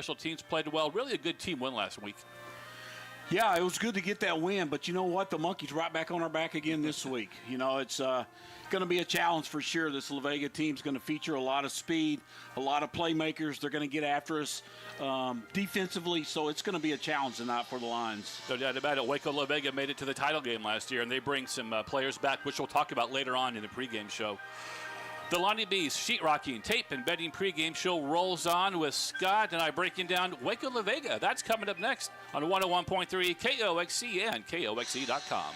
Special teams played well. Really a good team win last week. Yeah, it was good to get that win, but you know what? The monkey's right back on our back again this week. You know, it's going to be a challenge for sure. This La Vega team's going to feature a lot of speed, a lot of playmakers. They're going to get after us defensively, so it's going to be a challenge tonight for the Lions. No doubt about it. Waco La Vega made it to the title game last year, and they bring some players back, which we'll talk about later on in the pregame show. The Lonnie B's sheetrocking, tape, and bedding pregame show rolls on with Scott and I breaking down Waco La Vega. That's coming up next on 101.3 KOXC and KOXC.com.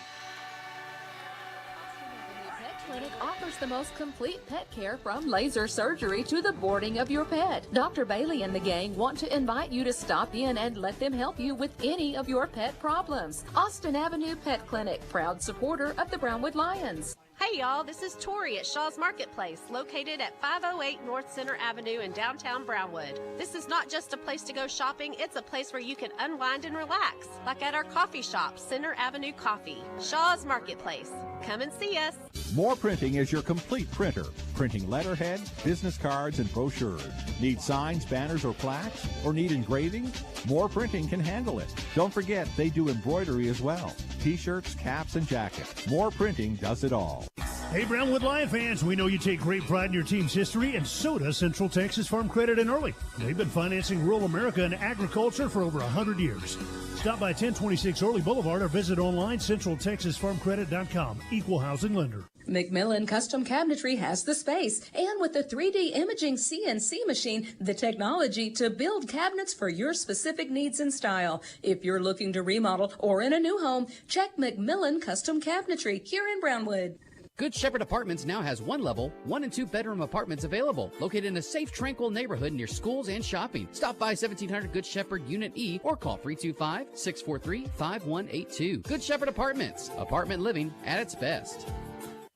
Clinic offers the most complete pet care, from laser surgery to the boarding of your pet. Dr. Bailey and the gang want to invite you to stop in and let them help you with any of your pet problems. Austin Avenue Pet Clinic, proud supporter of the Brownwood Lions. Hey y'all, this is Tori at Shaw's Marketplace, located at 508 North Center Avenue in downtown Brownwood. This is not just a place to go shopping, it's a place where you can unwind and relax, like at our coffee shop, Center Avenue Coffee. Shaw's Marketplace. Come and see us. More Printing is your complete printer. Printing letterhead, business cards, and brochures. Need signs, banners, or plaques? Or need engraving? More Printing can handle it. Don't forget, they do embroidery as well. T-shirts, caps, and jackets. More Printing does it all. Hey, Brownwood Lion fans, we know you take great pride in your team's history, and so does Central Texas Farm Credit and Early. They've been financing rural America and agriculture for over 100 years. Stop by 1026 Early Boulevard or visit online centraltexasfarmcredit.com. Equal housing lender. McMillan Custom Cabinetry has the space, and with the 3D imaging CNC machine, the technology to build cabinets for your specific needs and style. If you're looking to remodel or in a new home, check McMillan Custom Cabinetry here in Brownwood. Good Shepherd Apartments now has 1-level, 1- and 2-bedroom apartments available, located in a safe, tranquil neighborhood near schools and shopping. Stop by 1700 Good Shepherd Unit E or call 325-643-5182. Good Shepherd Apartments, apartment living at its best.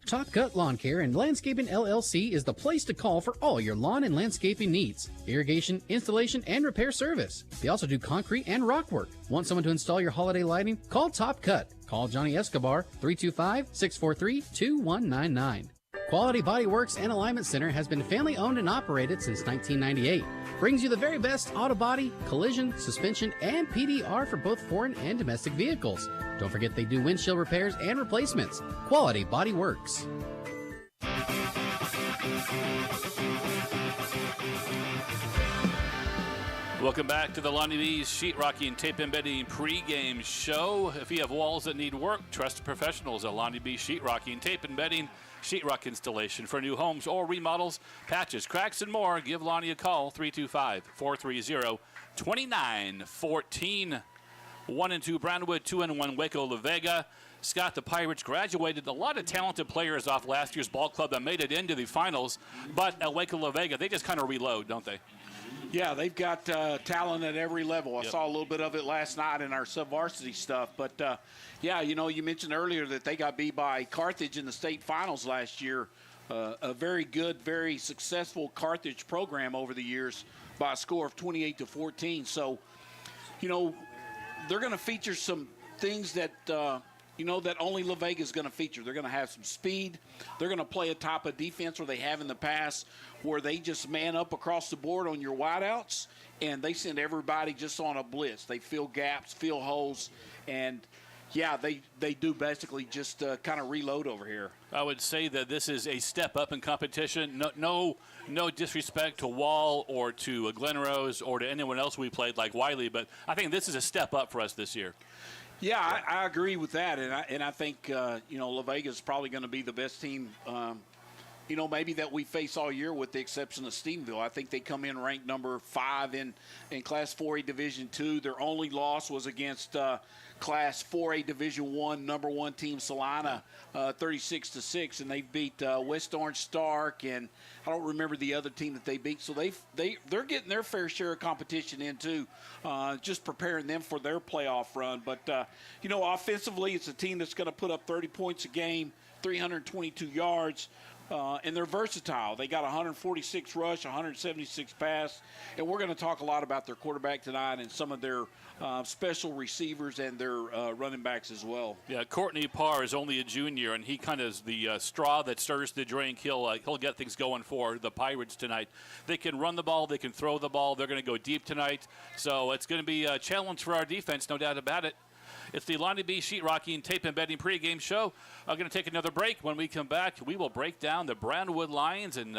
Top Cut Lawn Care and Landscaping LLC is the place to call for all your lawn and landscaping needs. Irrigation, installation, and repair service. They also do concrete and rock work. Want someone to install your holiday lighting? Call Top Cut. Call Johnny Escobar, 325-643-2199. Quality Body Works and Alignment Center has been family owned and operated since 1998. Brings you the very best auto body, collision, suspension, and PDR for both foreign and domestic vehicles. Don't forget they do windshield repairs and replacements. Quality Body Works. Welcome back to the Lonnie B's sheetrocking, tape embedding pregame show. If you have walls that need work, trust professionals at Lonnie B Sheetrocking, tape embedding, sheetrock installation for new homes or remodels, patches, cracks, and more. Give Lonnie a call, 325-430-2914. 1-2 Brownwood, 2-1 Waco La Vega. Scott, the Pirates graduated a lot of talented players off last year's ball club that made it into the finals, but at Waco La Vega, they just kind of reload, don't they? Yeah, they've got talent at every level. I saw a little bit of it last night in our sub-varsity stuff. But, yeah, you know, you mentioned earlier that they got beat by Carthage in the state finals last year. A very good, very successful Carthage program over the years by a score of 28-14. So, you know, they're going to feature some things that you know, that only La Vega is going to feature. They're going to have some speed. They're going to play a type of defense where they have in the past, where they just man up across the board on your wideouts, and they send everybody just on a blitz. They fill gaps, fill holes, and, yeah, they do basically just kind of reload over here. I would say that this is a step up in competition. No disrespect to Wall or to Glen Rose or to anyone else we played like Wiley, but I think this is a step up for us this year. Yeah, I agree with that, and I think you know, La Vega is probably going to be the best team, you know, maybe that we face all year, with the exception of Stephenville. I think they come in ranked number 5 in Class 4A Division II. Their only loss was against Class 4A Division I number 1 team Salina, 36-6, and they beat West Orange Stark, and I don't remember the other team that they beat. So they're getting their fair share of competition in too, just preparing them for their playoff run. But you know, offensively, it's a team that's going to put up 30 points a game, 322 yards. and they're versatile. They got 146 rush, 176 pass, and we're going to talk a lot about their quarterback tonight and some of their special receivers and their running backs as well. Yeah, Courtney Parr is only a junior, and he kind of is the straw that stirs the drink. He'll get things going for the Pirates tonight. They can run the ball. They can throw the ball. They're going to go deep tonight. So it's going to be a challenge for our defense, no doubt about it. It's the Lonnie B Sheetrocking Tape and Bedding pregame show. I'm going to take another break. When we come back, we will break down the Brownwood Lions and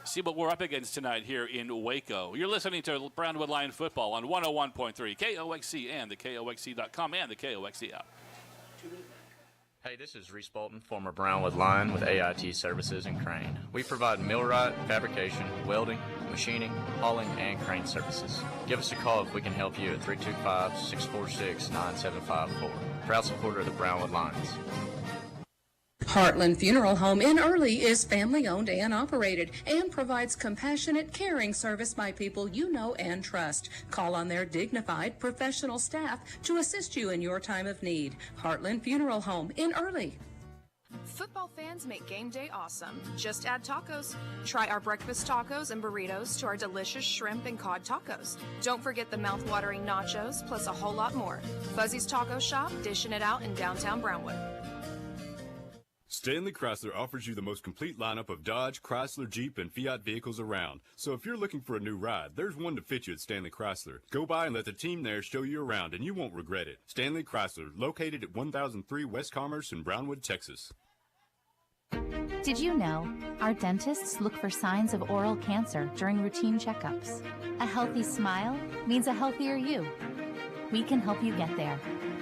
see what we're up against tonight here in Waco. You're listening to Brownwood Lion football on 101.3 KOXC and the KOXC.com and the KOXC app. Hey, this is Reese Bolton, former Brownwood Lion with AIT Services in Crane. We provide millwright, fabrication, welding, machining, hauling, and crane services. Give us a call if we can help you at 325-646-9754. Proud supporter of the Brownwood Lions. Heartland Funeral Home in Early is family-owned and operated and provides compassionate, caring service by people you know and trust. Call on their dignified, professional staff to assist you in your time of need. Heartland Funeral Home in Early. Football fans make game day awesome. Just add tacos. Try our breakfast tacos and burritos to our delicious shrimp and cod tacos. Don't forget the mouth-watering nachos, plus a whole lot more. Fuzzy's Taco Shop, dishing it out in downtown Brownwood. Stanley Chrysler offers you the most complete lineup of Dodge, Chrysler, Jeep, and Fiat vehicles around. So if you're looking for a new ride, there's one to fit you at Stanley Chrysler. Go by and let the team there show you around, and you won't regret it. Stanley Chrysler, located at 1003 West Commerce in Brownwood, Texas. Did you know our dentists look for signs of oral cancer during routine checkups? A healthy smile means a healthier you. We can help you get there.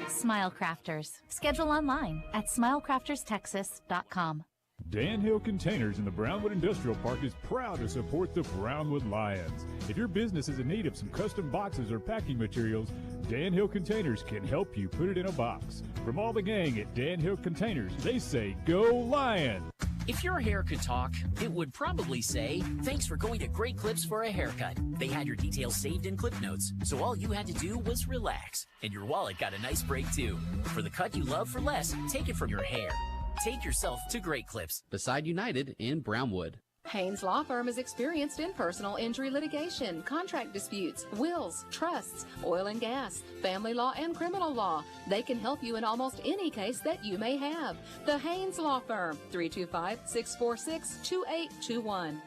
Smile Crafters. Schedule online at smilecrafterstexas.com. Dan Hill Containers in the Brownwood Industrial Park is proud to support the Brownwood Lions. If your business is in need of some custom boxes or packing materials, Dan Hill Containers can help you put it in a box. From all the gang at Dan Hill Containers, they say, Go Lion! If your hair could talk, it would probably say, thanks for going to Great Clips for a haircut. They had your details saved in clip notes, so all you had to do was relax. And your wallet got a nice break too. For the cut you love for less, take it from your hair. Take yourself to Great Clips. Beside United in Brownwood. Haynes Law Firm is experienced in personal injury litigation, contract disputes, wills, trusts, oil and gas, family law, and criminal law. They can help you in almost any case that you may have. The Haynes Law Firm, 325-646-2821.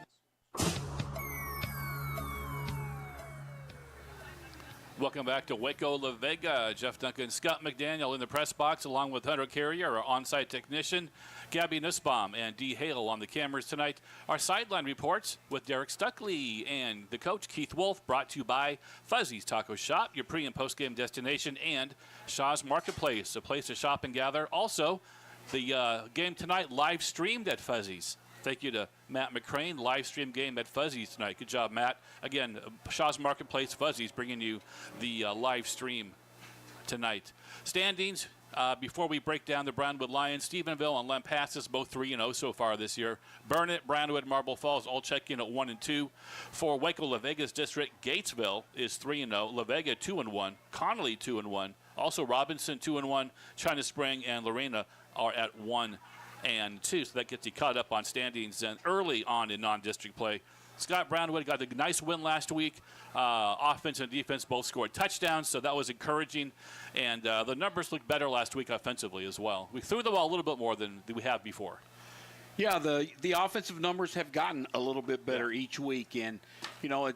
Welcome back to Waco, La Vega. Jeff Duncan, Scott McDaniel in the press box, along with Hunter Carrier, our on-site technician, Gabby Nussbaum and Dee Hale on the cameras tonight. Our sideline reports with Derek Stuckley and the coach, Keith Wolf, brought to you by Fuzzy's Taco Shop, your pre- and post-game destination, and Shaw's Marketplace, a place to shop and gather. Also, the game tonight live streamed at Fuzzy's. Thank you to Matt McCrane, live stream game at Fuzzy's tonight. Good job, Matt. Again, Shaw's Marketplace, Fuzzy's, bringing you the live stream tonight. Standings, before we break down the Brownwood Lions, Stephenville and Lampasas, both 3-0 so far this year. Burnett, Brownwood, Marble Falls, all check in at 1-2. For Waco, La Vega's district, Gatesville is 3-0. La Vega 2-1. Connolly 2-1. Also Robinson 2-1. China Spring and Lorena are at 1-2, so that gets you caught up on standings and early on in non-district play. Scott Brownwood got a nice win last week. Offense and defense both scored touchdowns, so that was encouraging. And the numbers looked better last week offensively as well. We threw the ball a little bit more than we have before. Yeah, the offensive numbers have gotten a little bit better each week, and you know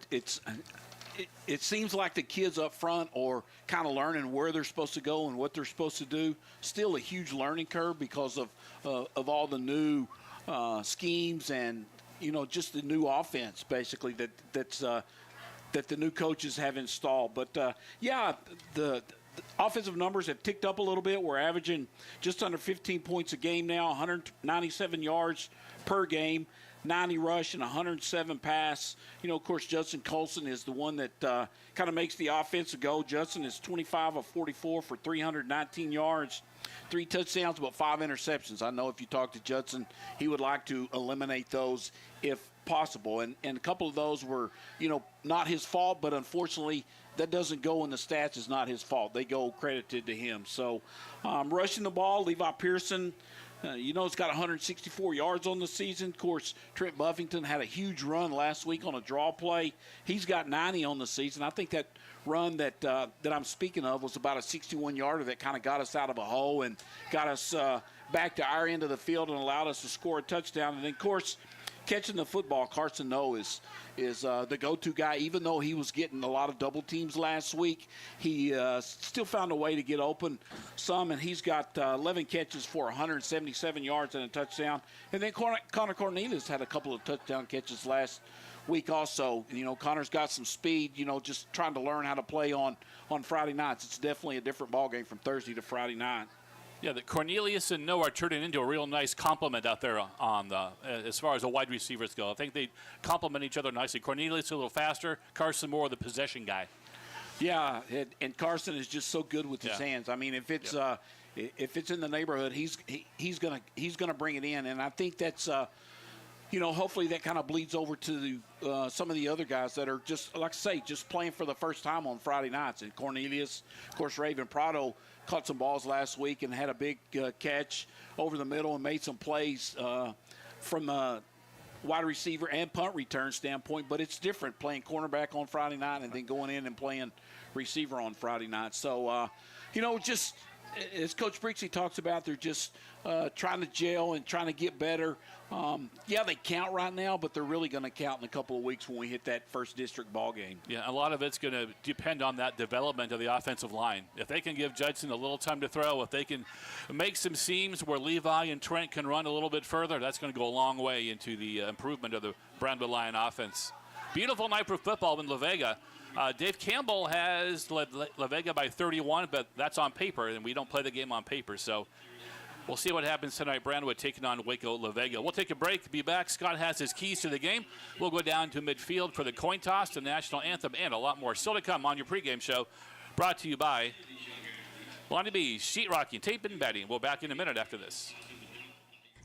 it seems like the kids up front are kind of learning where they're supposed to go and what they're supposed to do. Still a huge learning curve because of all the new schemes and just the new offense basically that the new coaches have installed. But the offensive numbers have ticked up a little bit. We're averaging just under 15 points a game now, 197 yards per game, 90 rush and 107 pass. Of course, Judson Colson is the one that kind of makes the offense go. Judson is 25 of 44 for 319 yards, 3 touchdowns, but 5 interceptions. I know if you talk to Judson, he would like to eliminate those if possible. And a couple of those were, not his fault, but unfortunately that doesn't go in the stats. It's not his fault. They go credited to him. So rushing the ball, Levi Pearson, It's got 164 yards on the season. Of course, Trent Buffington had a huge run last week on a draw play. He's got 90 on the season. I think that run that I'm speaking of was about a 61-yarder that kind of got us out of a hole and got us back to our end of the field and allowed us to score a touchdown. And then, of course, catching the football, Carson Noe is the go-to guy. Even though he was getting a lot of double teams last week, he still found a way to get open some, and he's got 11 catches for 177 yards and a touchdown. And then Connor Cornelius had a couple of touchdown catches last week also. Connor's got some speed, just trying to learn how to play on Friday nights. It's definitely a different ballgame from Thursday to Friday night. Yeah, the Cornelius and Noah are turning into a real nice complement out there on as far as the wide receivers go. I think they complement each other nicely. Cornelius a little faster, Carson more the possession guy. Yeah, and Carson is just so good with his hands. I mean, if it's in the neighborhood, he's gonna bring it in, and I think that's hopefully that kind of bleeds over to some of the other guys that are just, like I say, just playing for the first time on Friday nights. And Cornelius, of course, Raven Prado caught some balls last week and had a big catch over the middle and made some plays from a wide receiver and punt return standpoint. But it's different playing cornerback on Friday night and then going in and playing receiver on Friday night. So, just as Coach Brixey talks about, they're just trying to gel and trying to get better. They count right now, but they're really going to count in a couple of weeks when we hit that first district ball game. Yeah, a lot of it's going to depend on that development of the offensive line. If they can give Judson a little time to throw, if they can make some seams where Levi and Trent can run a little bit further, that's going to go a long way into the improvement of the Brownwood Lion offense. Beautiful night for football in La Vega. Dave Campbell has led La Vega by 31, but that's on paper, and we don't play the game on paper. So we'll see what happens tonight. Brownwood taking on Waco La Vega. We'll take a break, be back. Scott has his keys to the game. We'll go down to midfield for the coin toss, the national anthem, and a lot more. Still to come on your pregame show, brought to you by Lonnie B's sheetrocking, tape, and bedding. We'll back in a minute after this.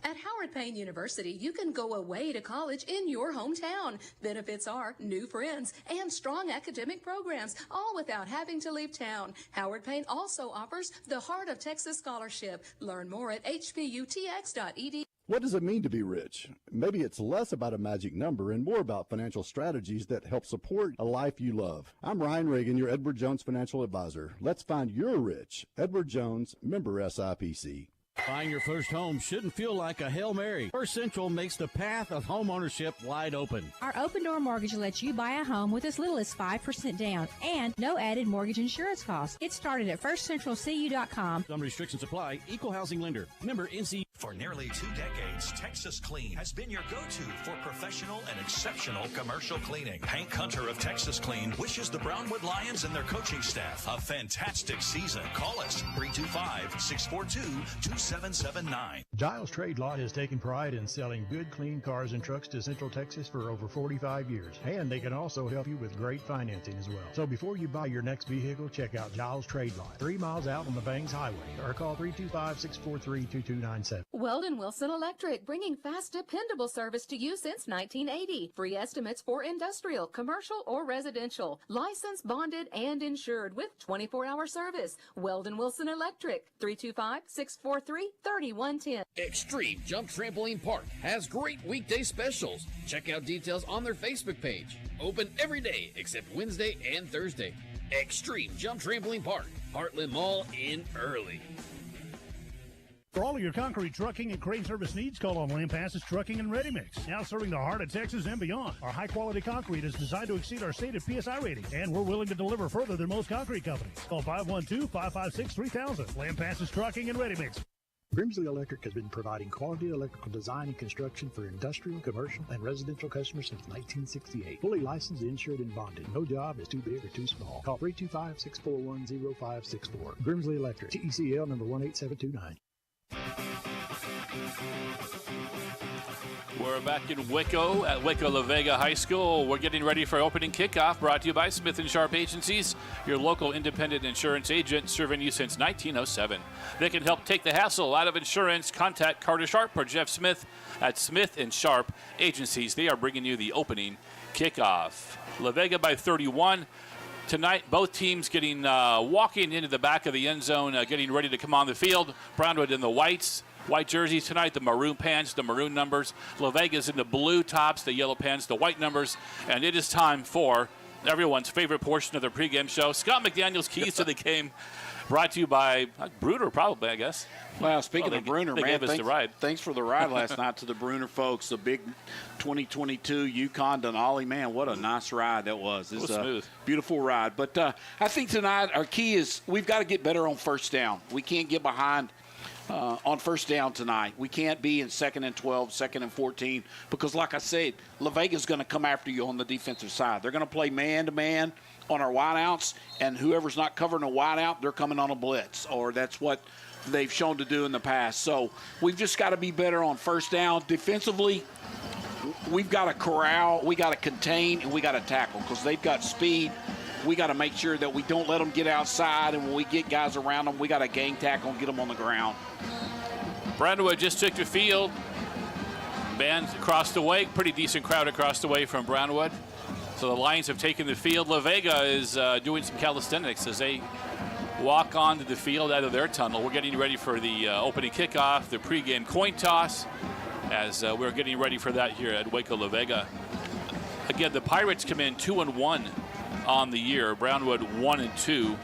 At Howard Payne University, you can go away to college in your hometown. Benefits are new friends and strong academic programs, all without having to leave town. Howard Payne also offers the Heart of Texas Scholarship. Learn more at hputx.edu. What does it mean to be rich? Maybe it's less about a magic number and more about financial strategies that help support a life you love. I'm Ryan Reagan, your Edward Jones financial advisor. Let's find your rich. Edward Jones, member SIPC. Buying your first home shouldn't feel like a Hail Mary. First Central makes the path of home ownership wide open. Our open door mortgage lets you buy a home with as little as 5% down and no added mortgage insurance costs. Get started at firstcentralcu.com. Some restrictions apply. Equal housing lender. Member NC. For nearly 2 decades, Texas Clean has been your go-to for professional and exceptional commercial cleaning. Hank Hunter of Texas Clean wishes the Brownwood Lions and their coaching staff a fantastic season. Call us 325-642-2779. Giles Trade Lot has taken pride in selling good, clean cars and trucks to Central Texas for over 45 years. And they can also help you with great financing as well. So before you buy your next vehicle, check out Giles Trade Lot, 3 miles out on the Bangs Highway, or call 325-643-2297. Weldon Wilson Electric, bringing fast, dependable service to you since 1980. Free estimates for industrial, commercial, or residential. Licensed, bonded, and insured with 24-hour service. Weldon Wilson Electric, 325-643-3110. Extreme Jump Trampoline Park has great weekday specials. Check out details on their Facebook page. Open every day except Wednesday and Thursday. Extreme Jump Trampoline Park, Heartland Mall in Early. For all of your concrete trucking and crane service needs, call on Lampasas Trucking and Ready Mix. Now serving the heart of Texas and beyond. Our high-quality concrete is designed to exceed our stated PSI rating, and we're willing to deliver further than most concrete companies. Call 512-556-3000. Lampasas Trucking and Ready Mix. Grimsley Electric has been providing quality electrical design and construction for industrial, commercial, and residential customers since 1968. Fully licensed, insured, and bonded. No job is too big or too small. Call 325-641-0564. Grimsley Electric, TECL number 18729. We're back in Waco at Waco La Vega High School. We're getting ready for opening kickoff, brought to you by Smith & Sharp Agencies, your local independent insurance agent serving you since 1907. They can help take the hassle out of insurance. Contact Carter Sharp or Jeff Smith at Smith & Sharp Agencies. They are bringing you the opening kickoff. La Vega by 31. Tonight, both teams walking into the back of the end zone, getting ready to come on the field. Brownwood in the whites, white jerseys tonight, the maroon pants, the maroon numbers. La Vega's in the blue tops, the yellow pants, the white numbers. And it is time for everyone's favorite portion of the pregame show. Scott McDaniel's Keys to the Game, brought to you by Bruder, probably, I guess. Well, speaking of Bruner, they man, gave us the ride. Thanks for the ride last night to the Bruner folks. The big 2022 Yukon Denali, man, what a nice ride that was. It was smooth. Beautiful ride. But I think tonight our key is we've got to get better on first down. We can't get behind on first down tonight. We can't be in 2nd and 12, 2nd and 14, because like I said, La Vega's going to come after you on the defensive side. They're going to play man-to-man on our wideouts, and whoever's not covering a wideout, they're coming on a blitz, or that's what they've shown to do in the past. So we've just got to be better on first down. Defensively, we've got to corral, we got to contain, and we got to tackle because they've got speed. We got to make sure that we don't let them get outside, and when we get guys around them, we got to gang tackle and get them on the ground. Brownwood just took the field. Bands across the way, pretty decent crowd across the way from Brownwood. So the Lions have taken the field. La Vega is doing some calisthenics as they walk onto the field out of their tunnel. We're getting ready for the opening kickoff, the pregame coin toss, as we're getting ready for that here at Waco La Vega. Again, the Pirates come in 2-1 on the year. Brownwood 1-2.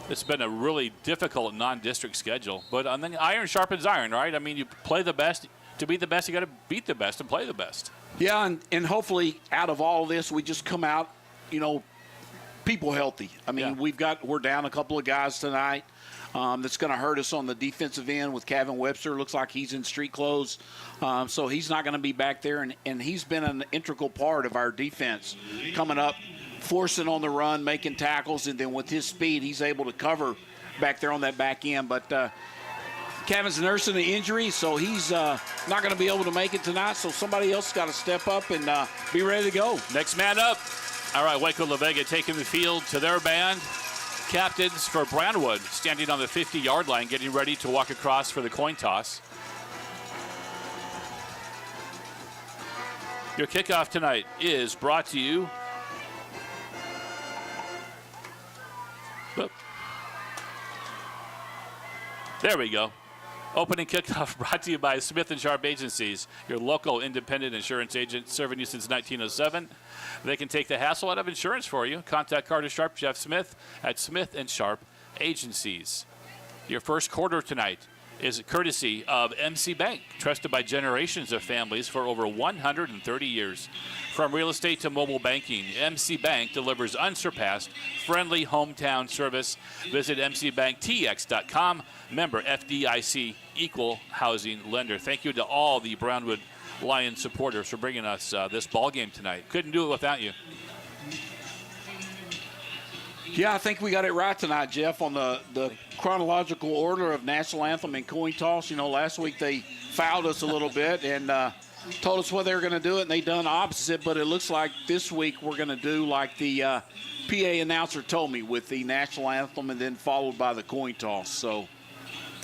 It's been a really difficult non-district schedule, but I think iron sharpens iron, right? I mean, you play the best. To be the best, you got to beat the best and play the best. Yeah, and hopefully out of all this, we just come out, people healthy. I mean, we're down a couple of guys tonight. That's going to hurt us on the defensive end with Kevin Webster. Looks like he's in street clothes, so he's not going to be back there. And he's been an integral part of our defense coming up, forcing on the run, making tackles, and then with his speed, he's able to cover back there on that back end. But Kevin's nursing the injury, so he's not going to be able to make it tonight. So somebody else got to step up and be ready to go. Next man up. All right, Waco La Vega taking the field to their band. Captains for Brownwood standing on the 50-yard line, getting ready to walk across for the coin toss. Your kickoff tonight is brought to you. Whoop. There we go. Opening kickoff brought to you by Smith & Sharp Agencies, your local independent insurance agent serving you since 1907. They can take the hassle out of insurance for you. Contact Carter Sharp Jeff Smith at Smith & Sharp Agencies. Your first quarter tonight is courtesy of MC Bank, trusted by generations of families for over 130 years. From real estate to mobile banking, MC Bank delivers unsurpassed, friendly hometown service. Visit mcbanktx.com. Member FDIC, equal housing lender. Thank you to all the Brownwood Lions supporters for bringing us this ball game tonight. Couldn't do it without you. Yeah, I think we got it right tonight, Jeff, on the chronological order of national anthem and coin toss. Last week they fouled us a little bit and told us what they were going to do it, and they done opposite. But it looks like this week we're going to do like the PA announcer told me, with the national anthem and then followed by the coin toss. So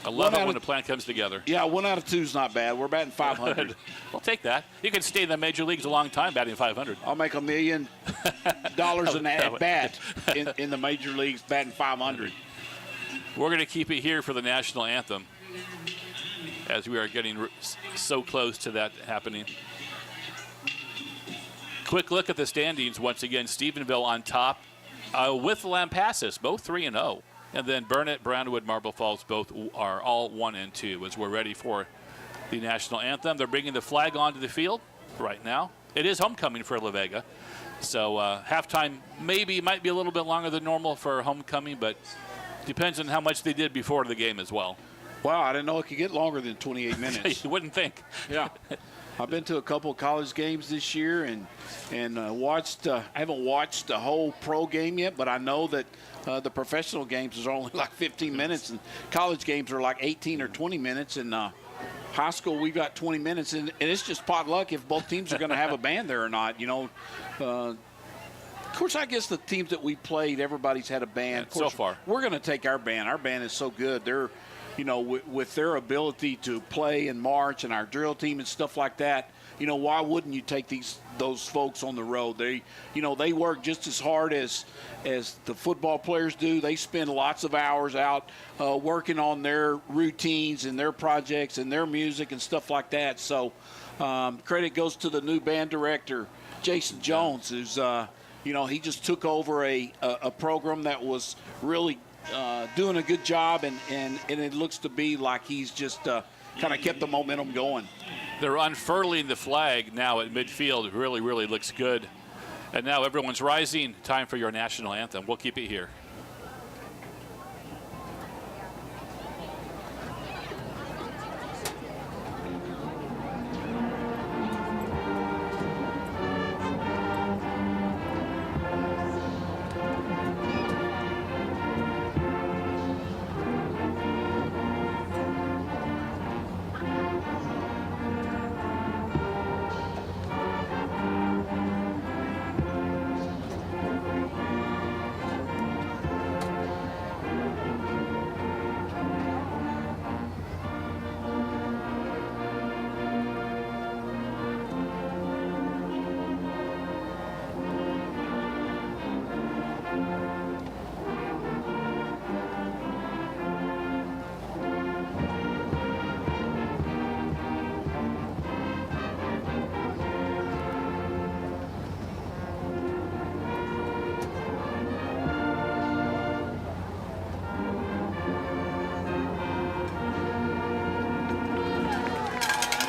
I love it when the plan comes together. Yeah, 1 out of 2 is not bad. We're batting 500. We'll take that. You can stay in the major leagues a long time batting 500. I'll make $1 million at bat in the major leagues batting 500. We're going to keep it here for the national anthem as we are getting so close to that happening. Quick look at the standings once again. Stephenville on top with Lampasas, both 3-0. And then Burnett, Brownwood, Marble Falls both are all 1-2 as we're ready for the national anthem. They're bringing the flag onto the field right now. It is homecoming for La Vega. So halftime might be a little bit longer than normal for homecoming, but depends on how much they did before the game as well. Wow, I didn't know it could get longer than 28 minutes. You wouldn't think. Yeah. I've been to a couple of college games this year and watched. I haven't watched the whole pro game yet, but I know that the professional games are only like 15 minutes, and college games are like 18 or 20 minutes. And high school, we've got 20 minutes, and it's just pot luck if both teams are going to have a band there or not. Of course, I guess the teams that we played, everybody's had a band. Yeah, so far, we're going to take our band. Our band is so good. They're with their ability to play and march and our drill team and stuff like that, why wouldn't you take those folks on the road? They work just as hard as the football players do. They spend lots of hours out working on their routines and their projects and their music and stuff like that. So credit goes to the new band director, Jason Jones, who's he just took over a program that was really doing a good job, and it looks to be like he's just kind of kept the momentum going. They're unfurling the flag now at midfield. It really, really looks good. And now everyone's rising. Time for your national anthem. We'll keep it here.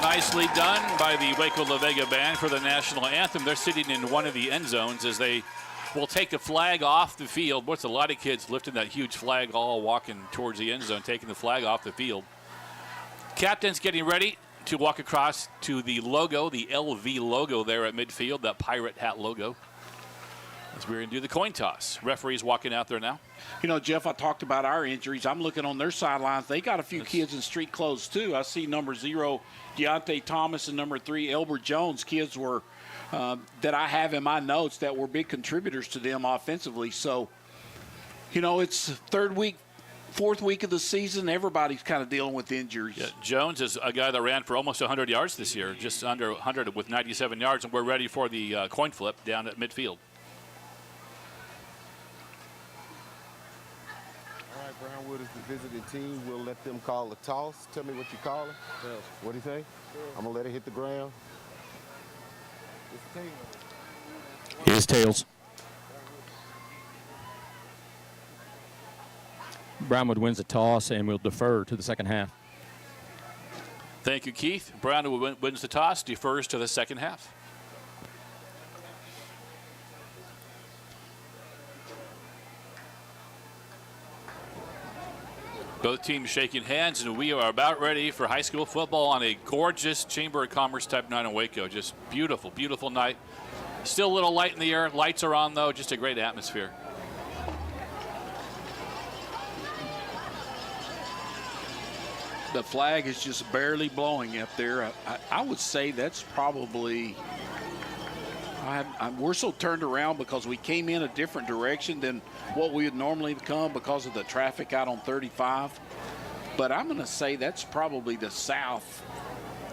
Nicely done by the Waco La Vega band for the national anthem. They're sitting in one of the end zones as they will take the flag off the field. What's a lot of kids lifting that huge flag, all walking towards the end zone, taking the flag off the field. Captain's getting ready to walk across to the logo, the LV logo there at midfield, that pirate hat logo. As we're going to do the coin toss. Referee's walking out there now. Jeff, I talked about our injuries. I'm looking on their sidelines. They got a few kids in street clothes, too. I see number 0, Deontay Thomas, and number 3, Elbert Jones. Kids were that I have in my notes that were big contributors to them offensively. So, it's fourth week of the season. Everybody's kind of dealing with injuries. Yeah, Jones is a guy that ran for almost 100 yards this year, just under 100 with 97 yards, and we're ready for the coin flip down at midfield. Brownwood is the visiting team. We'll let them call a toss. Tell me what you call it. Tails. What do you think? I'm going to let it hit the ground. It's tails. Brownwood wins the toss, and we'll defer to the second half. Thank you, Keith. Brownwood wins the toss, defers to the second half. Both teams shaking hands, and we are about ready for high school football on a gorgeous Chamber of Commerce type night in Waco. Just beautiful, beautiful night. Still a little light in the air. Lights are on, though. Just a great atmosphere. The flag is just barely blowing up there. I would say that's probably we're so turned around because we came in a different direction than what we would normally come because of the traffic out on 35. But I'm going to say that's probably the south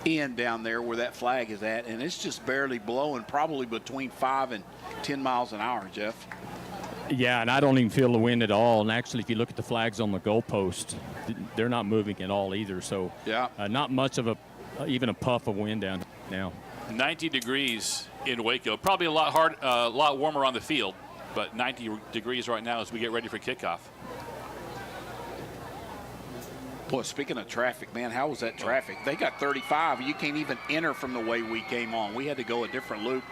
end down there where that flag is at, and it's just barely blowing, probably between 5 and 10 miles an hour, Jeff. Yeah, and I don't even feel the wind at all. And actually, if you look at the flags on the goalpost, they're not moving at all either. So yeah, not much of even a puff of wind down now. 90 degrees in Waco. Probably a lot warmer on the field, but 90 degrees right now as we get ready for kickoff. Boy, speaking of traffic, man, how was that traffic? They got 35. You can't even enter from the way we came on. We had to go a different loop.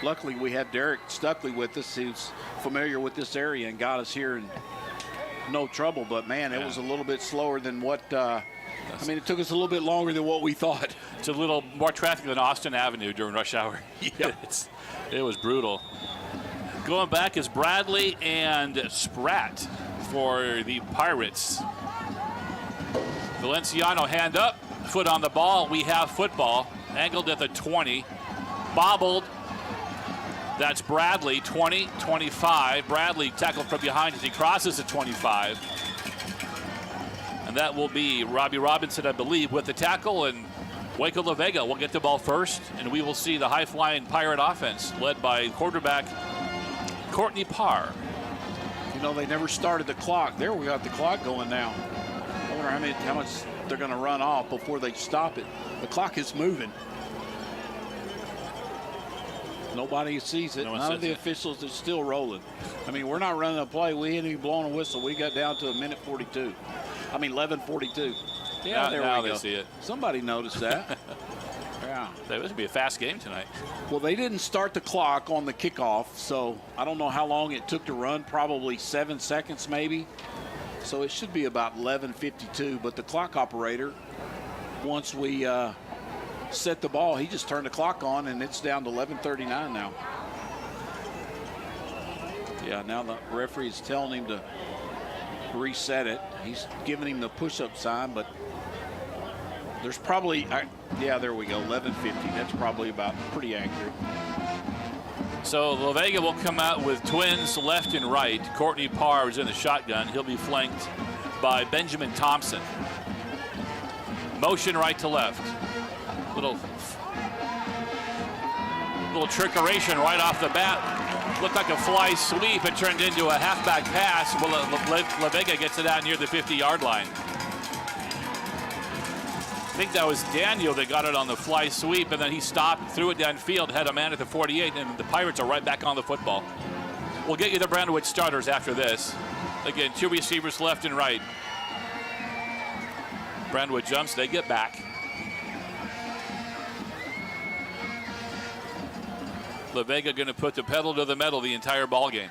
Luckily, we had Derek Stuckley with us, who's familiar with this area, and got us here in no trouble. But, man, it was a little bit slower than what it took us a little bit longer than what we thought. It's a little more traffic than Austin Avenue during rush hour. Yeah. It was brutal. Going back is Bradley and Spratt for the Pirates. Valenciano hand up, foot on the ball. We have football. Angled at the 20. Bobbled. That's Bradley, 20, 25. Bradley tackled from behind as he crosses the 25. And that will be Robbie Robinson, I believe, with the tackle. And Waco La Vega will get the ball first, and we will see the high-flying Pirate offense led by quarterback Courtney Parr. You know, they never started the clock. There, we got the clock going now. I wonder how much they're going to run off before they stop it. The clock is moving. Nobody sees it. None of the officials are still rolling. I mean, we're not running a play. We ain't even blowing a whistle. We got down to a minute 42. I mean, 11:42. Yeah, there we go. They see it. Somebody noticed that. Yeah. This would be a fast game tonight. Well, they didn't start the clock on the kickoff, so I don't know how long it took to run. Probably 7 seconds, maybe. So it should be about 11:52. But the clock operator, once we set the ball, he just turned the clock on, and it's down to 11:39 now. Yeah, now the referee is telling him to reset it. He's giving him the push-up sign, but there's probably, yeah, there we go, 11:50. That's probably about pretty accurate. So La Vega will come out with twins left and right. Courtney Parr is in the shotgun. He'll be flanked by Benjamin Thompson. Motion right to left. Little trickeration right off the bat. Looked like a fly sweep. It turned into a halfback pass. Well, La Vega gets it out near the 50-yard line. I think that was Daniel that got it on the fly sweep, and then he stopped, threw it downfield, had a man at the 48, and the Pirates are right back on the football. We'll get you the Brownwood starters after this. Again, two receivers left and right. Brownwood jumps, they get back. La Vega going to put the pedal to the metal the entire ball game.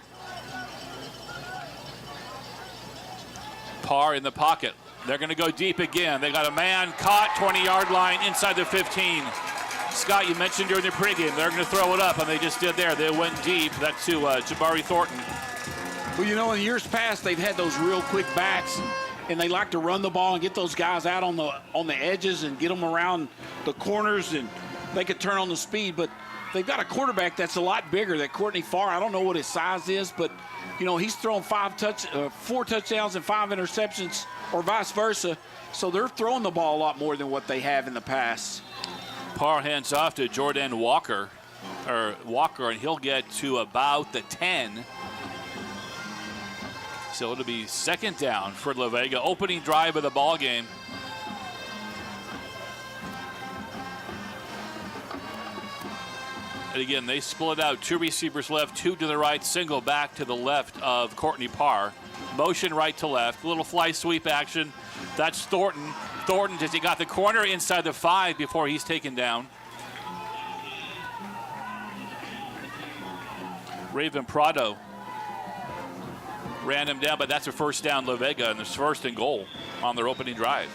Parr in the pocket. They're going to go deep again. They got a man caught 20-yard line inside the 15. Scott, you mentioned during the pregame they're going to throw it up, and they just did there. They went deep. That's to Jabari Thornton. Well, you know, in years past they've had those real quick backs, and they like to run the ball and get those guys out on the edges and get them around the corners, and they could turn on the speed. But they've got a quarterback that's a lot bigger, that Courtney Parr. I don't know what his size is, but you know, he's thrown 4 touchdowns and 5 interceptions, or vice versa. So they're throwing the ball a lot more than what they have in the past. Parr hands off to Jordan Walker, and he'll get to about the 10. So it'll be second down for La Vega. Opening drive of the ball game. And again, they split out. 2 receivers left, 2 to the right, single back to the left of Courtney Parr. Motion right to left, little fly sweep action. That's Thornton. Thornton, he got the corner inside the 5 before he's taken down. Raven Prado ran him down, but that's a first down La Vega, and it's first and goal on their opening drive.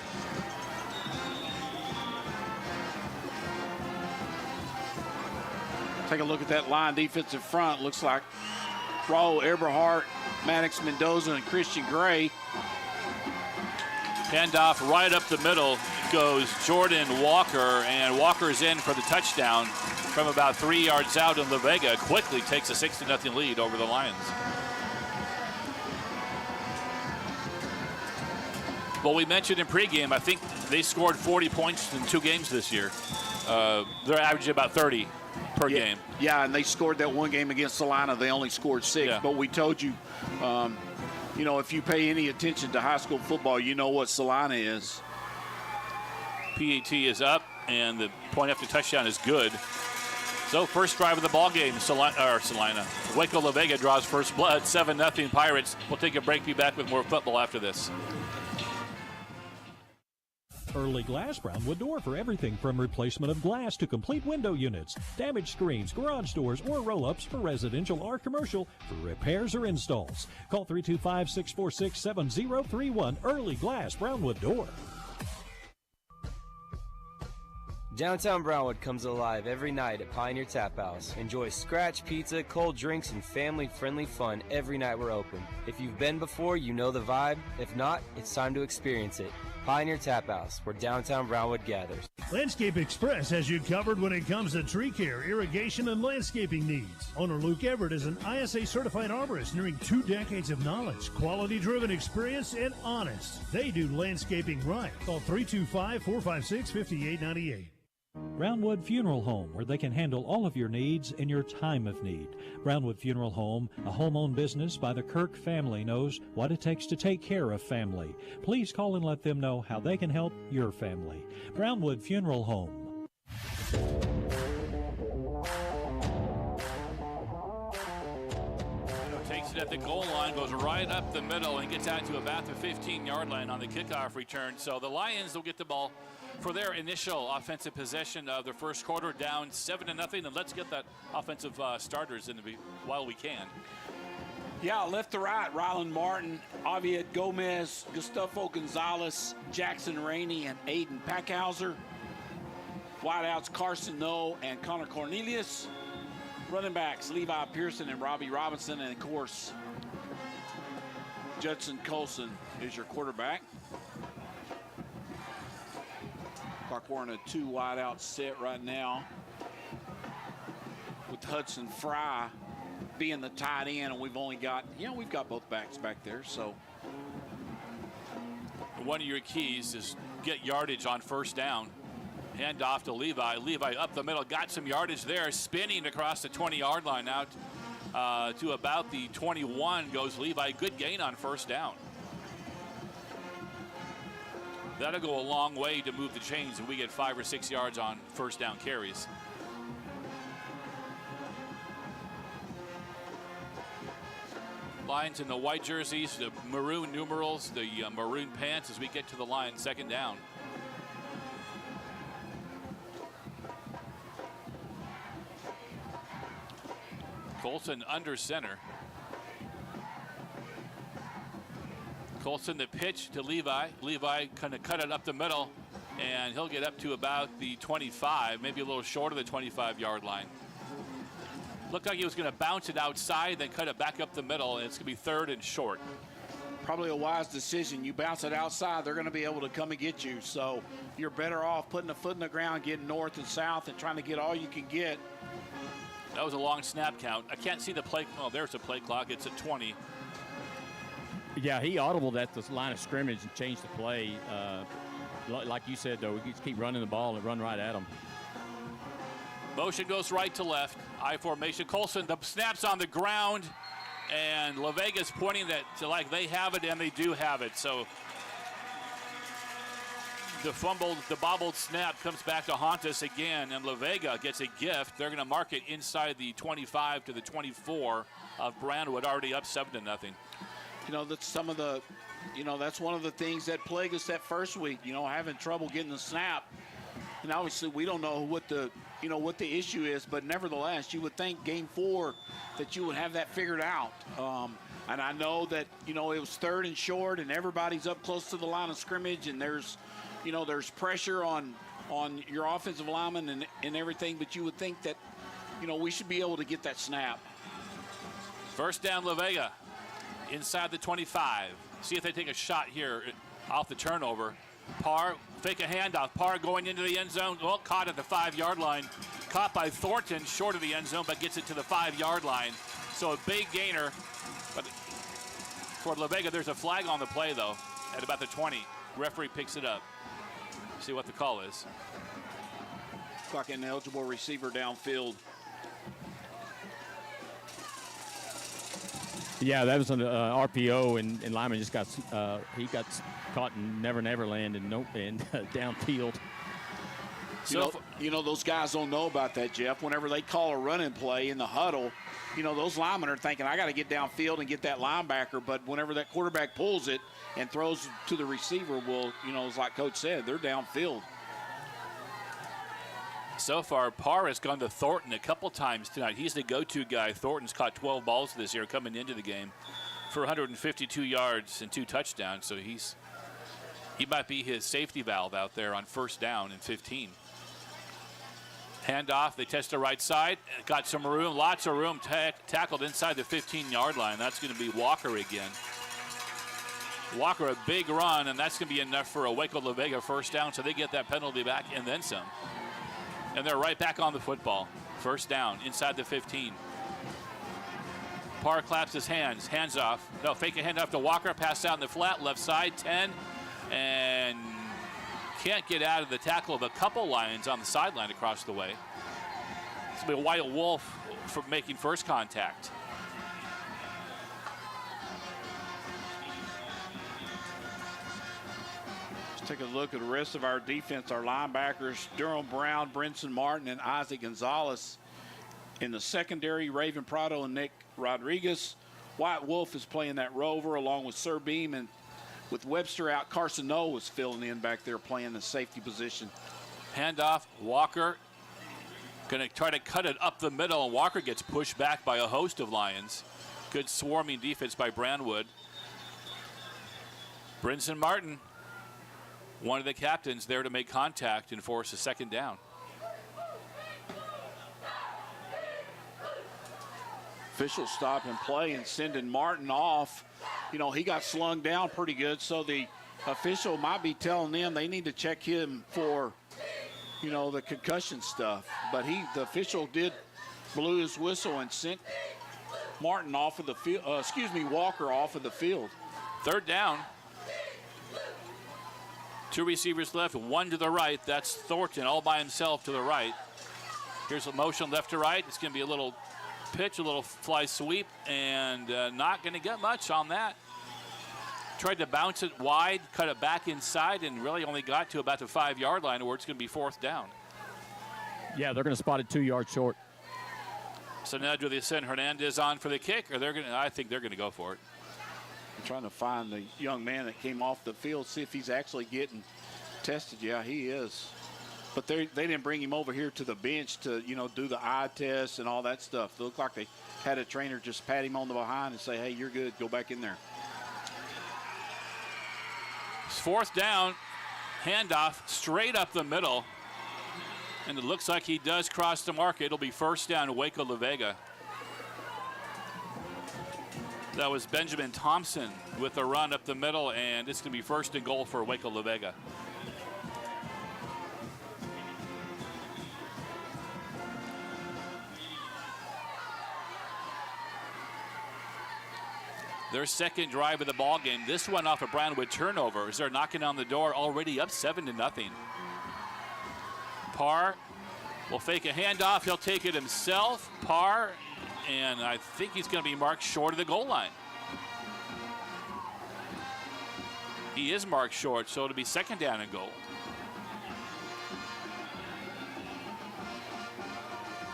Take a look at that line defensive front. Looks like Raul Eberhardt, Maddox Mendoza, and Christian Gray. Handoff right up the middle goes Jordan Walker, and Walker's in for the touchdown from about 3 yards out, and La Vega quickly takes a 6-0 lead over the Lions. Well, we mentioned in pregame, I think they scored 40 points in 2 games this year. They're averaging about 30 per game. Yeah, and they scored that one game against Salina. They only scored 6. Yeah. But we told you, you know, if you pay any attention to high school football, you know what Salina is. PAT is up, and the point after touchdown is good. So first drive of the ball game, Salina. Waco La Vega draws first blood, 7-0 Pirates. We'll take a break, be back with more football after this. Early Glass Brownwood Door for everything from replacement of glass to complete window units, damaged screens, garage doors, or roll-ups for residential or commercial for repairs or installs. Call 325-646-7031. Early Glass Brownwood Door. Downtown Brownwood comes alive every night at Pioneer Tap House. Enjoy scratch pizza, cold drinks, and family-friendly fun every night we're open. If you've been before, you know the vibe. If not, it's time to experience it. Pioneer Tap House, where downtown Brownwood gathers. Landscape Express has you covered when it comes to tree care, irrigation, and landscaping needs. Owner Luke Everett is an ISA certified arborist nearing 2 decades of knowledge, quality-driven experience, and honest. They do landscaping right. Call 325-456-5898. Brownwood Funeral Home, where they can handle all of your needs in your time of need. Brownwood Funeral Home, a home-owned business by the Kirk family, knows what it takes to take care of family. Please call and let them know how they can help your family. Brownwood Funeral Home. Takes it at the goal line, goes right up the middle, and gets out to about the 15-yard line on the kickoff return. So the Lions will get the ball for their initial offensive possession of the first quarter, down 7-0, and let's get that offensive starters in while we can. Yeah, left to right, Ryland Martin, Aviad Gomez, Gustavo Gonzalez, Jackson Rainey, and Aiden Packhauser. Wideouts Carson Noe and Connor Cornelius. Running backs Levi Pearson and Robbie Robinson, and of course, Judson Colson is your quarterback. Like we're in a 2 wideout set right now, with Hudson Fry being the tight end, and we've only got, we've got both backs back there. So one of your keys is get yardage on first down. Hand off to Levi. Levi up the middle, got some yardage there, spinning across the 20-yard line out to about the 21 goes Levi. Good gain on first down. That'll go a long way to move the chains if we get 5 or 6 yards on first down carries. Lions in the white jerseys, the maroon numerals, the maroon pants as we get to the line, second down. Colson under center. Colson the pitch to Levi. Levi kind of cut it up the middle, and he'll get up to about the 25, maybe a little short of the 25-yard line. Looked like he was going to bounce it outside, then cut it back up the middle, and it's going to be 3rd and short. Probably a wise decision. You bounce it outside, they're going to be able to come and get you. So you're better off putting a foot in the ground, getting north and south, and trying to get all you can get. That was a long snap count. I can't see the play. Oh, there's a play clock. It's at 20. Yeah, he audibled at the line of scrimmage and changed the play. Like you said, though, we just keep running the ball and run right at them. Motion goes right to left. I formation. Colson, the snap's on the ground, and La Vega's pointing that to like they have it, and they do have it. So the bobbled snap comes back to haunt us again, and La Vega gets a gift. They're going to mark it inside the 25 to the 24 of Brownwood, already up 7-0. That's some of the, that's one of the things that plagued us that first week, having trouble getting the snap. And obviously we don't know what the issue is, but nevertheless, you would think game 4 that you would have that figured out. And I know that, it was 3rd and short, and everybody's up close to the line of scrimmage, and there's pressure on your offensive lineman and everything, but you would think that, we should be able to get that snap. First down, La Vega. Inside the 25. See if they take a shot here off the turnover. Parr, fake a handoff. Parr going into the end zone. Well, caught at the 5-yard line. Caught by Thornton, short of the end zone, but gets it to the 5-yard line. So a big gainer. But for La Vega, there's a flag on the play, though, at about the 20. Referee picks it up. See what the call is. Clock an eligible receiver downfield. Yeah, that was an RPO, and Lyman just got caught in Never Land and downfield. So those guys don't know about that, Jeff. Whenever they call a running play in the huddle, those linemen are thinking, I got to get downfield and get that linebacker. But whenever that quarterback pulls it and throws to the receiver, well, it's like Coach said, they're downfield. So far, Parr has gone to Thornton a couple times tonight. He's the go-to guy. Thornton's caught 12 balls this year coming into the game for 152 yards and 2 touchdowns. So he might be his safety valve out there on first down and 15. Handoff, they test the right side. Got some room, lots of room, tackled inside the 15-yard line. That's going to be Walker again. Walker a big run, and that's going to be enough for a Waco La Vega first down, so they get that penalty back and then some. And they're right back on the football. First down, inside the 15. Parr claps his hands off. No, fake a handoff to Walker, pass out in the flat, left side, 10, and can't get out of the tackle of a couple Lions on the sideline across the way. It's going to be a Wyatt Wolf for making first contact. Take a look at the rest of our defense. Our linebackers, Durham Brown, Brinson Martin, and Isaac Gonzalez. In the secondary, Raven Prado and Nick Rodriguez. Wyatt Wolf is playing that rover along with Sir Beam, and with Webster out, Carson Noe was filling in back there playing the safety position. Handoff, Walker going to try to cut it up the middle, and Walker gets pushed back by a host of Lions. Good swarming defense by Brownwood. Brinson Martin, one of the captains, there to make contact and force a second down. Officials stop and play and sending Martin off. You know, he got slung down pretty good, so the official might be telling them they need to check him for, you know, the concussion stuff. But the official did blew his whistle and sent Martin off of the field, Walker off of the field. Third down. Two receivers left, one to the right. That's Thornton all by himself to the right. Here's a motion left to right. It's going to be a little pitch, a little fly sweep, and not going to get much on that. Tried to bounce it wide, cut it back inside, and really only got to about the 5-yard line where it's going to be fourth down. Yeah, they're going to spot it 2 yards short. So now do they send Hernandez on for the kick, or I think they're going to go for it. I'm trying to find the young man that came off the field, see if he's actually getting tested. Yeah, he is. But they didn't bring him over here to the bench to, you know, do the eye test and all that stuff. It looked like they had a trainer just pat him on the behind and say, hey, you're good, go back in there. It's fourth down, handoff straight up the middle. And it looks like he does cross the mark. It'll be first down, Waco La Vega. That was Benjamin Thompson with a run up the middle, and it's going to be first and goal for Waco La Vega. Their second drive of the ball game. This one off a Brownwood turnover as they're knocking on the door, already up 7-0. Parr will fake a handoff. He'll take it himself. Parr, and I think he's going to be marked short of the goal line. He is marked short, so it'll be second down and goal.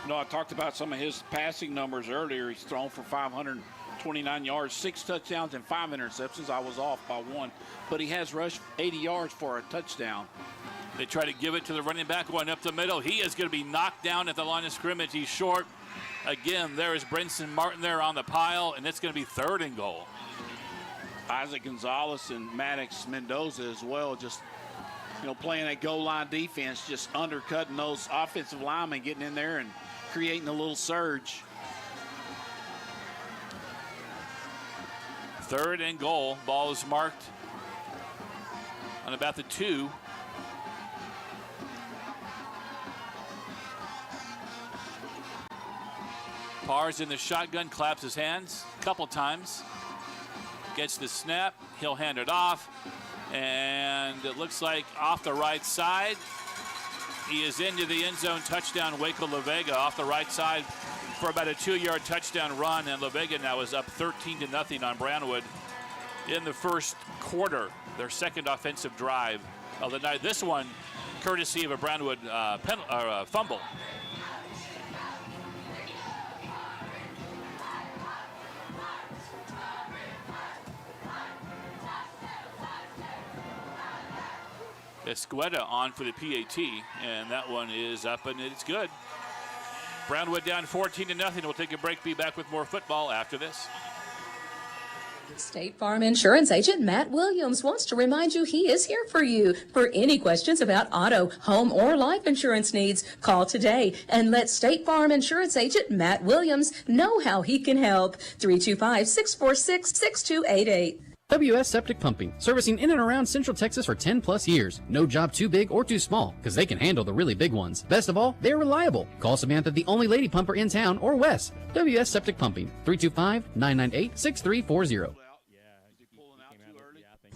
No, I talked about some of his passing numbers earlier. He's thrown for 529 yards, 6 touchdowns, and 5 interceptions. I was off by 1, but he has rushed 80 yards for a touchdown. They try to give it to the running back going up the middle. He is going to be knocked down at the line of scrimmage. He's short. Again, there is Brinson Martin there on the pile, and it's going to be third and goal. Isaac Gonzalez and Maddox Mendoza as well, just, you know, playing that goal line defense, just undercutting those offensive linemen, getting in there and creating a little surge. Third and goal. Ball is marked on about the 2. Parr's in the shotgun, claps his hands a couple times. Gets the snap, he'll hand it off, and it looks like off the right side. He is into the end zone, touchdown Waco La Vega off the right side for about a 2-yard touchdown run, and La Vega now is up 13-0 on Brownwood in the first quarter, their second offensive drive of the night. This one courtesy of a Brownwood fumble. Escueta on for the PAT, and that one is up and it's good. Brownwood down 14-0. We'll take a break, be back with more football after this. State Farm Insurance Agent Matt Williams wants to remind you he is here for you. For any questions about auto, home, or life insurance needs, call today and let State Farm Insurance Agent Matt Williams know how he can help. 325-646-6288. WS Septic Pumping, servicing in and around Central Texas for 10 plus years. No job too big or too small, because they can handle the really big ones. Best of all, they're reliable. Call Samantha, the only lady pumper in town, or Wes. WS Septic Pumping, 325-998-6340.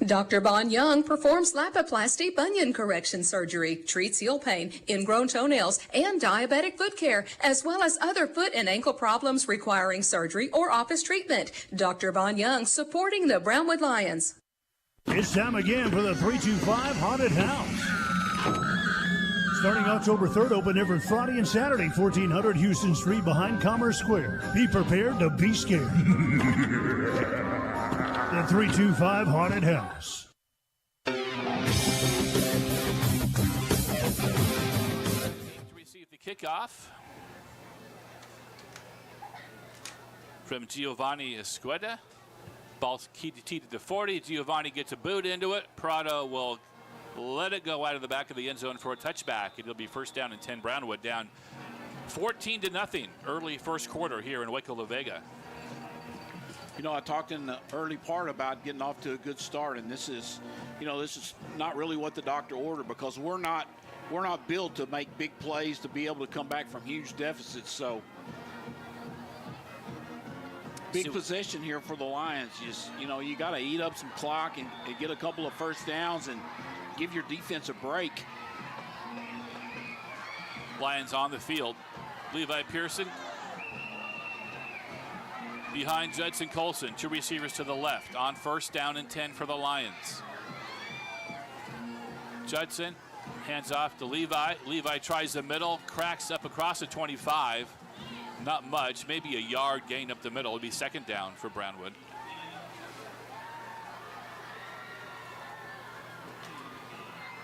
Dr. Bon Young performs Lapiplasty bunion correction surgery, treats heel pain, ingrown toenails, and diabetic foot care, as well as other foot and ankle problems requiring surgery or office treatment. Dr. Bon Young supporting the Brownwood Lions. It's time again for the 325 Haunted House. Starting October 3rd, open every Friday and Saturday, 1400 Houston Street behind Commerce Square. Be prepared to be scared. The 325 Haunted House. To receive the kickoff from Giovanni Esqueda. Ball's keyed to the 40. Giovanni gets a boot into it. Prado will let it go out of the back of the end zone for a touchback. It'll be first down and 10. Brownwood down 14-0 early first quarter here in Waco, La Vega. You know, I talked in the early part about getting off to a good start, and this is not really what the doctor ordered, because we're not built to make big plays to be able to come back from huge deficits. So big possession here for the Lions. You got to eat up some clock and get a couple of first downs and give your defense a break. Lions on the field. Levi Pearson behind Judson Colson. Two receivers to the left on first down and 10 for the Lions. Judson hands off to Levi. Levi tries the middle, cracks up across the 25. Not much, maybe a yard gain up the middle. It'll be second down for Brownwood.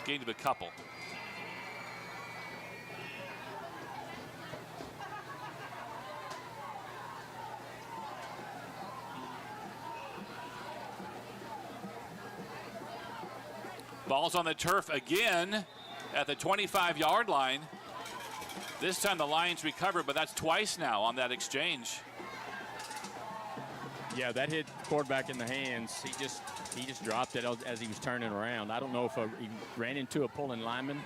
Gain of a couple. Ball's on the turf again at the 25-yard line. This time the Lions recover, but that's twice now on that exchange. Yeah, that hit the quarterback in the hands. He just dropped it as he was turning around. I don't know if he ran into a pulling lineman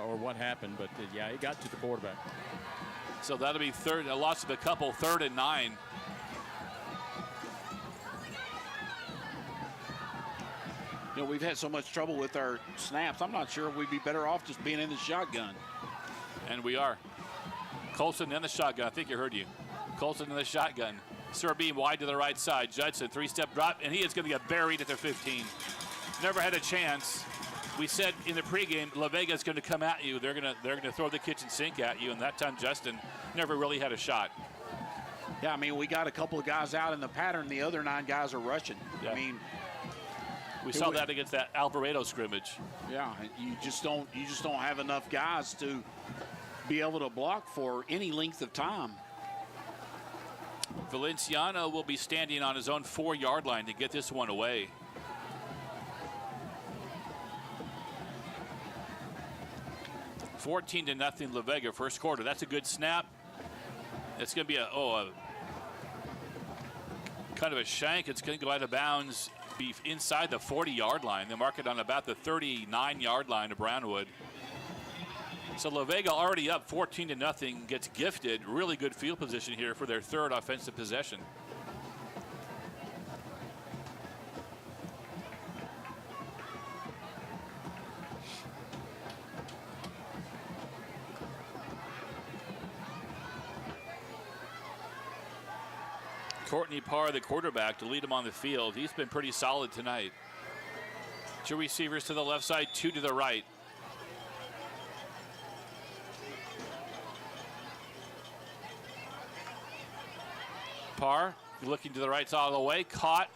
or what happened, but yeah, it got to the quarterback. So that'll be third, a loss of a couple, 3rd and 9. You know, we've had so much trouble with our snaps. I'm not sure if we'd be better off just being in the shotgun. And we are. Colson in the shotgun. I think I heard you. Colson in the shotgun. Surbeam wide to the right side. Judson, 3-step drop, and he is going to get buried at the 15. Never had a chance. We said in the pregame, La Vega is going to come at you. They're going to throw the kitchen sink at you, and that time Justin never really had a shot. Yeah, I mean, we got a couple of guys out in the pattern. The other 9 guys are rushing. Yeah. I mean, we saw that against that Alvarado scrimmage. Yeah, you just don't have enough guys to be able to block for any length of time. Valenciano will be standing on his own 4-yard line to get this one away. $14-0 La Vega first quarter. That's a good snap. It's going to be a kind of a shank. It's going to go out of bounds, be inside the 40-yard line. They mark it on about the 39-yard line of Brownwood. So La Vega already up 14-0, gets gifted. Really good field position here for their 3rd offensive possession. Courtney Parr, the quarterback, to lead him on the field. He's been pretty solid tonight. 2 receivers to the left side, 2 to the right. Parr looking to the right side of the way, caught.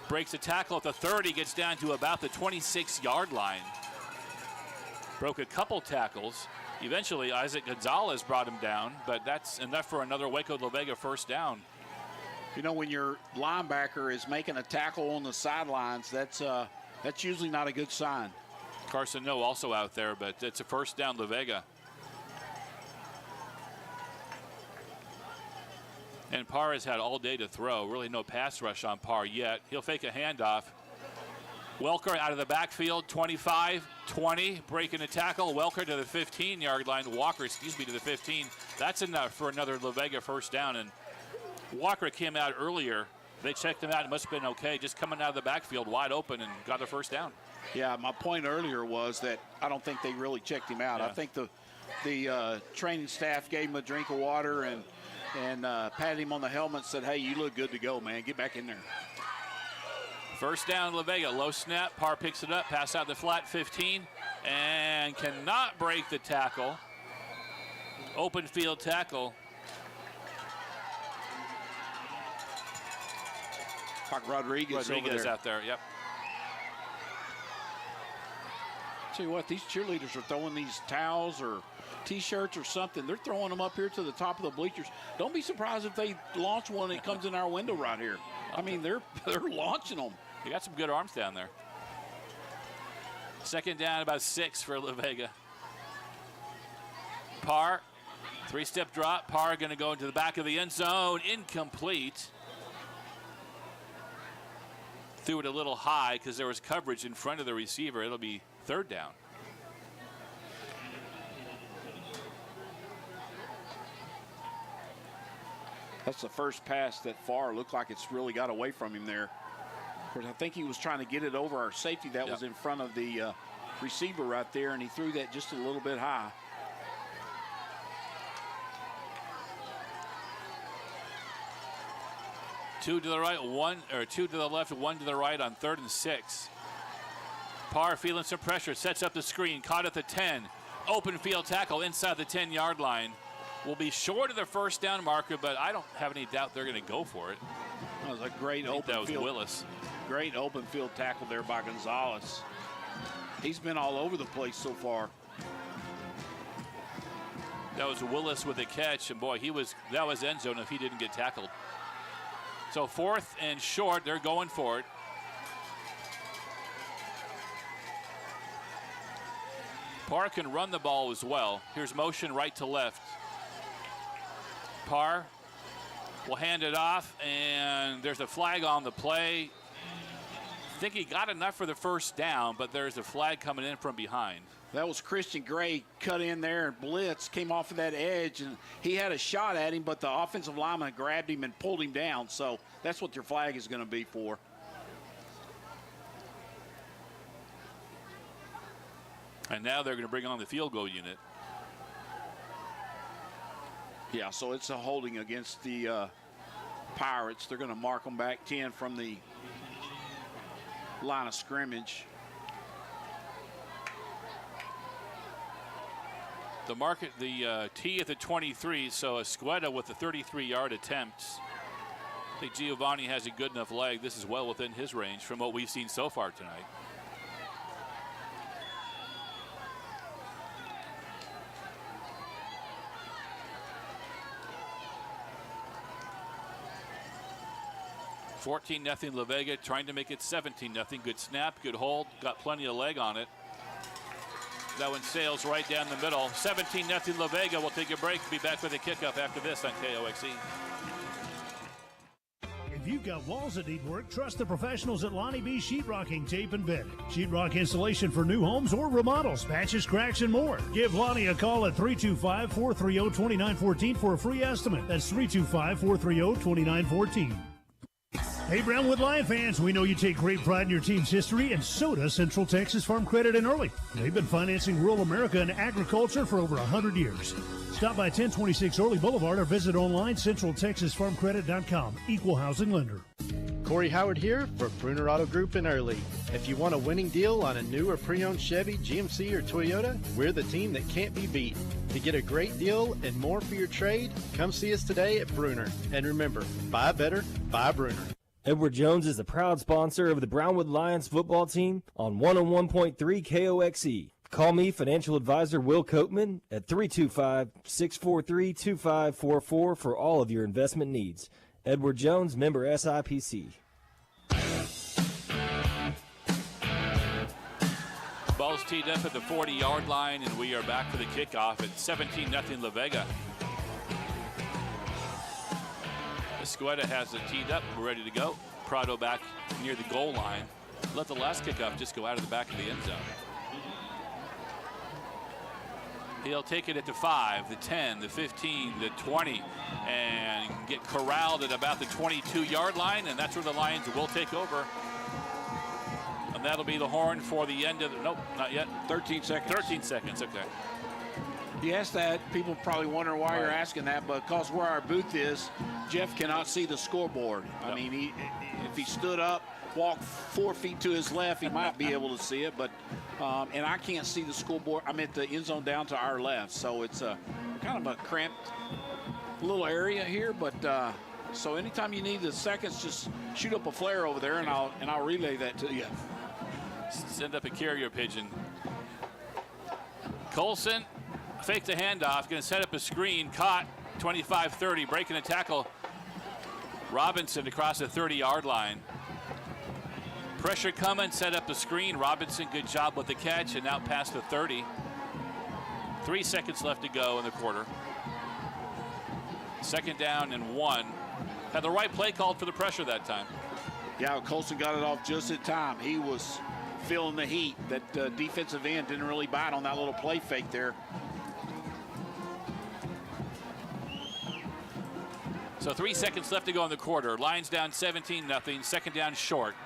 Breaks a tackle at the 30, gets down to about the 26-yard line. Broke a couple tackles. Eventually, Isaac Gonzalez brought him down, but that's enough for another Waco La Vega first down. You know, when your linebacker is making a tackle on the sidelines, that's usually not a good sign. Carson No also out there, but it's a first down La Vega. And Parr has had all day to throw. Really no pass rush on Parr yet. He'll fake a handoff. Welker out of the backfield, 25, 20, breaking a tackle. Welker to the 15-yard line. Walker, to the 15. That's enough for another La Vega first down. And Walker came out earlier. They checked him out. It must have been okay. Just coming out of the backfield wide open and got the first down. Yeah, my point earlier was that I don't think they really checked him out. Yeah. I think the training staff gave him a drink of water and patted him on the helmet and said, hey, you look good to go, man. Get back in there. First down, La Vega. Low snap. Parr picks it up. Pass out the flat 15 and cannot break the tackle. Open field tackle. Rodriguez over there. Out there, yep. Tell you what, these cheerleaders are throwing these towels or T-shirts or something. They're throwing them up here to the top of the bleachers. Don't be surprised if they launch one that comes in our window right here. I mean, they're launching them. You got some good arms down there. Second down, about 6 for La Vega. Parr, 3-step drop. Parr going to go into the back of the end zone. Incomplete. Threw it a little high because there was coverage in front of the receiver. It'll be third down. That's the first pass that far looked like it's really got away from him there. Of course, I think he was trying to get it over our safety that was in front of the receiver right there, and he threw that just a little bit high. Two to the right, two to the left, one to the right on 3rd and 6. Parr feeling some pressure, sets up the screen, caught at the 10. Open field tackle inside the 10-yard line. Will be short of the first down marker, but I don't have any doubt they're going to go for it. That was a great open that was field. Willis. Great open field tackle there by Gonzalez. He's been all over the place so far. That was Willis with a catch, and boy, that was end zone if he didn't get tackled. So 4th and short, they're going for it. Parr can run the ball as well. Here's motion right to left. Parr will hand it off, and there's a flag on the play. I think he got enough for the first down, but there's a flag coming in from behind. That was Christian Gray cut in there, and blitz came off of that edge, and he had a shot at him, but the offensive lineman grabbed him and pulled him down. So that's what your flag is going to be for. And now they're going to bring on the field goal unit. Yeah, so it's a holding against the Pirates. They're going to mark them back 10 from the line of scrimmage. The tee at the 23, so Escueda with the 33-yard attempt. I think Giovanni has a good enough leg. This is well within his range from what we've seen so far tonight. (14-0) La Vega, trying to make it 17-0. Good snap, good hold, got plenty of leg on it. That one sails right down the middle. 17-0 La Vega. We'll take a break. Be back with a kickoff after this on KOXE. If you've got walls that need work, trust the professionals at Lonnie B Sheetrocking, Tape and Bed. Sheetrock installation for new homes or remodels, patches, cracks, and more. Give Lonnie a call at 325-430-2914 for a free estimate. That's 325-430-2914. Hey, Brownwood Lion fans, we know you take great pride in your team's history, and so does Central Texas Farm Credit and Early. They've been financing rural America and agriculture for over 100 years. Stop by 1026 Early Boulevard or visit online centraltexasfarmcredit.com. Equal housing lender. Corey Howard here for Bruner Auto Group in Early. If you want a winning deal on a new or pre-owned Chevy, GMC, or Toyota, we're the team that can't be beat. To get a great deal and more for your trade, come see us today at Bruner. And remember, buy better, buy Bruner. Edward Jones is the proud sponsor of the Brownwood Lions football team on 101.3 KOXE. Call me, financial advisor Will Coatman, at 325-643-2544 for all of your investment needs. Edward Jones, member SIPC. Ball's teed up at the 40-yard line, and we are back for the kickoff at 17-0 La Vega. Escueta has it teed up. We're ready to go. Prado back near the goal line. Let the last kickoff just go out of the back of the end zone. He'll take it at the 5, the 10, the 15, the 20, and get corralled at about the 22-yard line, and that's where the Lions will take over. And that'll be the horn for the end of the, nope, not yet. 13 seconds. 13 seconds, okay. You asked that, people probably wonder why you're asking that, but because where our booth is, Jeff cannot see the scoreboard. I mean, if he stood up, walked 4 feet to his left, he might be able to see it, but and I can't see the scoreboard. I'm at the end zone down to our left, so it's a kind of a cramped little area here, but so anytime you need the seconds, just shoot up a flare over there, and I'll relay that to you. Send up a carrier pigeon. Colson faked the handoff, going to set up a screen, caught 25-30, breaking a tackle. Robinson across the 30-yard line. Pressure coming, set up the screen. Robinson, good job with the catch, and out past the 30. 3 seconds left to go in the quarter. 2nd down and 1. Had the right play called for the pressure that time. Yeah, Colson got it off just in time. He was feeling the heat. That defensive end didn't really bite on that little play fake there. So 3 seconds left to go in the quarter. Lions down 17-0. 2nd down short.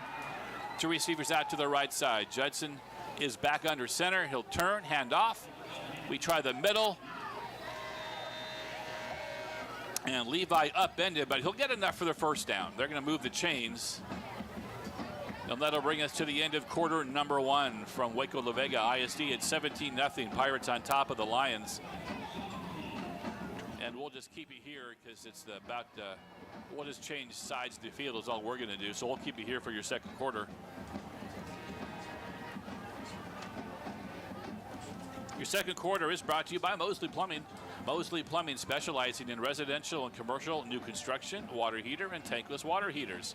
2 receivers out to the right side. Judson is back under center. He'll turn, hand off. We try the middle. And Levi upended, but he'll get enough for the 1st down. They're going to move the chains. And that'll bring us to the end of quarter number 1 from Waco La Vega ISD at 17-0. Pirates on top of the Lions. And we'll just keep you here because it's we'll just change sides of the field is all we're going to do. So we'll keep you here for your 2nd quarter. Your 2nd quarter is brought to you by Mosley Plumbing. Mosley Plumbing, specializing in residential and commercial new construction, water heater, and tankless water heaters.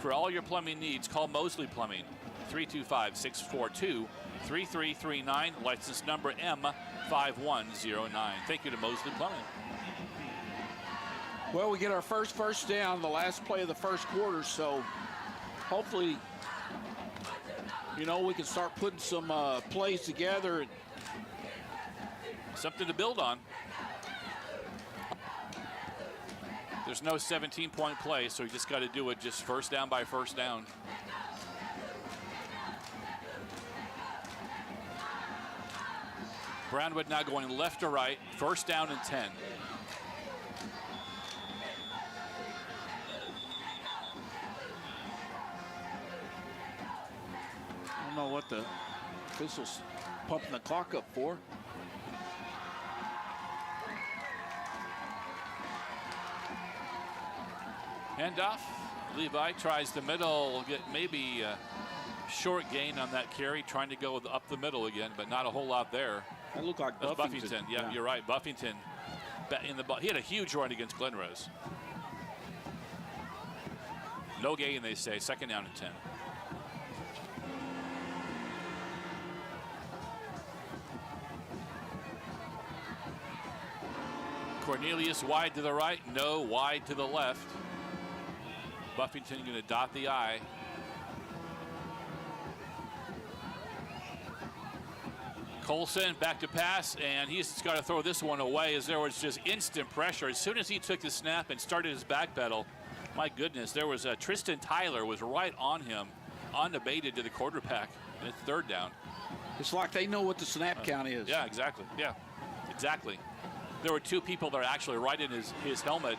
For all your plumbing needs, call Mosley Plumbing. 325-642-3339. License number M5109. Thank you to Mosley Plumbing. Well, we get our first down, the last play of the 1st quarter, so hopefully, you know, we can start putting some plays together. Something to build on. There's no 17-point play, so you just got to do it just 1st down by 1st down. Brownwood now going left to right, 1st down and 10. I don't know what the officials pumping the clock up for. Handoff. Levi tries the middle, get maybe a short gain on that carry, trying to go up the middle again, but not a whole lot there. That looked like Buffington. Yeah, you're right. Buffington. He had a huge run against Glenrose. No gain, they say. 2nd down and 10. Cornelius wide to the right. No, wide to the left. Buffington going to dot the I. Colson back to pass, and he's got to throw this one away as there was just instant pressure. As soon as he took the snap and started his back pedal, my goodness, there was Tristan Tyler was right on him, unabated to the quarterback, and it's 3rd down. It's like they know what the snap count is. Yeah, exactly. Yeah, exactly. There were 2 people that are actually right in his helmet,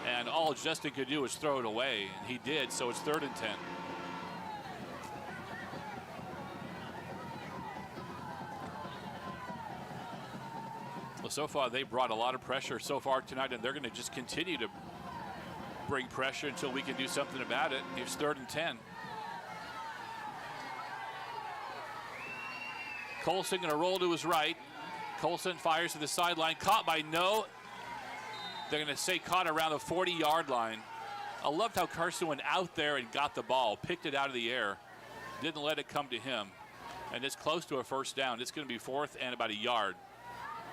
and all Justin could do was throw it away, and he did, so it's 3rd and 10. Well, so far they brought a lot of pressure so far tonight, and they're going to just continue to bring pressure until we can do something about it. It's 3rd and 10. Colson going to roll to his right. Colson fires to the sideline, caught by No. They're going to say caught around the 40-yard line. I loved how Carson went out there and got the ball, picked it out of the air, didn't let it come to him. And it's close to a 1st down. It's going to be 4th and about a yard.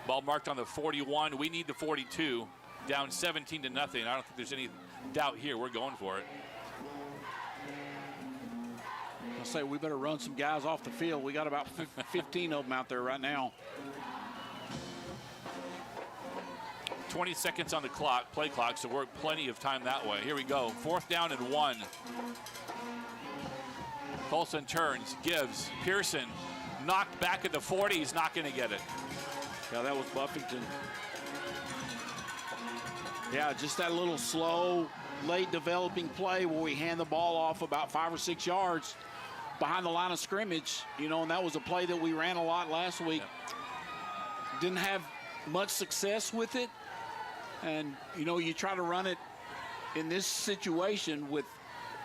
Ball marked on the 41. We need the 42. Down 17-0. I don't think there's doubt here. We're going for it. I'll say we better run some guys off the field. We got about 15 of them out there right now. 20 seconds on the clock, play clock, so we're plenty of time that way. Here we go, 4th down and 1. Colson turns, gives, Pearson knocked back at the 40, he's not gonna get it. Yeah, that was Buffington. Yeah, just that little slow, late developing play where we hand the ball off about 5 or 6 yards behind the line of scrimmage, you know, and that was a play that we ran a lot last week. Yep. Didn't have much success with it. And, you know, you try to run it in this situation with,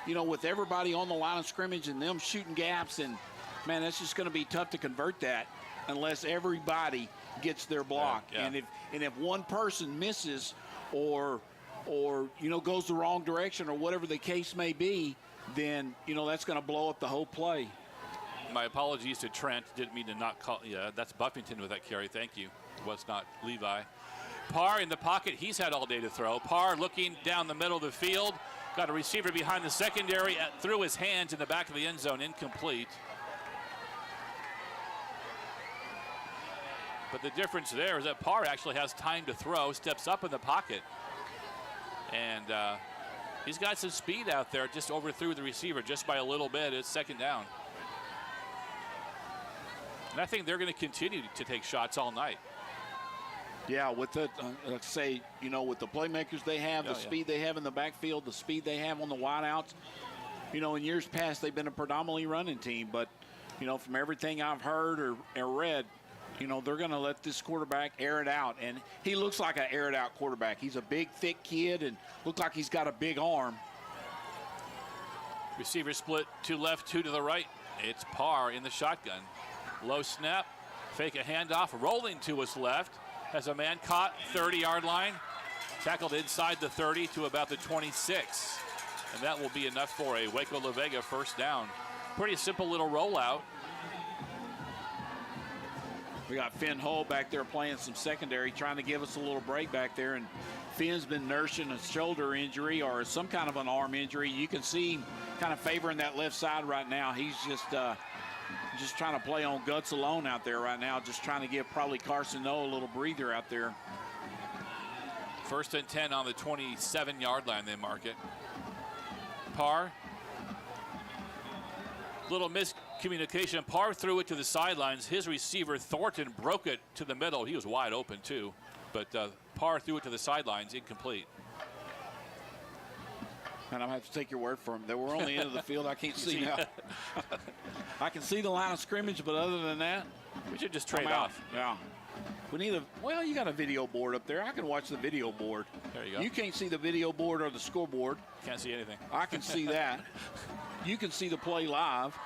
you know, with everybody on the line of scrimmage and them shooting gaps. And, man, that's just going to be tough to convert that unless everybody gets their block. Yeah, yeah. And if one person misses or, you know, goes the wrong direction or whatever the case may be, then, you know, that's going to blow up the whole play. My apologies to Trent. Didn't mean to not call. Yeah, that's Buffington with that carry. Thank you. Was not Levi. Parr in the pocket. He's had all day to throw. Parr looking down the middle of the field. Got a receiver behind the secondary. Threw his hands in the back of the end zone. Incomplete. But the difference there is that Parr actually has time to throw. Steps up in the pocket. And he's got some speed out there. Just overthrew the receiver just by a little bit. It's 2nd down. And I think they're going to continue to take shots all night. Yeah, with the, let's say, you know, with the playmakers they have, the speed they have in the backfield, the speed they have on the wideouts. You know, in years past, they've been a predominantly running team. But, you know, from everything I've heard or read, you know, they're going to let this quarterback air it out. And he looks like an air-it-out quarterback. He's a big, thick kid and looks like he's got a big arm. Receiver split, 2 left, 2 to the right. It's Parr in the shotgun. Low snap, fake a handoff, rolling to his left. Has a man caught, 30-yard line. Tackled inside the 30 to about the 26. And that will be enough for a Waco La Vega 1st down. Pretty simple little rollout. We got Finn Hull back there playing some secondary, trying to give us a little break back there. And Finn's been nursing a shoulder injury or some kind of an arm injury. You can see him kind of favoring that left side right now. He's just trying to play on guts alone out there right now, just trying to give probably Carson Noe a little breather out there. 1st and 10 on the 27-yard line, they mark it. Parr. Little miscommunication. Parr threw it to the sidelines. His receiver, Thornton, broke it to the middle. He was wide open, too. But Parr threw it to the sidelines, incomplete. And I'm going to have to take your word for him. They were on the end of the field. I can't see now. I can see the line of scrimmage, but other than that, we should just trade off. Yeah. We need well, you got a video board up there. I can watch the video board. There you go. You can't see the video board or the scoreboard. Can't see anything. I can see that. You can see the play live.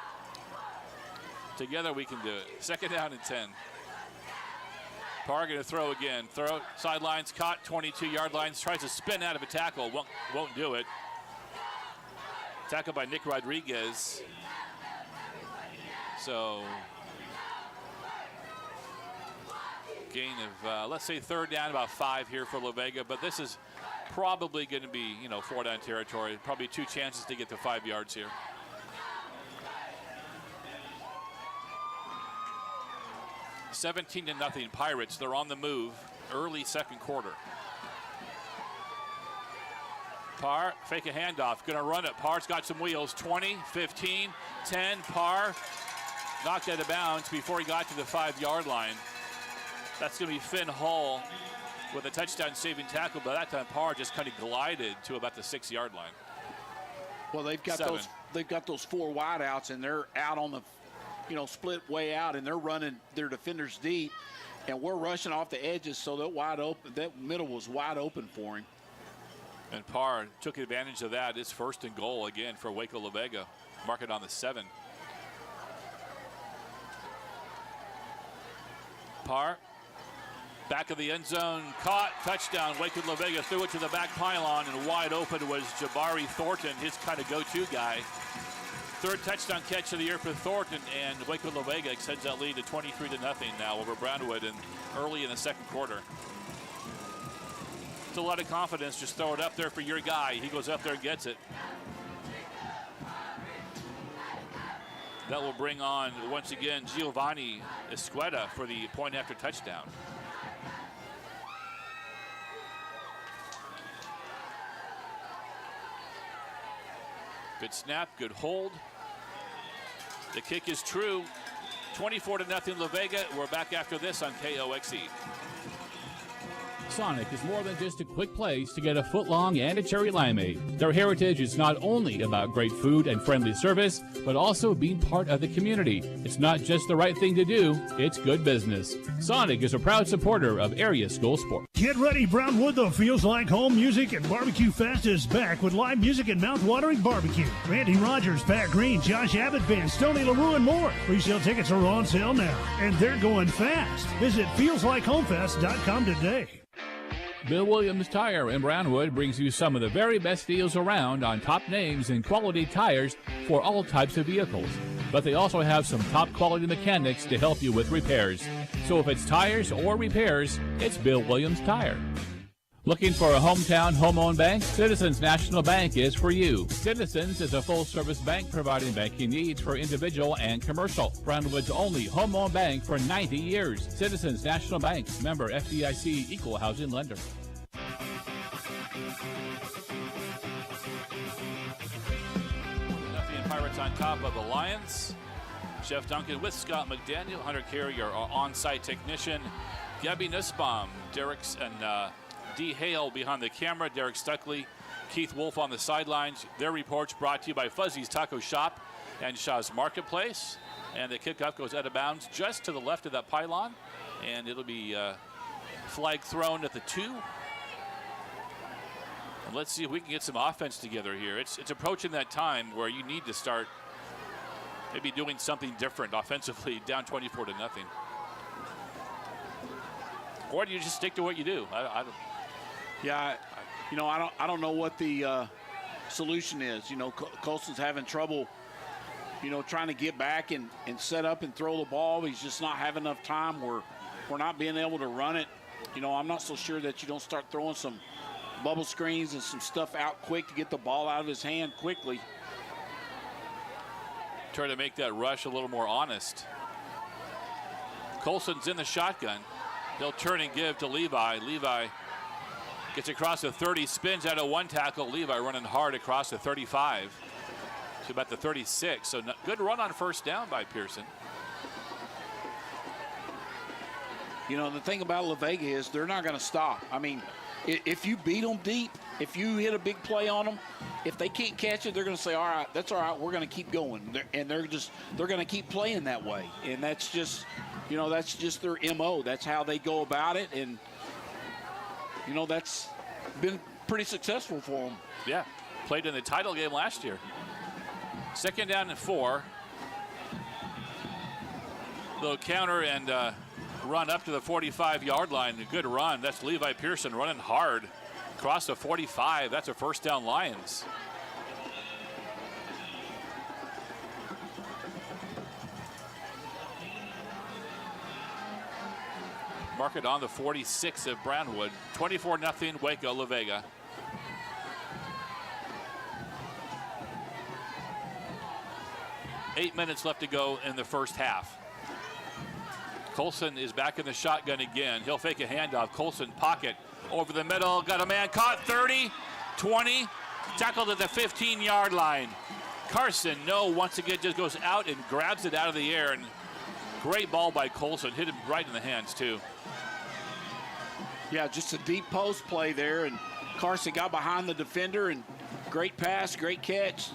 Together we can do it. 2nd down and 10. Parr going to throw again. Throw, sidelines, caught, 22-yard lines. Tries to spin out of a tackle. Won't do it. Tackled by Nick Rodriguez. So, gain of, let's say 3rd down, about 5 here for La Vega. But this is probably going to be, you know, 4 down territory. Probably 2 chances to get to 5 yards here. $17-0 Pirates. They're on the move. Early 2nd quarter. Parr, fake a handoff, gonna run it. Parr's got some wheels, 20, 15, 10, Parr knocked out of bounds before he got to the 5-yard line. That's gonna be Finn Hull with a touchdown saving tackle, but that time Parr just kind of glided to about the 6-yard line. Well, they've got those 4 wideouts and they're out on the, you know, split way out and they're running their defenders deep and we're rushing off the edges, so that middle was wide open for him. And Parr took advantage of that. It's 1st and goal again for Waco La Vega. Mark it on the 7. Parr, back of the end zone, caught, touchdown. Waco La Vega threw it to the back pylon, and wide open was Jabari Thornton, his kind of go-to guy. 3rd touchdown catch of the year for Thornton, and Waco La Vega extends that lead to 23-0 now over Brownwood and early in the 2nd quarter. It's a lot of confidence. Just throw it up there for your guy. He goes up there and gets it. That will bring on, once again, Giovanni Esqueda for the point after touchdown. Good snap, good hold. The kick is true. 24-0 La Vega. We're back after this on KOXE. Sonic is more than just a quick place to get a footlong and a cherry limeade. Their heritage is not only about great food and friendly service, but also being part of the community. It's not just the right thing to do, it's good business. Sonic is a proud supporter of area school sports. Get ready, Brownwood. The Feels Like Home Music and Barbecue Fest is back with live music and mouth-watering barbecue. Randy Rogers, Pat Green, Josh Abbott Band, Stoney LaRue, and more. Pre-sale tickets are on sale now, and they're going fast. Visit feelslikeHomefest.com today. Bill Williams Tire in Brownwood brings you some of the very best deals around on top names and quality tires for all types of vehicles. But they also have some top quality mechanics to help you with repairs. So if it's tires or repairs, it's Bill Williams Tire. Looking for a hometown home-owned bank? Citizens National Bank is for you. Citizens is a full-service bank providing banking needs for individual and commercial. Brownwood's only home-owned bank for 90 years. Citizens National Bank, member FDIC, equal housing lender. Nothing Pirates on top of the Lions. Jeff Duncan with Scott McDaniel, Hunter Carey, our on-site technician. Gabby Nussbaum, Derek's and D. Hale behind the camera, Derek Stuckley, Keith Wolf on the sidelines. Their reports brought to you by Fuzzy's Taco Shop and Shaw's Marketplace. And the kickoff goes out of bounds just to the left of that pylon. And it'll be flag thrown at the 2. And let's see if we can get some offense together here. It's approaching that time where you need to start maybe doing something different offensively, down 24-0. Or do you just stick to what you do? I don't. Yeah, I don't know what the solution is. Colson's having trouble, trying to get back and set up and throw the ball. He's just not having enough time. We're not being able to run it. I'm not so sure that you don't start throwing some bubble screens and some stuff out quick to get the ball out of his hand quickly. Try to make that rush a little more honest. Colson's in the shotgun. They'll turn and give to Levi. Levi gets across the 30, spins out of one tackle. Levi running hard across the 35 to about the 36. So good run on first down by Pearson. The thing about La Vega is they're not going to stop. I mean, if you beat them deep, if you hit a big play on them, if they can't catch it, they're going to say, all right, that's all right, we're going to keep going. And they're going to keep playing that way. And that's just, that's just their MO. That's how they go about it. And, that's been pretty successful for them. Yeah, played in the title game last year. 2nd down and 4. Little counter and run up to the 45-yard line. A good run. That's Levi Pearson running hard across the 45. That's a first down Lions. Mark it on the 46 of Brownwood. 24-0 Waco, La Vega. Eight minutes left to go in the first half. Colson is back in the shotgun again. He'll fake a handoff. Colson pocket over the middle. Got a man caught. 30, 20. Tackled at the 15-yard line. Carson, once again just goes out and grabs it out of the air. And great ball by Colson. Hit him right in the hands, too. Yeah, just a deep post play there. And Carson got behind the defender. And great pass, great catch.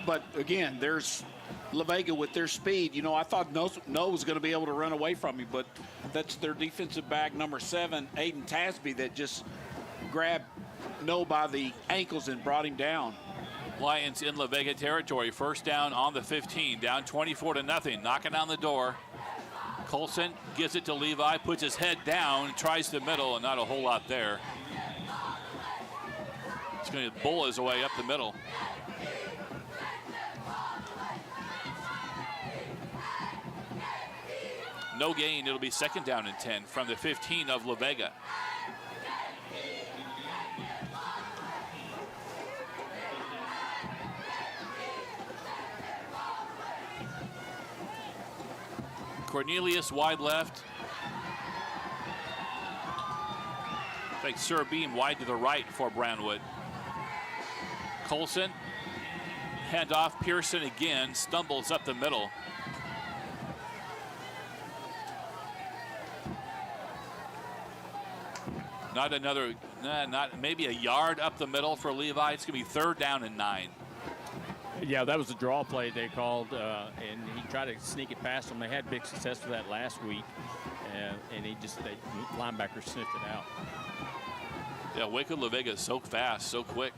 But, again, there's La Vega with their speed. I thought No was going to be able to run away from me, but that's their defensive back, number 7, Aiden Tasby, that just grabbed No by the ankles and brought him down. Lions in La Vega territory. First down on the 15, down 24-0, knocking on the door. Colson gives it to Levi, puts his head down, tries the middle, and not a whole lot there. He's going to bull his way up the middle. No gain. It'll be 2nd down and 10 from the 15 of La Vega. Cornelius wide left. Like Sir Beam wide to the right for Brownwood. Colson, handoff. Pearson again, stumbles up the middle. Not another, not maybe a yard up the middle for Levi. It's going to be 3rd down and 9. Yeah, that was a draw play they called, and he tried to sneak it past them. They had big success with that last week, and the linebacker sniffed it out. Yeah, Waco La Vega is so fast, so quick.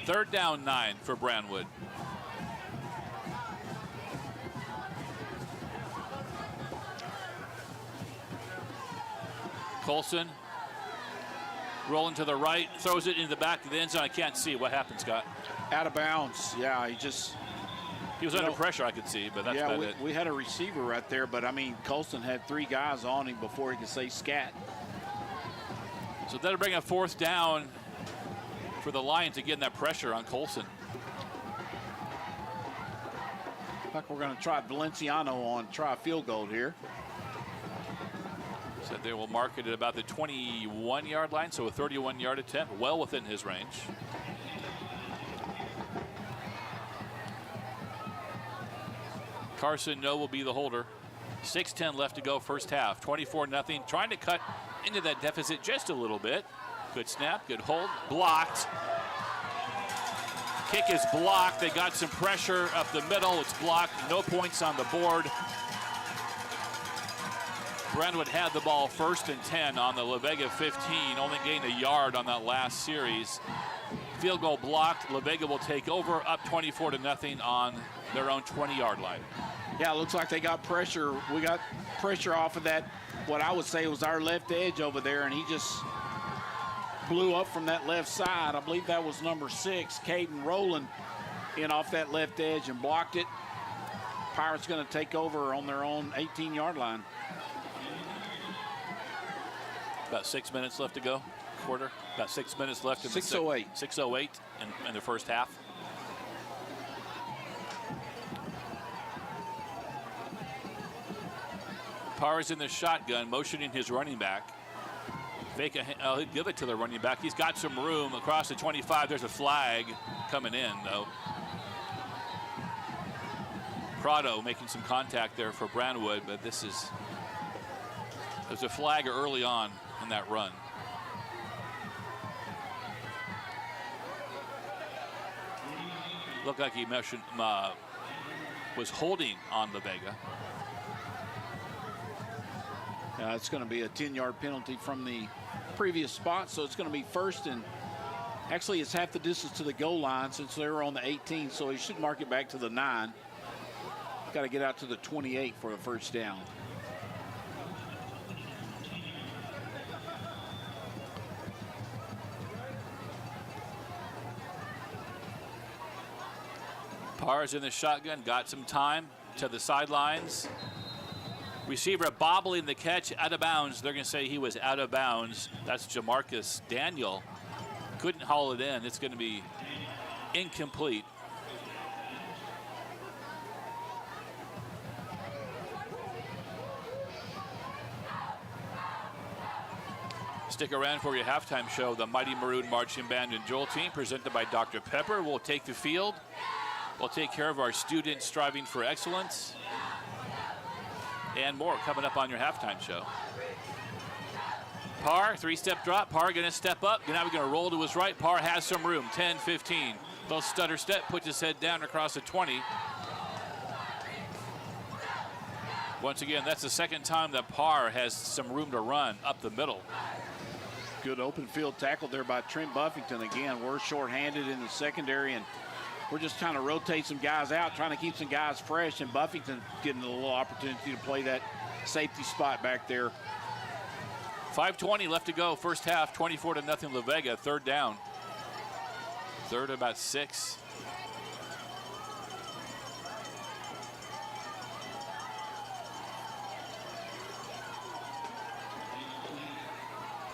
Third down 9 for Brownwood. Colson rolling to the right, throws it into the back of the end zone. I can't see what happened, Scott. Out of bounds. Yeah, he was under pressure, I could see, but that's about it. We had a receiver right there, but I mean, Colson had 3 guys on him before he could say scat. So that'll bring a 4th down for the Lions, again, that pressure on Colson. Looks like we're going to try Valenciano try a field goal here. So they will mark it at about the 21-yard line, so a 31-yard attempt, well within his range. Carson No will be the holder. 6:10 left to go, first half. 24-0, trying to cut into that deficit just a little bit. Good snap, good hold, blocked. Kick is blocked. They got some pressure up the middle. It's blocked, no points on the board. Brownwood had the ball 1st and 10 on the La Vega 15, only gained a yard on that last series. Field goal blocked. La Vega will take over, up 24-0 on their own 20-yard line. Yeah, it looks like they got pressure. We got pressure off of that, what I would say was our left edge over there, and he just blew up from that left side. I believe that was number 6, Caden Rowland, in off that left edge and blocked it. Pirates going to take over on their own 18-yard line. About 6 minutes left to go, quarter. About 6 minutes left in 6:08. 6:08 in the first half. Parr's in the shotgun, motioning his running back. Vega, he'll give it to the running back. He's got some room across the 25. There's a flag coming in, though. Prado making some contact there for Brownwood, but there's a flag early on in that run. Looked like he was holding on La Vega. It's going to be a 10-yard penalty from the previous spot, so it's going to be 1st and actually it's half the distance to the goal line since they were on the 18, so he should mark it back to the 9. Got to get out to the 28 for a 1st down. Parr's in the shotgun, got some time to the sidelines. Receiver bobbling the catch, out of bounds. They're going to say he was out of bounds. That's Jamarcus Daniel. Couldn't haul it in. It's going to be incomplete. Stick around for your halftime show. The Mighty Maroon Marching Band and Joel Team, presented by Dr. Pepper, will take the field. We'll take care of our students striving for excellence. And more coming up on your halftime show. Parr, 3-step drop. Parr going to step up. Now we're going to roll to his right. Parr has some room. 10, 15. Little stutter step, puts his head down across the 20. Once again, that's the second time that Parr has some room to run up the middle. Good open field tackle there by Trent Buffington. Again, we're short-handed in the secondary, and we're just trying to rotate some guys out, trying to keep some guys fresh, and Buffington getting a little opportunity to play that safety spot back there. 5:20 left to go, first half, 24-0 La Vega, 3rd down. 3rd about 6.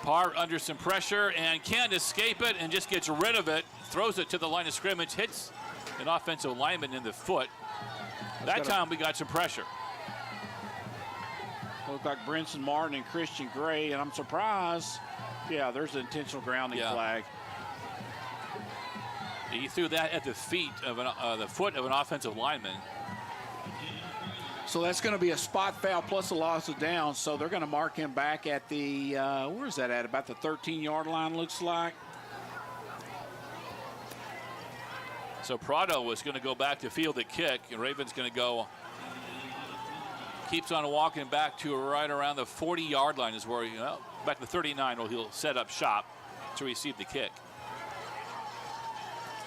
Parr under some pressure and can't escape it and just gets rid of it. Throws it to the line of scrimmage, hits an offensive lineman in the foot. That time we got some pressure. Looked like Brinson Martin and Christian Gray, and I'm surprised. Yeah, there's an intentional grounding flag. He threw that at the feet of the foot of an offensive lineman. So that's going to be a spot foul plus a loss of downs. So they're going to mark him back at the, where's that at? About the 13-yard line, looks like. So Prado was going to go back to field the kick, and Raven's going to go, keeps on walking back to right around the 40-yard line is where, back to 39, where he'll set up shop to receive the kick.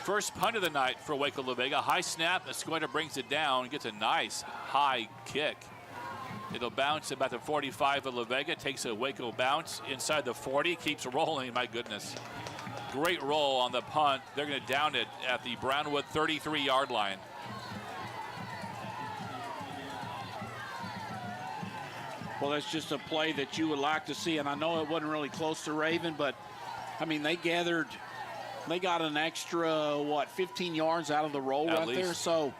First punt of the night for Waco La Vega. High snap, Escueta brings it down, gets a nice high kick. It'll bounce about the 45 of La Vega, takes a Waco bounce inside the 40, keeps rolling, my goodness. Great roll on the punt. They're going to down it at the Brownwood 33-yard line. Well, that's just a play that you would like to see, and I know it wasn't really close to Raven, but, I mean, they got an extra, 15 yards out of the roll right there. So,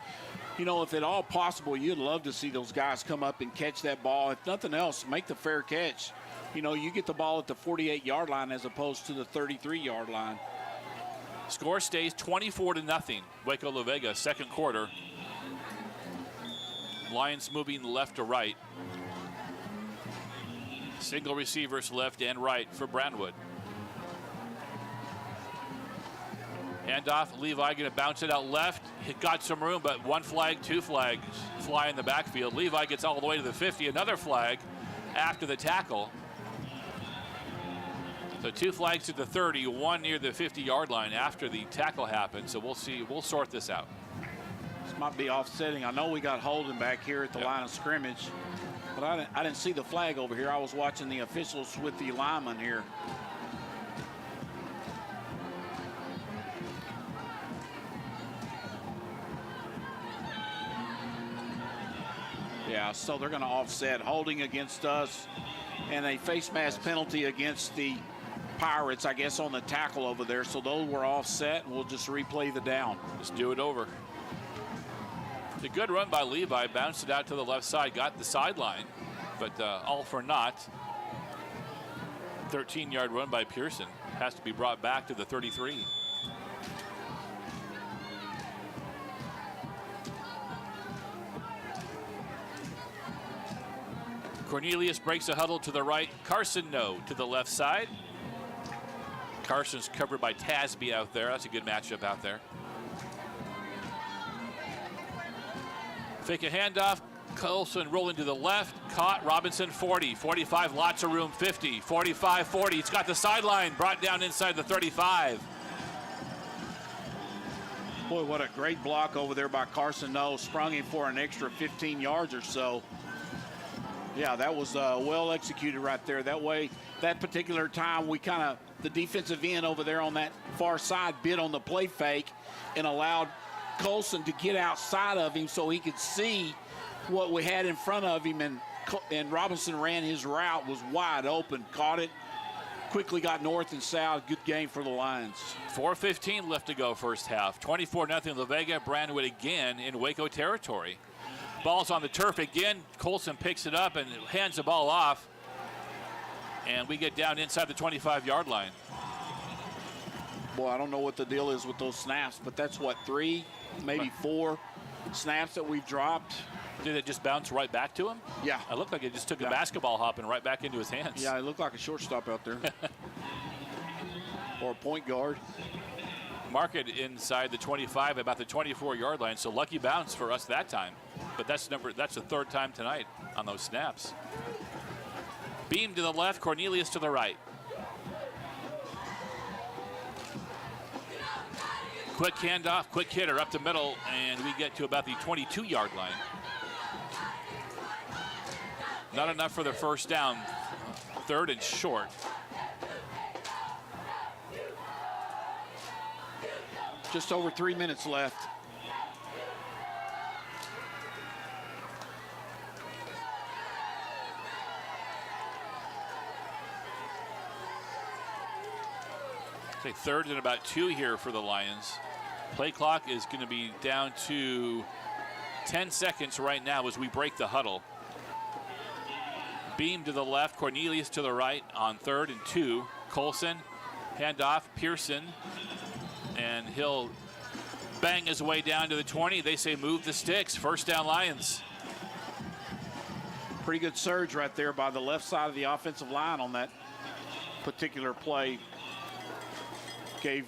if at all possible, you'd love to see those guys come up and catch that ball. If nothing else, make the fair catch. You get the ball at the 48-yard line as opposed to the 33-yard line. Score stays 24-0. Waco La Vega, second quarter. Lions moving left to right. Single receivers left and right for Brownwood. Handoff, Levi going to bounce it out left. It got some room, but one flag, two flags fly in the backfield. Levi gets all the way to the 50. Another flag after the tackle. So two flags to the 30, one near the 50-yard line after the tackle happened. So we'll see. We'll sort this out. This might be offsetting. I know we got holding back here at the line of scrimmage, but I didn't see the flag over here. I was watching the officials with the lineman here. Yeah, so they're going to offset holding against us and a face mask penalty against the Pirates, I guess, on the tackle over there. So those were offset, and we'll just replay the down. Just do it over. It's a good run by Levi. Bounced it out to the left side, got the sideline, but all for naught. 13-yard run by Pearson. Has to be brought back to the 33. Cornelius breaks a huddle to the right. Carson, no, to the left side. Carson's covered by Tasby out there. That's a good matchup out there. Fake a handoff. Colson rolling to the left. Caught. Robinson 40. 45, lots of room. 50. 45, 40. It's got the sideline. Brought down inside the 35. Boy, what a great block over there by Carson. No, sprung him for an extra 15 yards or so. Yeah, that was well executed right there. That way, that particular time, we kind of, the defensive end over there on that far side bit on the play fake and allowed Colson to get outside of him so he could see what we had in front of him. And Robinson ran his route, was wide open, caught it, quickly got north and south. Good game for the Lions. 4:15 left to go first half. 24-0 La Vega. Brownwood again in Waco territory. Ball's on the turf again. Colson picks it up and hands the ball off. And we get down inside the 25-yard line. Boy, I don't know what the deal is with those snaps, but that's what, 3, maybe 4 snaps that we've dropped. Did it just bounce right back to him? Yeah. It looked like it just took a basketball hop and right back into his hands. Yeah, it looked like a shortstop out there. Or a point guard. Mark it inside the 25, about the 24-yard line. So lucky bounce for us that time. But that's the third time tonight on those snaps. Beam to the left, Cornelius to the right. Quick handoff, quick hitter up the middle, and we get to about the 22-yard line. Not enough for the first down. Third and short. Just over 3 minutes left. Okay, 3rd and about 2 here for the Lions. Play clock is going to be down to 10 seconds right now as we break the huddle. Beam to the left, Cornelius to the right on 3rd and 2. Colson, handoff, Pearson, and he'll bang his way down to the 20. They say move the sticks. First down, Lions. Pretty good surge right there by the left side of the offensive line on that particular play. Gave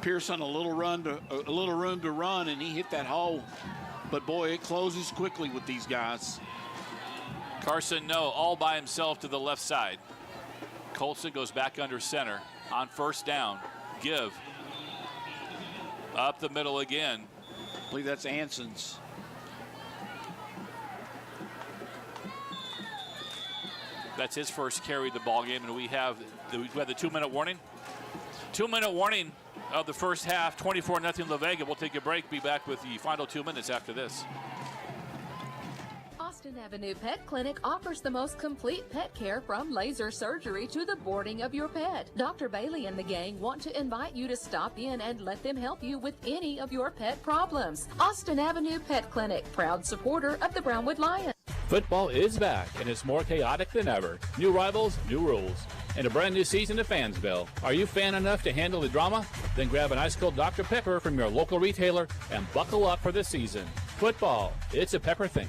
Pearson a little room to run, and he hit that hole. But boy, it closes quickly with these guys. Carson, no, all by himself to the left side. Colson goes back under center on first down. Give. Up the middle again. I believe that's Anson's. That's his first carry of the ball game, and we have the 2-minute warning. 2-minute warning of the first half, 24-0 La Vega. We'll take a break, be back with the final 2 minutes after this. Austin Avenue Pet Clinic offers the most complete pet care, from laser surgery to the boarding of your pet. Dr. Bailey and the gang want to invite you to stop in and let them help you with any of your pet problems. Austin Avenue Pet Clinic, proud supporter of the Brownwood Lions. Football is back, and it's more chaotic than ever. New rivals, new rules, and a brand new season to Fansville. Are you fan enough to handle the drama? Then grab an ice-cold Dr. Pepper from your local retailer and buckle up for the season. Football, it's a Pepper thing.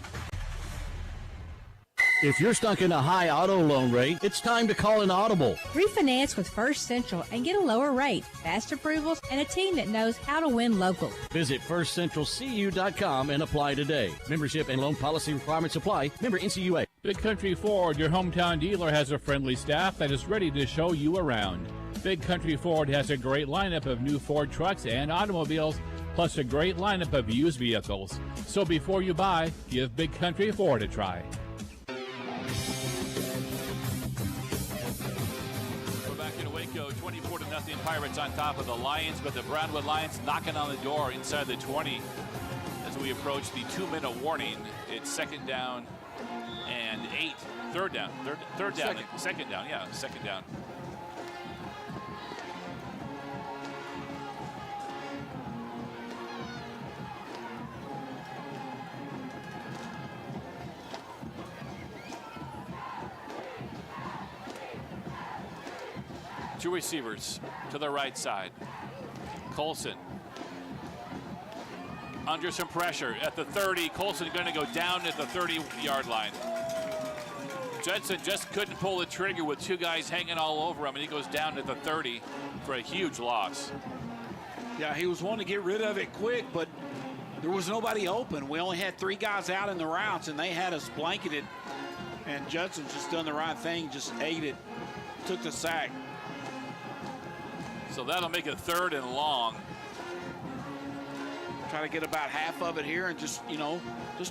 If you're stuck in a high auto loan rate, it's time to call an Audible. Refinance with First Central and get a lower rate, fast approvals, and a team that knows how to win local. Visit firstcentralcu.com and apply today. Membership and loan policy requirements apply. Member NCUA. Big Country Ford, your hometown dealer, has a friendly staff that is ready to show you around. Big Country Ford has a great lineup of new Ford trucks and automobiles, plus a great lineup of used vehicles. So before you buy, give Big Country Ford a try. We're back in Waco, 24-0 Pirates on top of the Lions, but the Brownwood Lions knocking on the door inside the 20 as we approach the 2-minute warning. It's 2nd down and 8. Third down. Second down. Two receivers to the right side. Colson under some pressure at the 30. Colson going to go down at the 30-yard line. Judson just couldn't pull the trigger with two guys hanging all over him, and he goes down at the 30 for a huge loss. Yeah, he was wanting to get rid of it quick, but there was nobody open. We only had 3 guys out in the routes, and they had us blanketed. And Judson just done the right thing, just ate it, took the sack. So that'll make it 3rd and long. Try to get about half of it here and just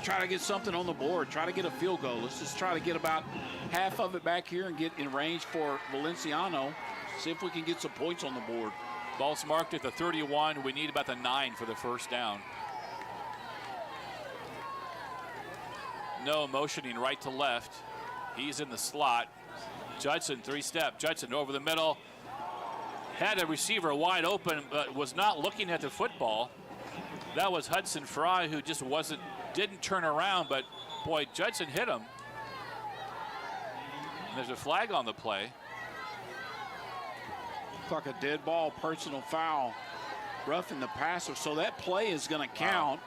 try to get something on the board. Try to get a field goal. Let's just try to get about half of it back here and get in range for Valenciano. See if we can get some points on the board. Ball's marked at the 31. We need about the 9 for the first down. No motioning right to left. He's in the slot. Judson, 3-step. Judson over the middle. Had a receiver wide open, but was not looking at the football. That was Hudson Fry, who just didn't turn around, but boy, Judson hit him. And there's a flag on the play. Looks like a dead ball, personal foul, roughing the passer. So that play is going to count.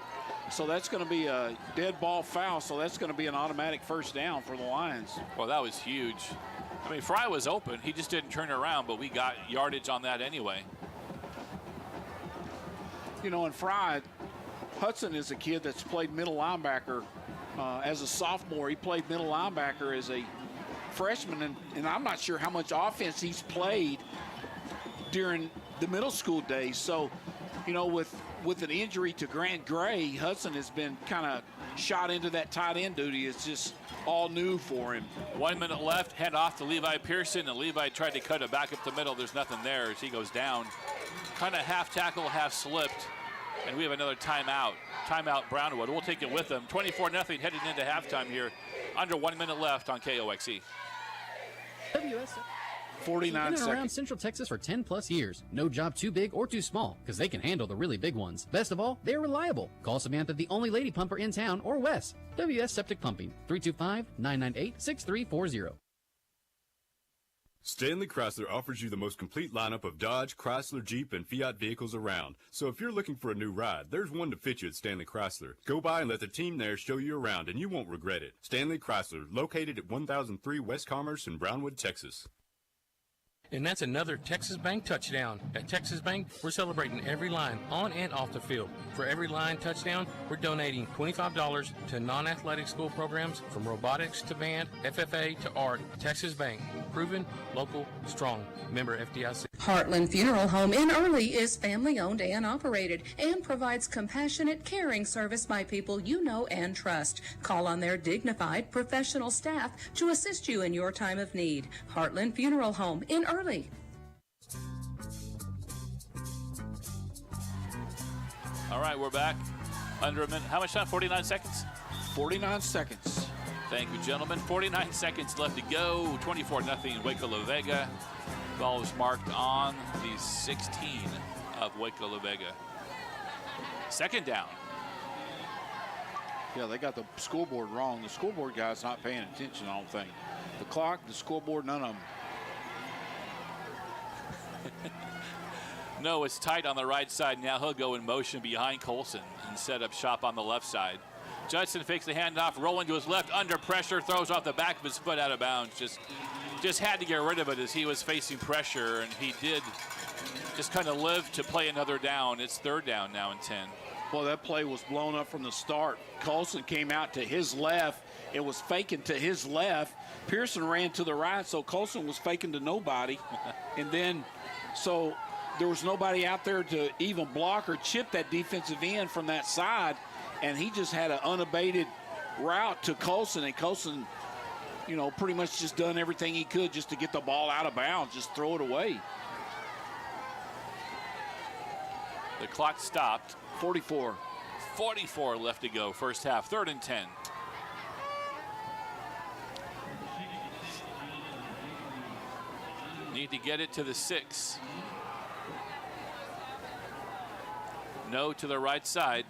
So that's going to be a dead ball foul. So that's going to be an automatic first down for the Lions. Well, that was huge. I mean, Fry was open. He just didn't turn around, but we got yardage on that anyway. You know, and Fry, Hudson is a kid that's played middle linebacker as a sophomore. He played middle linebacker as a freshman, and I'm not sure how much offense he's played during the middle school days. So, you know, with an injury to Grant Gray, Hudson has been kind of shot into that tight end duty. It's just all new for him. 1 minute left, hand off to Levi Pearson, and Levi tried to cut it back up the middle. There's nothing there as he goes down. Kind of half tackle, half slipped, and we have another timeout. Timeout Brownwood. We'll take it with them. 24-0 heading into halftime here. Under 1 minute left on KOXE. 49 Been around seconds. Central Texas for 10 plus years. No job too big or too small, because they can handle the really big ones. Best of all, they're reliable. Call Samantha, the only lady pumper in town, or Wes. WS Septic Pumping, 325-998-6340. Stanley Chrysler offers you the most complete lineup of Dodge, Chrysler, Jeep, and Fiat vehicles around. So if you're looking for a new ride, there's one to fit you at Stanley Chrysler. Go by and let the team there show you around, and you won't regret it. Stanley Chrysler, located at 1003 West Commerce in Brownwood, Texas. And that's another Texas Bank touchdown. At Texas Bank, we're celebrating every line on and off the field. For every line touchdown, we're donating $25 to non-athletic school programs from robotics to band, FFA to art. Texas Bank, proven, local, strong. Member FDIC. Heartland Funeral Home in Early is family-owned and operated and provides compassionate, caring service by people you know and trust. Call on their dignified, professional staff to assist you in your time of need. Heartland Funeral Home in Early. All right, we're back. Under a minute. How much time? 49 seconds? 49 seconds. Thank you, gentlemen. 49 seconds left to go. 24-0 Waco La Vega. Ball was marked on the 16 of Waco La Vega. Second down. Yeah, they got the scoreboard wrong. The scoreboard guy's not paying attention, I don't think. The clock, the scoreboard, none of them. No, it's tight on the right side. Now he'll go in motion behind Colson and set up shop on the left side. Judson fakes the handoff, rolling to his left, under pressure, throws off the back of his foot out of bounds. Just had to get rid of it as he was facing pressure, and he did just kind of live to play another down. It's third down now and 10. Well, that play was blown up from the start. Colson came out to his left. It was faking to his left. Pearson ran to the right, so Colson was faking to nobody. And then, so there was nobody out there to even block or chip that defensive end from that side. And he just had an unabated route to Colson, and Colson, you know, pretty much just done everything he could just to get the ball out of bounds, just throw it away. The clock stopped. 44 left to go, first half, 3rd and 10. Need to get it to the 6. No to the right side.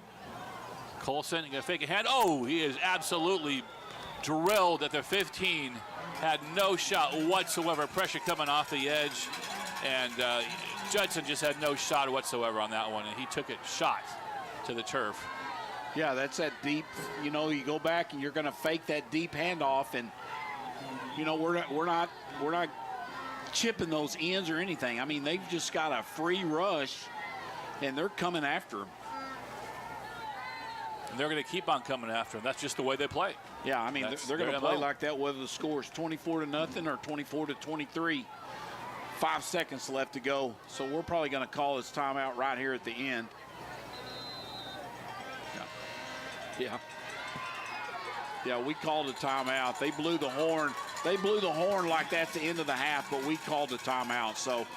Colson going to fake a hand. Oh, he is absolutely drilled at the 15. Had no shot whatsoever. Pressure coming off the edge. And Judson just had no shot whatsoever on that one. And he took it shot to the turf. Yeah, that's that deep, you know, you go back and you're going to fake that deep handoff. And, you know, we're not chipping those ends or anything. I mean, they've just got a free rush, and they're coming after him. And they're going to keep on coming after him. That's just the way they play. Yeah, I mean, they're going to play like that whether the score is 24-0 or 24-23. 5 seconds left to go. So we're probably going to call this timeout right here at the end. Yeah, we called a timeout. They blew the horn. They blew the horn like that's the end of the half, but we called a timeout. So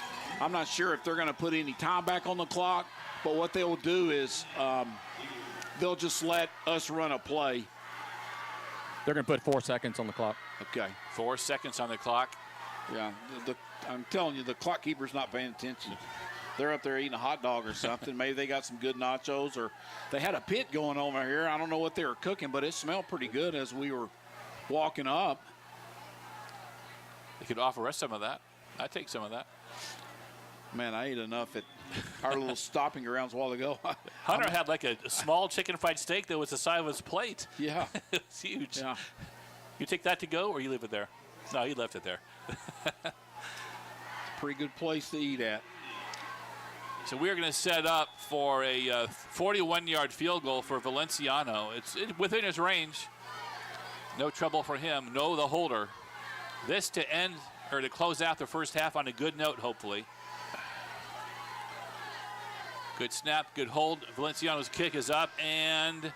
I'm not sure if they're going to put any time back on the clock, but what they'll do is they'll just let us run a play. They're going to put 4 seconds on the clock. Okay. 4 seconds on the clock. Yeah, I'm telling you, the clock keeper's not paying attention. They're up there eating a hot dog or something. Maybe they got some good nachos, or they had a pit going over here. I don't know what they were cooking, but it smelled pretty good as we were walking up. They could offer us some of that. I'd take some of that. Man, I ate enough at our little stopping grounds a while ago. Hunter had like a small chicken fried steak that was the size of his plate. Yeah. It's huge. Yeah. You take that to go, or you leave it there? No, he left it there. Pretty good place to eat at. So we're going to set up for a 41-yard field goal for Valenciano. It's within his range. No trouble for him. No, the holder. This to end, or to close out the first half on a good note, hopefully. Good snap, good hold. Valenciano's kick is up, and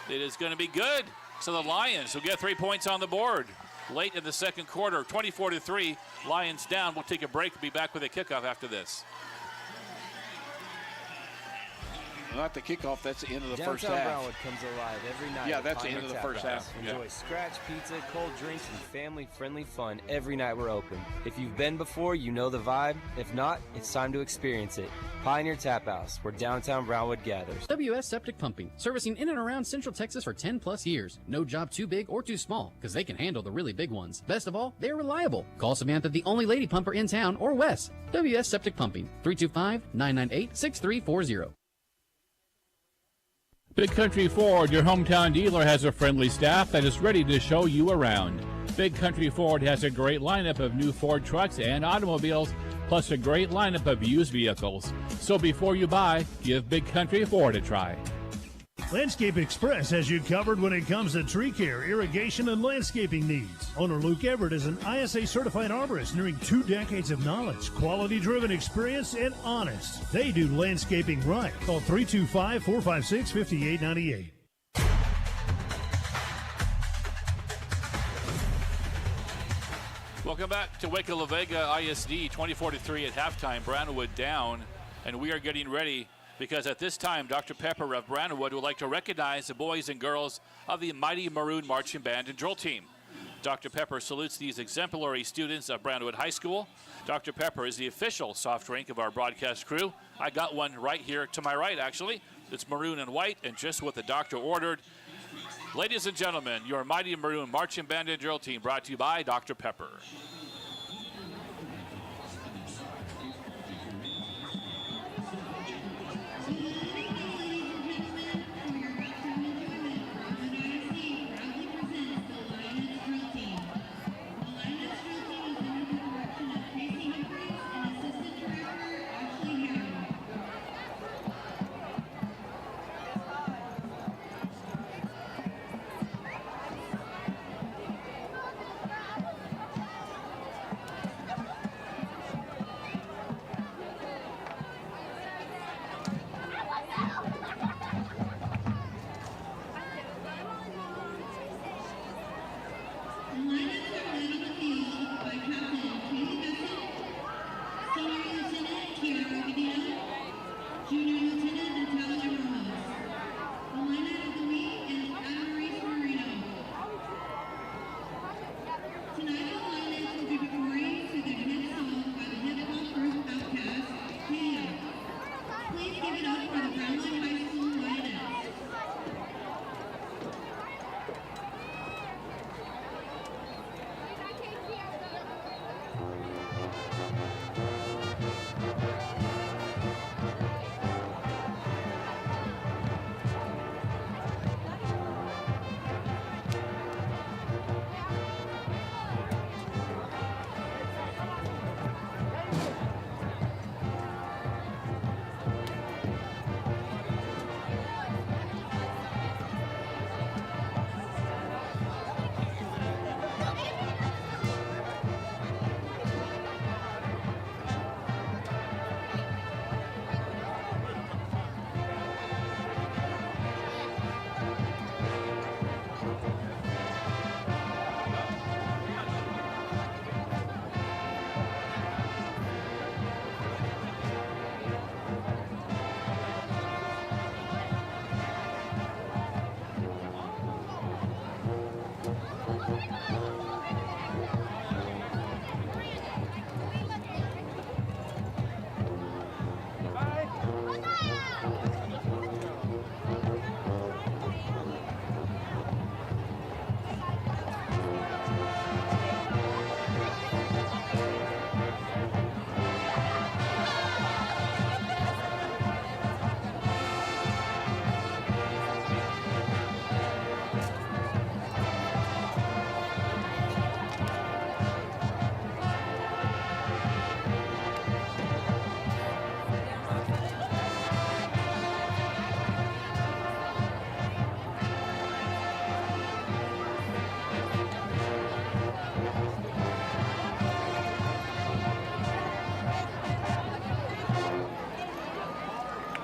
it is going to be good. So the Lions will get 3 points on the board late in the second quarter. 24-3, Lions down. We'll take a break. We'll be back with a kickoff after this. Not the kickoff. That's the end of the first Downtown half. Brownwood comes alive every night. Yeah, at that's the Pioneer end of the Tap first House. half. Enjoy scratch pizza, cold drinks, and family-friendly fun every night we're open. If you've been before, you know the vibe. If not, it's time to experience it. Pioneer Tap House, where downtown Brownwood gathers. WS Septic Pumping, servicing in and around Central Texas for 10 plus years. No job too big or too small, because they can handle the really big ones. Best of all, they're reliable. Call Samantha, the only lady pumper in town, or Wes. WS Septic Pumping, 325-998-6340. Big Country Ford, your hometown dealer, has a friendly staff that is ready to show you around. Big Country Ford has a great lineup of new Ford trucks and automobiles, plus a great lineup of used vehicles. So before you buy, give Big Country Ford a try. Landscape Express has you covered when it comes to tree care, irrigation, and landscaping needs. Owner Luke Everett is an ISA certified arborist nearing 2 decades of knowledge, quality-driven experience, and honest. They do landscaping right. Call 325-456-5898. Welcome back to Waco La Vega ISD, 24-3 at halftime. Brownwood down, and we are getting ready because at this time, Dr. Pepper of Brownwood would like to recognize the boys and girls of the Mighty Maroon Marching Band and Drill Team. Dr. Pepper salutes these exemplary students of Brownwood High School. Dr. Pepper is the official soft drink of our broadcast crew. I got one right here to my right, actually. It's maroon and white, and just what the doctor ordered. Ladies and gentlemen, your Mighty Maroon Marching Band and Drill Team, brought to you by Dr. Pepper.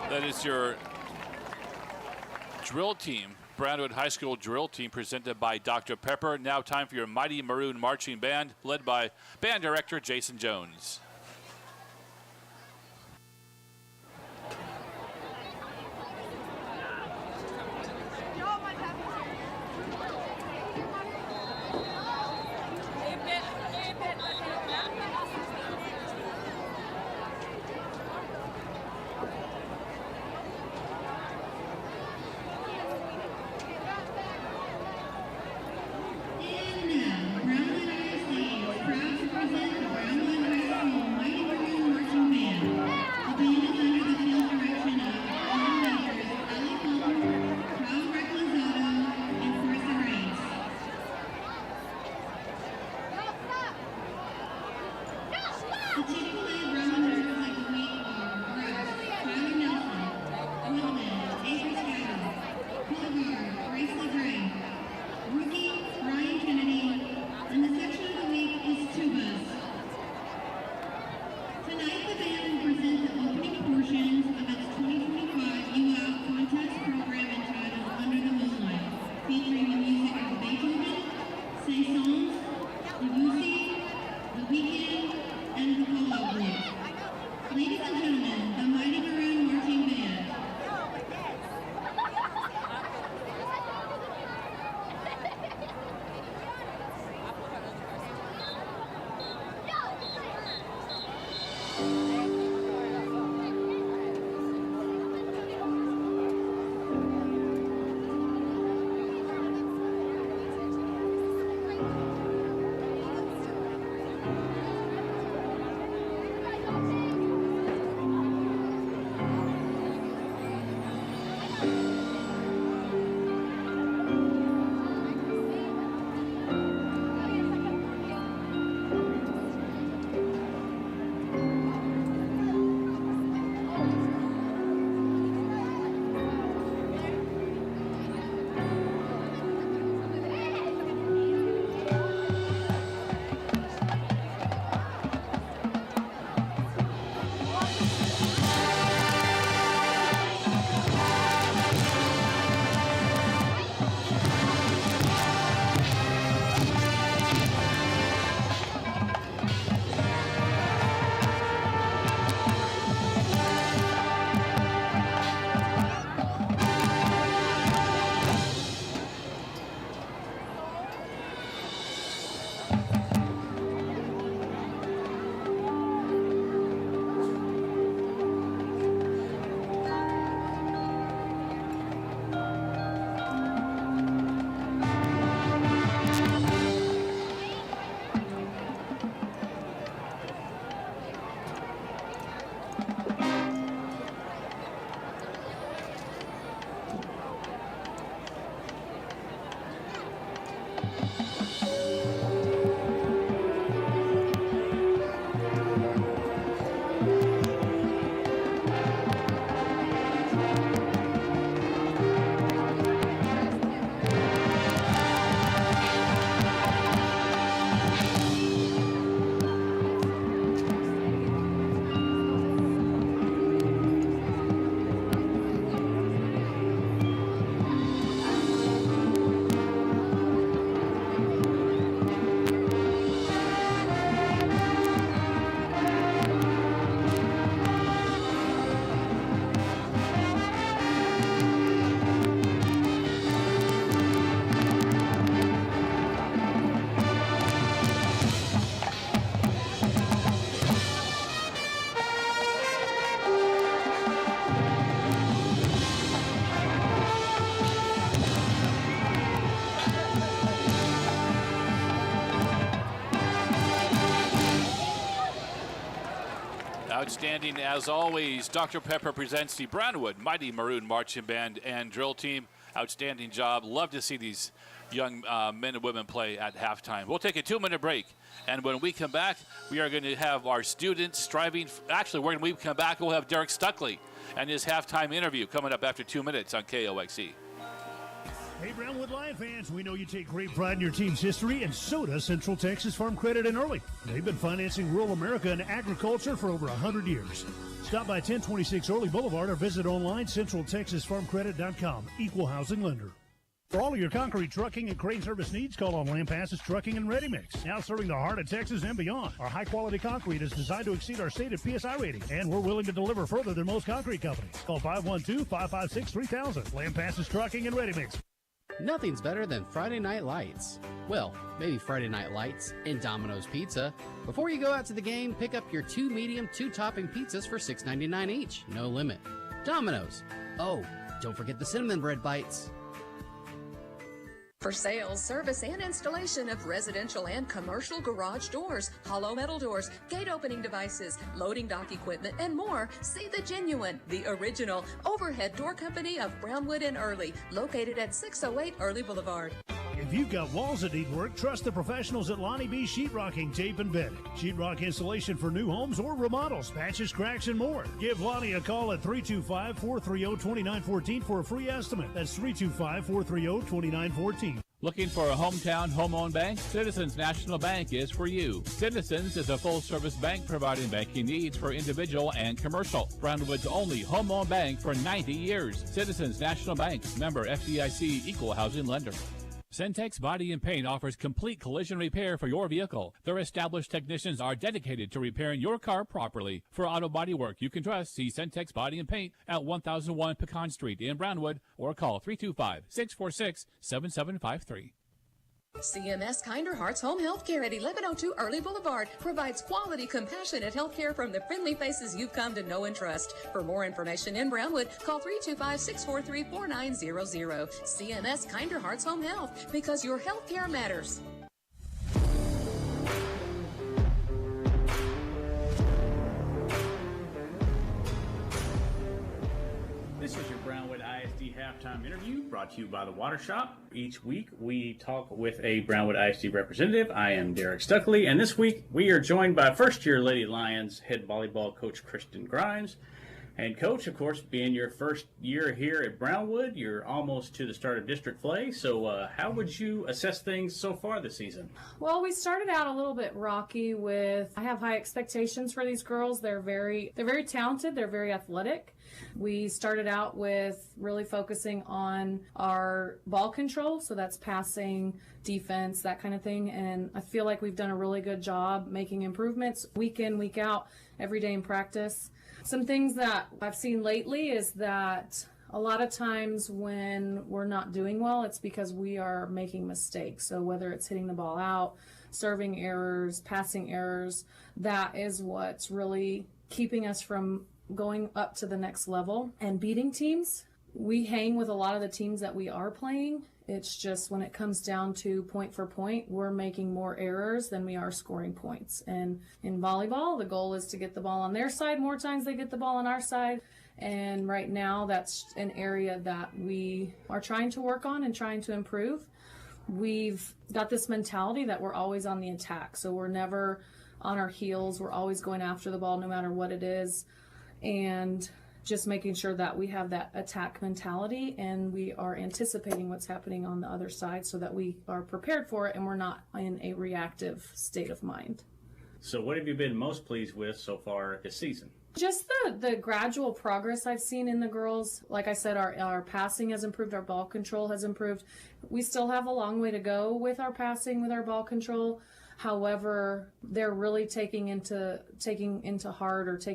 That is your drill team, Brownwood High School drill team, presented by Dr. Pepper. Now time for your Mighty Maroon Marching Band, led by Band Director Jason Jones. Outstanding as always. Dr. Pepper presents the Brownwood Mighty Maroon Marching Band and Drill Team. Outstanding job. Love to see these young men and women play at halftime. We'll take a 2-minute break. And when we come back, we are going to have our students striving. Actually, when we come back, we'll have Derek Stuckley and his halftime interview coming up after 2 minutes on KOXE. Hey, Brownwood Lion fans, we know you take great pride in your team's history, and so does Central Texas Farm Credit and Early. They've been financing rural America and agriculture for over 100 years. Stop by 1026 Early Boulevard or visit online centraltexasfarmcredit.com. Equal housing lender. For all of your concrete trucking and crane service needs, call on Lampasas Trucking and Ready Mix. Now serving the heart of Texas and beyond. Our high-quality concrete is designed to exceed our stated PSI rating, and we're willing to deliver further than most concrete companies. Call 512-556-3000. Lampasas Trucking and Ready Mix. Nothing's better than Friday Night Lights. Well, maybe Friday Night Lights and Domino's Pizza. Before you go out to the game, pick up your 2 medium, 2-topping pizzas for $6.99 each. No limit. Domino's. Oh, don't forget the cinnamon bread bites. For sales, service, and installation of residential and commercial garage doors, hollow metal doors, gate opening devices, loading dock equipment, and more, see the genuine, the original Overhead Door Company of Brownwood and Early, located at 608 Early Boulevard. If you've got walls that need work, trust the professionals at Lonnie B Sheetrocking, Tape, and Bedding. Sheetrock installation for new homes or remodels, patches, cracks, and more. Give Lonnie a call at 325-430-2914 for a free estimate. That's 325-430-2914. Looking for a hometown home-owned bank? Citizens National Bank is for you. Citizens is a full-service bank providing banking needs for individual and commercial. Brownwood's only home-owned bank for 90 years. Citizens National Bank, member FDIC, equal housing lender. Centex Body and Paint offers complete collision repair for your vehicle. Their established technicians are dedicated to repairing your car properly. For auto body work you can trust, see Centex Body and Paint at 1001 Pecan Street in Brownwood or call 325-646-7753. CMS Kinder Hearts Home Health Care at 1102 Early Boulevard provides quality, compassionate health care from the friendly faces you've come to know and trust. For more information in Brownwood, call 325-643-4900. CMS Kinder Hearts Home Health, because your health care matters. This is your Brownwood ISD halftime interview brought to you by the Water Shop. Each week we talk with a Brownwood ISD representative. I am Derek Stuckley, and this week we are joined by first-year Lady Lions head volleyball coach Kristen Grimes. And Coach, of course, being your first year here at Brownwood, you're almost to the start of district play. So how would you assess things so far this season? Well, we started out a little bit rocky with, I have high expectations for these girls. They're very talented. They're very athletic. We started out with really focusing on our ball control, so that's passing, defense, that kind of thing, and I feel like we've done a really good job making improvements week in, week out, every day in practice. Some things that I've seen lately is that a lot of times when we're not doing well, it's because we are making mistakes. So whether it's hitting the ball out, serving errors, passing errors, that is what's really keeping us from going up to the next level and beating teams. We hang with a lot of the teams that we are playing. It's just when it comes down to point for point, we're making more errors than we are scoring points. And in volleyball, the goal is to get the ball on their side more times they get the ball on our side. And right now, that's an area that we are trying to work on and trying to improve. We've got this mentality that we're always on the attack. So we're never on our heels. We're always going after the ball no matter what it is. And just making sure that we have that attack mentality and we are anticipating what's happening on the other side so that we are prepared for it and we're not in a reactive state of mind. So what have you been most pleased with so far this season? Just the gradual progress I've seen in the girls. Like I said, our passing has improved, our ball control has improved. We still have a long way to go with our passing, with our ball control. However, they're really taking into heart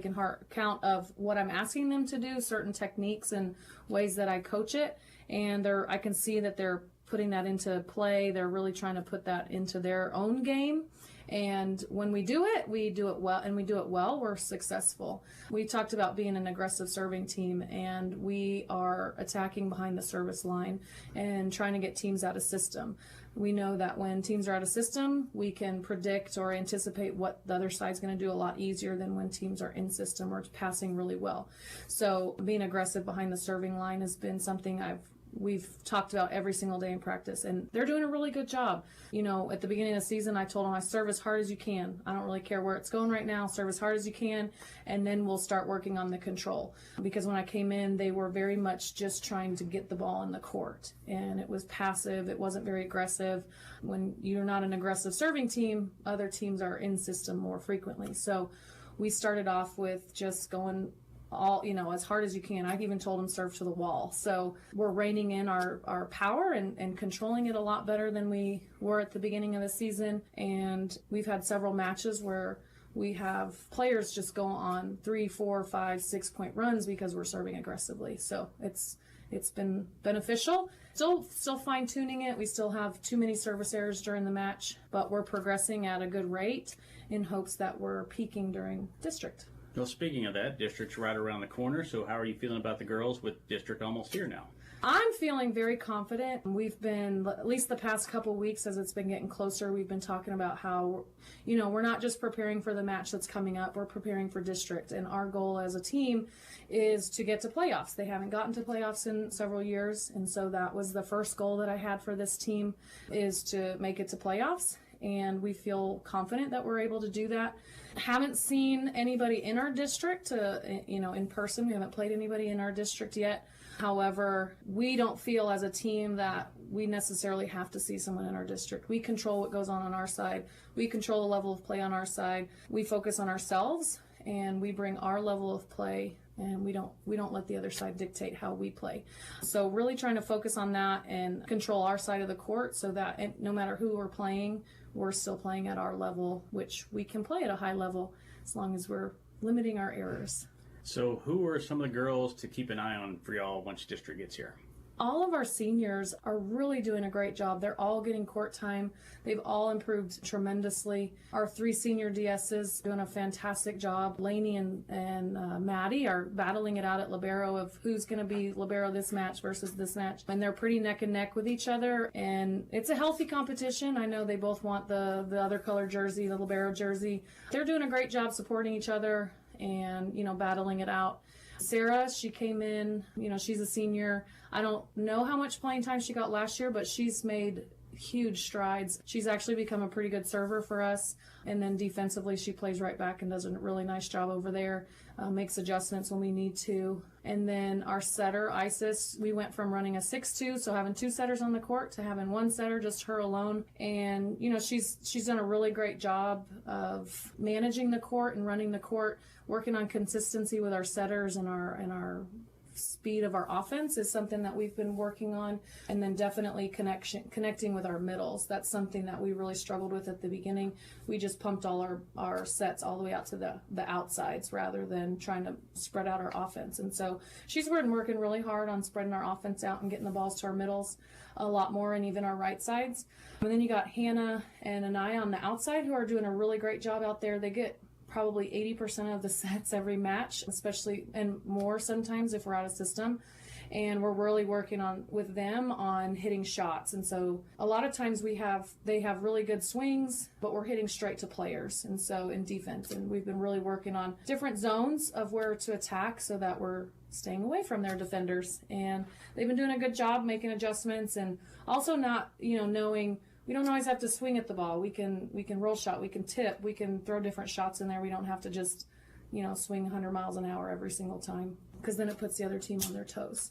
count of what I'm asking them to do, certain techniques and ways that I coach it. And I can see that they're putting that into play. They're really trying to put that into their own game. And when we do it well, and we do it well, we're successful. We talked about being an aggressive serving team, and we are attacking behind the service line and trying to get teams out of system. We know that when teams are out of system, we can predict or anticipate what the other side's going to do a lot easier than when teams are in system or passing really well. So being aggressive behind the serving line has been something we've talked about every single day in practice, and they're doing a really good job. You know, at the beginning of the season, I told them, I serve as hard as you can. I don't really care where it's going right now. Serve as hard as you can, and then we'll start working on the control. Because when I came in, they were very much just trying to get the ball in the court, and it was passive. It wasn't very aggressive. When you're not an aggressive serving team, other teams are in system more frequently. So we started off with just going as hard as you can. I've even told them serve to the wall. So we're reining in our power and controlling it a lot better than we were at the beginning of the season. And we've had several matches where we have players just go on 3, 4, 5, 6 point runs because we're serving aggressively. So it's been beneficial. Still fine tuning it. We still have too many service errors during the match, but we're progressing at a good rate in hopes that we're peaking during district. Well, speaking of that, district's right around the corner, so how are you feeling about the girls with district almost here now? I'm feeling very confident. We've been, at least the past couple weeks as it's been getting closer, we've been talking about how, we're not just preparing for the match that's coming up, we're preparing for district. And our goal as a team is to get to playoffs. They haven't gotten to playoffs in several years. And so that was the first goal that I had for this team, is to make it to playoffs. And we feel confident that we're able to do that. Haven't seen anybody in our district, in person. We haven't played anybody in our district yet. However, we don't feel as a team that we necessarily have to see someone in our district. We control what goes on our side. We control the level of play on our side. We focus on ourselves, and we bring our level of play, and we don't let the other side dictate how we play. So really trying to focus on that and control our side of the court, so that no matter who we're playing, we're still playing at our level, which we can play at a high level as long as we're limiting our errors. So who are some of the girls to keep an eye on for y'all once district gets here? All of our seniors are really doing a great job. They're all getting court time. They've all improved tremendously. Our 3 senior DSs doing a fantastic job. Lainey and Maddie are battling it out at libero of who's going to be libero this match versus this match. And they're pretty neck and neck with each other. And it's a healthy competition. I know they both want the other color jersey, the libero jersey. They're doing a great job supporting each other and, battling it out. Sarah, she came in, she's a senior. I don't know how much playing time she got last year, but she's made huge strides. She's actually become a pretty good server for us. And then defensively, she plays right back and does a really nice job over there, makes adjustments when we need to. And then our setter, Isis, we went from running a 6-2, so having 2 setters on the court, to having 1 setter, just her alone. And, she's done a really great job of managing the court and running the court, working on consistency with our setters and our speed of our offense is something that we've been working on. And then definitely connecting with our middles. That's something that we really struggled with at the beginning. We just pumped all our sets all the way out to the outsides rather than trying to spread out our offense. And so she's been working really hard on spreading our offense out and getting the balls to our middles a lot more, and even our right sides. And then you got Hannah and Anaya on the outside, who are doing a really great job out there. They get probably 80% of the sets every match, especially, and more sometimes if we're out of system. And we're really working with them on hitting shots. And so a lot of times they have really good swings, but we're hitting straight to players. And so in defense, and we've been really working on different zones of where to attack so that we're staying away from their defenders. And they've been doing a good job making adjustments, and also not, knowing we don't always have to swing at the ball. We can roll shot, we can tip, we can throw different shots in there. We don't have to just, swing 100 miles an hour every single time, because then it puts the other team on their toes.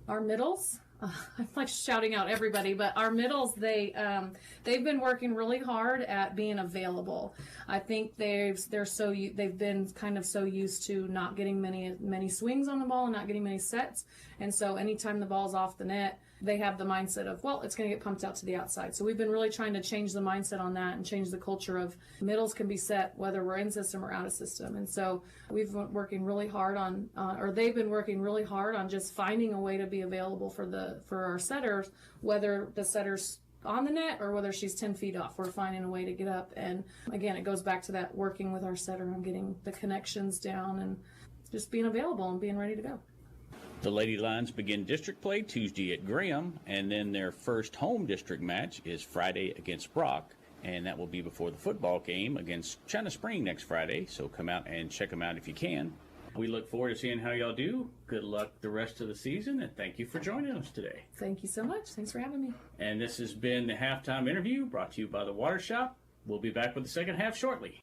Our middles, I'm like shouting out everybody, but our middles, they've been working really hard at being available. I think they've been kind of so used to not getting many swings on the ball and not getting many sets. And so anytime the ball's off the net, they have the mindset of, well, it's going to get pumped out to the outside. So we've been really trying to change the mindset on that and change the culture of middles can be set whether we're in system or out of system. And so we've been working really hard on, or they've been working really hard on just finding a way to be available for our setters, whether the setter's on the net or whether she's 10 feet off. We're finding a way to get up. And again, it goes back to that working with our setter and getting the connections down and just being available and being ready to go. The Lady Lions begin district play Tuesday at Graham, and then their first home district match is Friday against Brock, and that will be before the football game against China Spring next Friday, so come out and check them out if you can. We look forward to seeing how y'all do. Good luck the rest of the season, and thank you for joining us today. Thank you so much. Thanks for having me. And this has been the Halftime Interview, brought to you by the Water Shop. We'll be back with the second half shortly.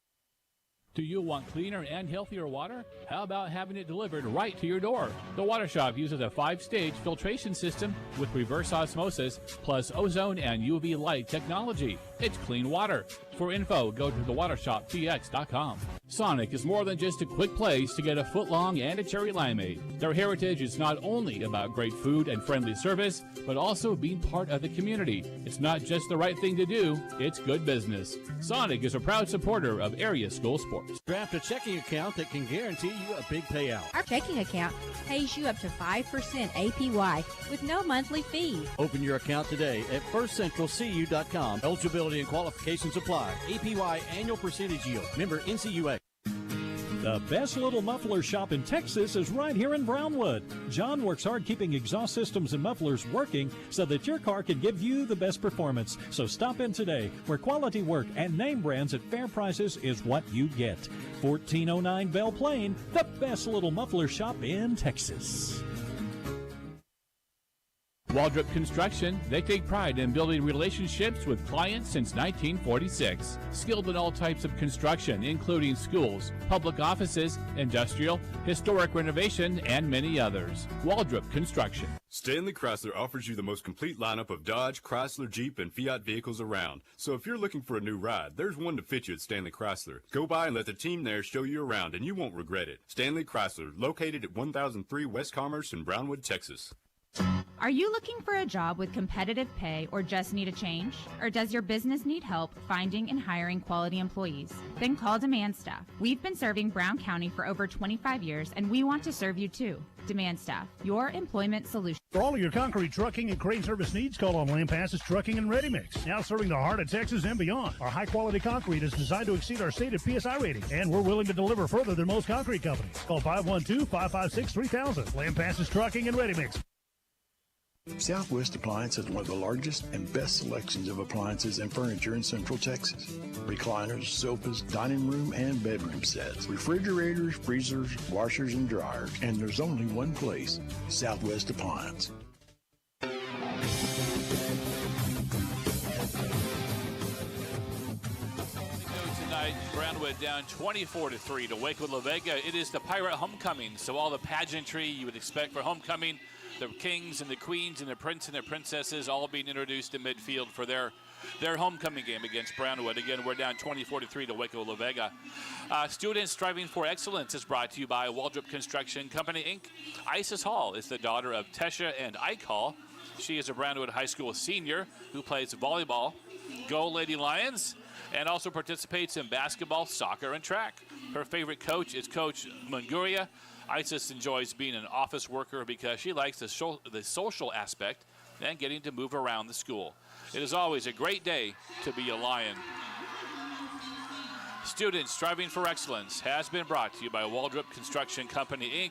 Do you want cleaner and healthier water? How about having it delivered right to your door? The Water Shop uses a 5-stage filtration system with reverse osmosis plus ozone and UV light technology. It's clean water. For info, go to thewatershoptx.com. Sonic is more than just a quick place to get a footlong and a cherry limeade. Their heritage is not only about great food and friendly service, but also being part of the community. It's not just the right thing to do, it's good business. Sonic is a proud supporter of area school sports. Draft a checking account that can guarantee you a big payout. Our checking account pays you up to 5% APY with no monthly fee. Open your account today at firstcentralcu.com. Eligibility and qualifications apply. APY annual percentage yield. Member NCUA. The best little muffler shop in Texas is right here in Brownwood. John works hard keeping exhaust systems and mufflers working so that your car can give you the best performance. So stop in today, where quality work and name brands at fair prices is what you get. 1409 Belle Plaine, the best little muffler shop in Texas. Waldrop Construction, they take pride in building relationships with clients since 1946. Skilled in all types of construction, including schools, public offices, industrial, historic renovation, and many others. Waldrop Construction. Stanley Chrysler offers you the most complete lineup of Dodge, Chrysler, Jeep, and Fiat vehicles around. So if you're looking for a new ride, there's one to fit you at Stanley Chrysler. Go by and let the team there show you around, and you won't regret it. Stanley Chrysler, located at 1003 West Commerce in Brownwood, Texas. Are you looking for a job with competitive pay or just need a change? Or does your business need help finding and hiring quality employees? Then call Demand Staff. We've been serving Brown County for over 25 years, and we want to serve you too. Demand Staff, your employment solution. For all of your concrete trucking and crane service needs, call on Lampasas Trucking and Ready Mix. Now serving the heart of Texas and beyond. Our high-quality concrete is designed to exceed our stated PSI rating, and we're willing to deliver further than most concrete companies. Call 512-556-3000. Lampasas Trucking and Ready Mix. Southwest Appliance has one of the largest and best selections of appliances and furniture in Central Texas. Recliners, sofas, dining room, and bedroom sets, refrigerators, freezers, washers, and dryers. And there's only one place, Southwest Appliance. Tonight, Brownwood down 24-3 to Waco, La Vega. It is the Pirate Homecoming, so all the pageantry you would expect for homecoming, the kings and the queens and the prince and the princesses all being introduced in midfield for their homecoming game against Brownwood. Again, we're down 24-3 to Waco, La Vega. Students Striving for Excellence is brought to you by Waldrop Construction Company, Inc. Isis Hall is the daughter of Tesha and Ike Hall. She is a Brownwood High School senior who plays volleyball, Go Lady Lions, and also participates in basketball, soccer, and track. Her favorite coach is Coach Munguria. Isis enjoys being an office worker because she likes the social aspect and getting to move around the school. It is always a great day to be a Lion. Students Striving for Excellence has been brought to you by Waldrop Construction Company, Inc.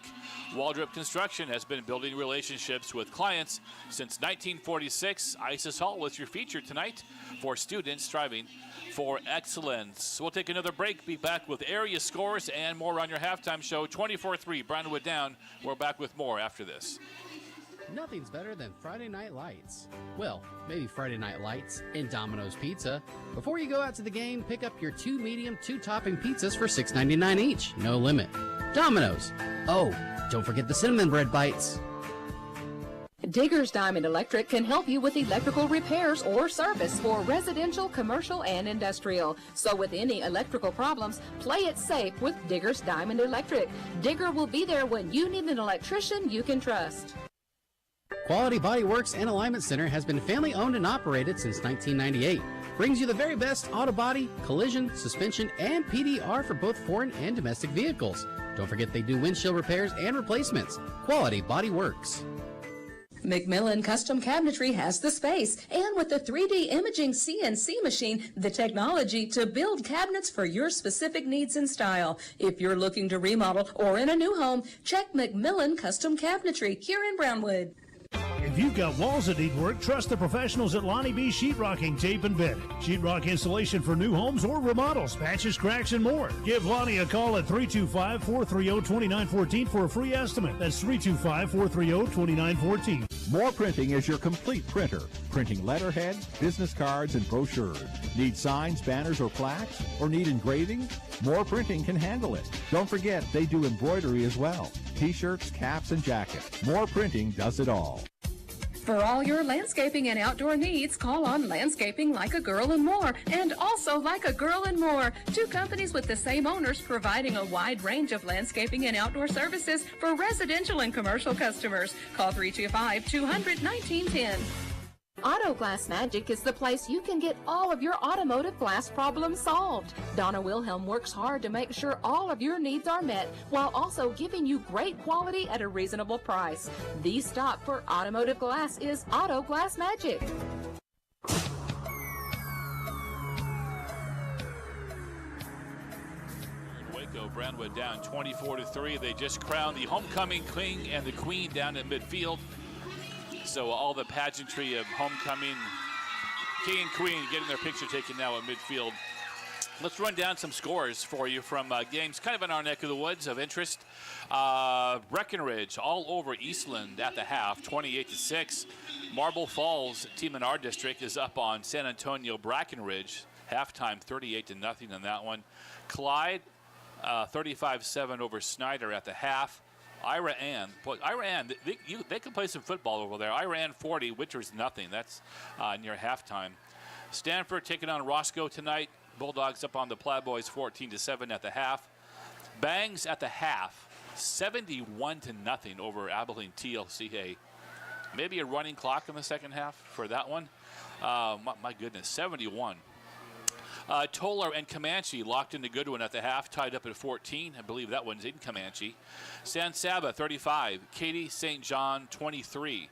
Waldrop Construction has been building relationships with clients since 1946. Isis Hall was your feature tonight for Students Striving for Excellence. We'll take another break, be back with area scores and more on your halftime show. 24-3, Brownwood down. We're back with more after this. Nothing's better than Friday Night Lights. Well, maybe Friday Night Lights and Domino's Pizza. Before you go out to the game, pick up your 2 medium, 2-topping pizzas for $6.99 each. No limit. Domino's. Oh, don't forget the cinnamon bread bites. Digger's Diamond Electric can help you with electrical repairs or service for residential, commercial, and industrial. So with any electrical problems, play it safe with Digger's Diamond Electric. Digger will be there when you need an electrician you can trust. Quality Body Works and Alignment Center has been family owned and operated since 1998. Brings you the very best auto body, collision, suspension, and PDR for both foreign and domestic vehicles. Don't forget they do windshield repairs and replacements. Quality Body Works. McMillan Custom Cabinetry has the space, and with the 3D imaging CNC machine, the technology to build cabinets for your specific needs and style. If you're looking to remodel or in a new home, check McMillan Custom Cabinetry here in Brownwood. If you've got walls that need work, trust the professionals at Lonnie B Sheetrocking, Tape and Bedding. Sheetrock installation for new homes or remodels, patches, cracks, and more. Give Lonnie a call at 325-430-2914 for a free estimate. That's 325-430-2914. More Printing is your complete printer. Printing letterhead, business cards, and brochures. Need signs, banners, or plaques? Or need engraving? More Printing can handle it. Don't forget, they do embroidery as well. T-shirts, caps, and jackets. More Printing does it all. For all your landscaping and outdoor needs, call on Landscaping Like a Girl and More, and also Like a Girl and More, 2 companies with the same owners providing a wide range of landscaping and outdoor services for residential and commercial customers. Call 325-200-1910. Auto Glass Magic is the place you can get all of your automotive glass problems solved. Donna Wilhelm works hard to make sure all of your needs are met while also giving you great quality at a reasonable price. The stop for automotive glass is Auto Glass Magic. Waco Brownwood down 24-3. They just crowned the homecoming king and the queen down at midfield. So all the pageantry of homecoming, king and queen getting their picture taken now at midfield. Let's run down some scores for you from games kind of in our neck of the woods of interest. Breckenridge all over Eastland at the half, 28-6. Marble Falls, team in our district, is up on San Antonio Breckenridge. Halftime, 38-0 in that one. Clyde, 35-7 over Snyder at the half. Ira Ann, they can play some football over there. Ira Ann 40, Winters nothing. That's near halftime. Stanford taking on Roscoe tonight. Bulldogs up on the Plaid Boys 14-7 at the half. Bangs at the half, 71-0 over Abilene TLCA. Maybe a running clock in the second half for that one. My goodness, 71. Tolar and Comanche locked in the good one at the half, tied up at 14. I believe that one's in Comanche. San Saba 35, Katy St. John 23.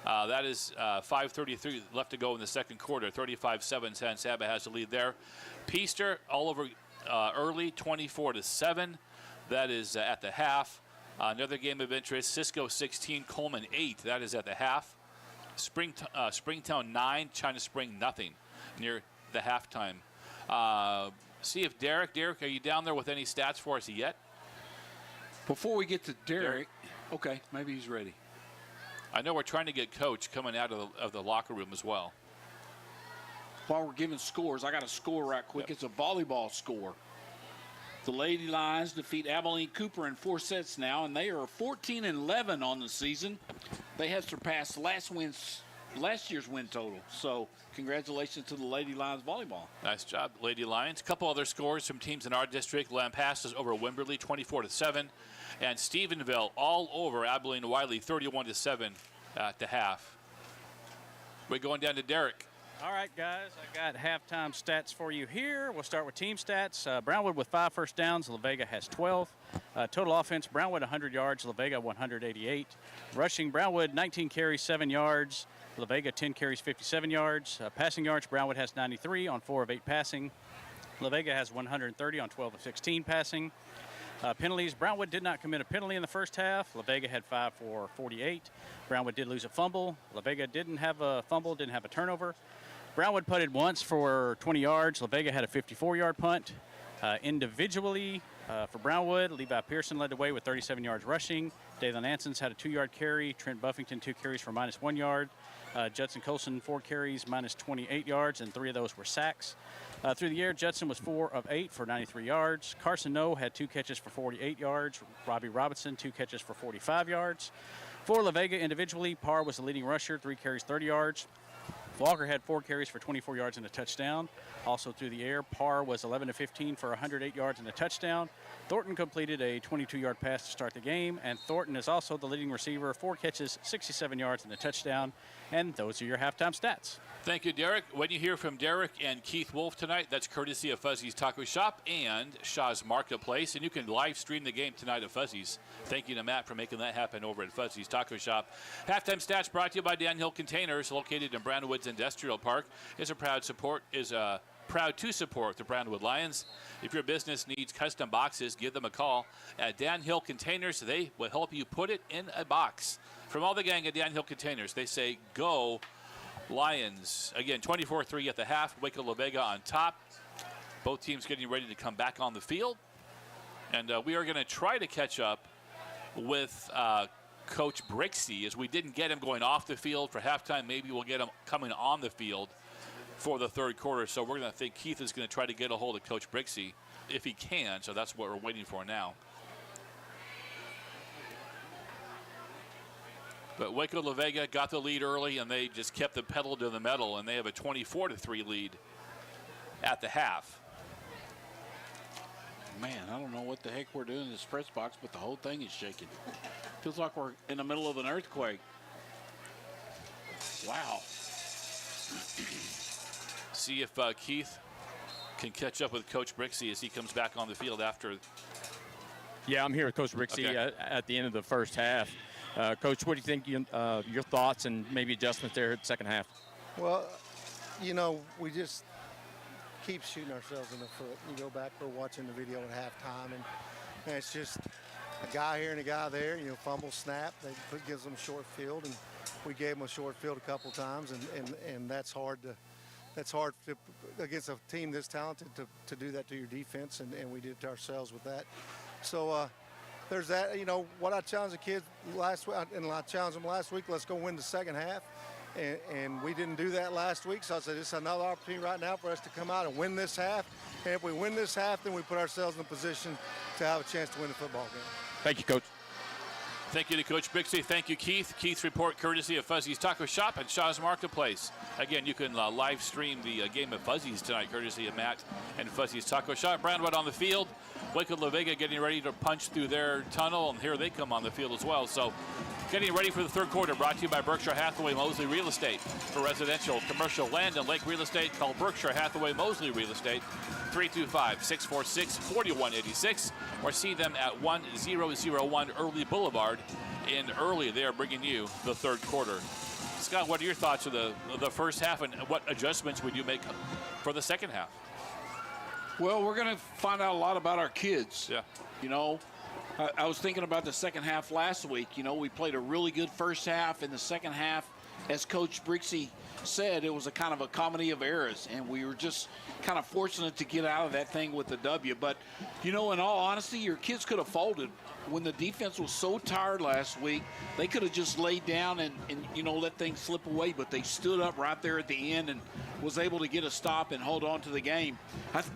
That is 5:33 left to go in the second quarter. 35-7, San Saba has the lead there. Peaster all over early, 24-7. That is at the half. Another game of interest, Cisco 16, Coleman 8. That is at the half. Springtown 9, China Spring nothing near the halftime. See if Derek, are you down there with any stats for us yet? Before we get to Derek. Okay, maybe he's ready. I know we're trying to get Coach coming out of the locker room as well. While we're giving scores, I got a score right quick. Yep. It's a volleyball score. The Lady Lions defeat Abilene Cooper in 4 sets now, and they are 14-11 on the season. They have surpassed last year's win total. So congratulations to the Lady Lions volleyball. Nice job, Lady Lions. A couple other scores from teams in our district. Lampasas over Wimberley, 24-7. And Stephenville all over Abilene Wiley, 31-7 at the half. We're going down to Derek. All right, guys, I got halftime stats for you here. We'll start with team stats. Brownwood with 5 first downs. La Vega has 12. Total offense, Brownwood 100 yards, La Vega 188. Rushing, Brownwood 19 carries, 7 yards. La Vega 10 carries, 57 yards. Passing yards, Brownwood has 93 on 4 of 8 passing. La Vega has 130 on 12 of 16 passing. Penalties, Brownwood did not commit a penalty in the first half. La Vega had 5 for 48. Brownwood did lose a fumble. La Vega didn't have a fumble, didn't have a turnover. Brownwood punted once for 20 yards. La Vega had a 54-yard punt. Individually, for Brownwood, Levi Pearson led the way with 37 yards rushing. Dalen Ansons had a 2-yard carry. Trent Buffington, 2 carries for -1 yard. Judson Colson, 4 carries, -28 yards, and 3 of those were sacks. Through the air, Judson was 4 of 8 for 93 yards. Carson No had 2 catches for 48 yards. Robbie Robinson, 2 catches for 45 yards. For La Vega individually, Parr was the leading rusher, 3 carries, 30 yards. Walker had 4 carries for 24 yards and a touchdown. Also through the air, Parr was 11 of 15 for 108 yards and a touchdown. Thornton completed a 22-yard pass to start the game, and Thornton is also the leading receiver, 4 catches, 67 yards and a touchdown. And those are your halftime stats. Thank you, Derek. When you hear from Derek and Keith Wolf tonight, that's courtesy of Fuzzy's Taco Shop and Shaw's Marketplace. And you can live stream the game tonight at Fuzzy's. Thank you to Matt for making that happen over at Fuzzy's Taco Shop. Halftime stats brought to you by Dan Hill Containers, located in Brownwood's Industrial Park. Is proud to support the Brownwood Lions. If your business needs custom boxes, give them a call at Dan Hill Containers. They will help you put it in a box. From all the gang at Dan Hill Containers, they say go Lions. Again, 24-3 at the half. Waco La Vega on top. Both teams getting ready to come back on the field. And we are going to try to catch up with Coach Brixey, as we didn't get him going off the field for halftime. Maybe we'll get him coming on the field for the third quarter. So we're going to think Keith is going to try to get a hold of Coach Brixey if he can. So that's what we're waiting for now. But Waco La Vega got the lead early, and they just kept the pedal to the metal, and they have a 24-3 lead at the half. Man, I don't know what the heck we're doing in this press box, but the whole thing is shaking. Feels like we're in the middle of an earthquake. Wow. See if Keith can catch up with Coach Brixey as he comes back on the field after. Yeah, I'm here with Coach Brixey at the end of the first half. Coach, what do you think your thoughts and maybe adjustments there at the second half? Well, we just keep shooting ourselves in the foot. You go back, we're watching the video at halftime, and it's just a guy here and a guy there, fumble, snap. Gives them a short field, and we gave them a short field a couple times, and that's hard to against a team this talented to do that to your defense, and we did it to ourselves with that. So there's that. What I challenged the kids last week, and I challenged them last week, let's go win the second half. And we didn't do that last week, so I said it's another opportunity right now for us to come out and win this half. And if we win this half, then we put ourselves in a position to have a chance to win the football game. Thank you, Coach. Thank you to Coach Bixby. Thank you, Keith. Keith's report courtesy of Fuzzy's Taco Shop and Shaw's Marketplace. Again, you can live stream the game of Fuzzy's tonight courtesy of Matt and Fuzzy's Taco Shop. Brownwood on the field. Waco La Vega getting ready to punch through their tunnel, and here they come on the field as well. So getting ready for the third quarter, brought to you by Berkshire Hathaway Mosley Real Estate. For residential, commercial, land, and lake real estate, call Berkshire Hathaway Mosley Real Estate, 325-646-4186, or see them at 1001 Early Boulevard in Early. They are bringing you the third quarter. Scott, what are your thoughts of the first half, and what adjustments would you make for the second half? Well, we're going to find out a lot about our kids. Yeah. I was thinking about the second half last week. We played a really good first half. In the second half, as Coach Brixey said, it was a kind of a comedy of errors, and we were just kind of fortunate to get out of that thing with the W. But, in all honesty, your kids could have folded. When the defense was so tired last week, they could have just laid down and let things slip away, but they stood up right there at the end and was able to get a stop and hold on to the game.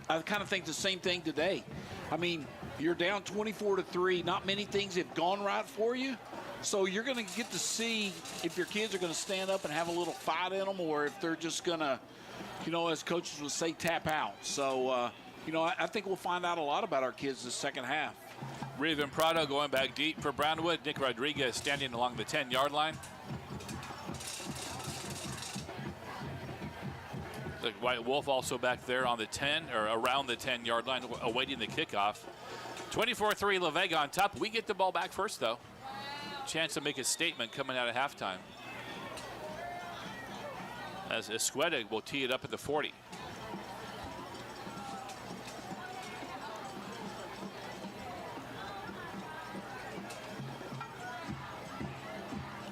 I kind of think the same thing today. I mean, you're down 24-3. Not many things have gone right for you. So you're going to get to see if your kids are going to stand up and have a little fight in them, or if they're just going to, as coaches would say, tap out. So, I think we'll find out a lot about our kids this second half. Raven Prado going back deep for Brownwood. Nick Rodriguez standing along the 10-yard line. The White Wolf also back there on the 10, or around the 10-yard line, awaiting the kickoff. 24-3 La Vega on top. We get the ball back first, though. Chance to make a statement coming out of halftime, as Esqueda will tee it up at the 40.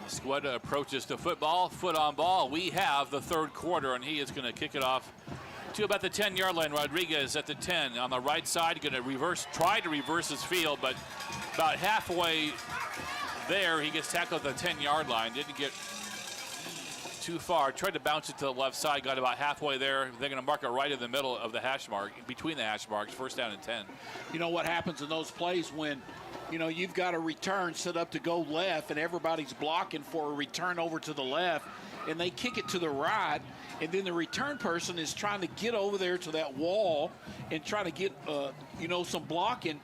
Esqueda approaches the football, foot on ball. We have the third quarter, and he is going to kick it off to about the 10-yard line. Rodriguez at the 10 on the right side, going to try to reverse his field, but about halfway there, he gets tackled at the 10-yard line. Didn't get too far. Tried to bounce it to the left side, got about halfway there. They're going to mark it right in the middle of the hash mark, between the hash marks, first down and 10. What happens in those plays when, you've got a return set up to go left and everybody's blocking for a return over to the left, and they kick it to the right, and then the return person is trying to get over there to that wall and try to get, some blocking.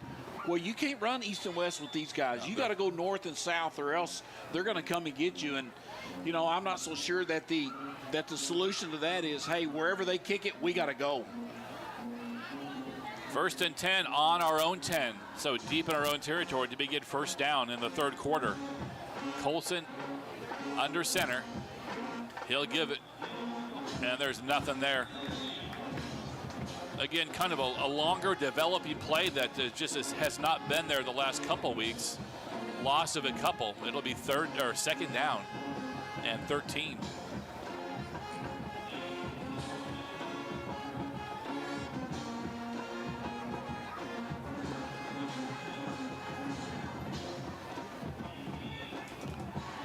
Well, you can't run east and west with these guys. You got to go north and south, or else they're going to come and get you. And, I'm not so sure that the solution to that is, hey, wherever they kick it, we got to go. First and 10 on our own 10. So deep in our own territory to begin first down in the third quarter. Colson under center. He'll give it. And there's nothing there. Again, kind of a longer developing play that just has not been there the last couple weeks. Loss of a couple. It'll be second down and 13.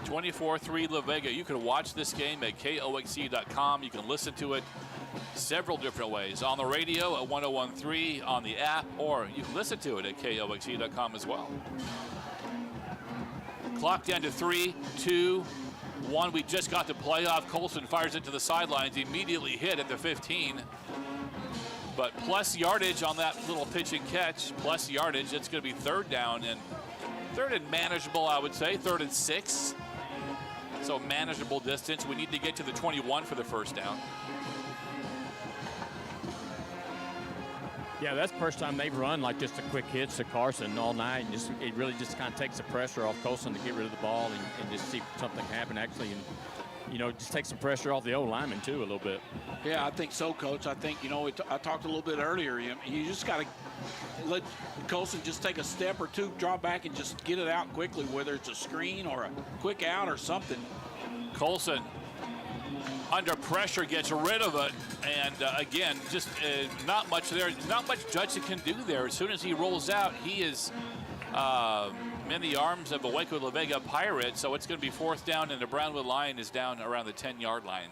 (24-3) La Vega. You can watch this game at KOXC.com. You can listen to it several different ways. On the radio at 101.3, on the app, or you can listen to it at KOXC.com as well. Clock down to 3, 2, 1. We just got the playoff. Colson fires it to the sidelines, immediately hit at the 15. But plus yardage on that little pitch and catch, plus yardage. It's going to be third down and manageable, I would say. 3rd and 6. So manageable distance. We need to get to the 21 for the first down. Yeah, that's the first time they've run like just a quick hits to Carson all night. And it really just kind of takes the pressure off Colson to get rid of the ball and just see something happen actually. And just take some pressure off the old lineman too a little bit. Yeah, I think so, Coach. I think, I talked a little bit earlier. You just got to let Colson just take a step or two, draw back, and just get it out quickly, whether it's a screen or a quick out or something. Colson, under pressure, gets rid of it. And, again, just not much there. Not much Judson can do there. As soon as he rolls out, he is in the arms of a Waco La Vega Pirate. So it's going to be 4th down, and the Brownwood line is down around the 10-yard line.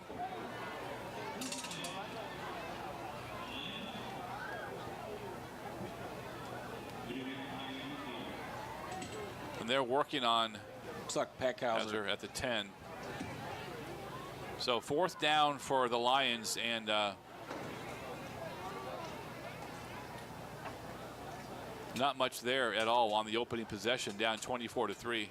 And they're working on, looks like Peckhauser at the 10. So 4th down for the Lions, and not much there at all on the opening possession, down 24-3.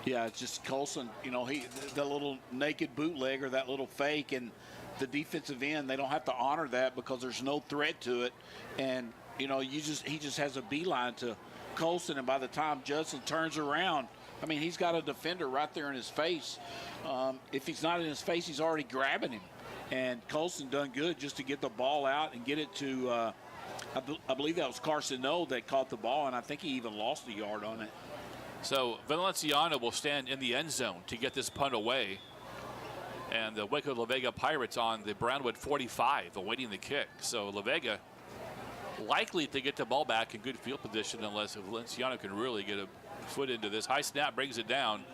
Yeah, it's just Colson, the little naked bootlegger, that little fake, and the defensive end, they don't have to honor that because there's no threat to it. And, he just has a beeline to Colson, and by the time Judson turns around, he's got a defender right there in his face. If he's not in his face, he's already grabbing him. And Colson done good just to get the ball out and get it to, I believe that was Carson Noe that caught the ball, and I think he even lost a yard on it. So Valenciano will stand in the end zone to get this punt away. And the Waco La Vega Pirates on the Brownwood 45 awaiting the kick. So La Vega likely to get the ball back in good field position unless Valenciano can really get a foot into this. High snap brings it down.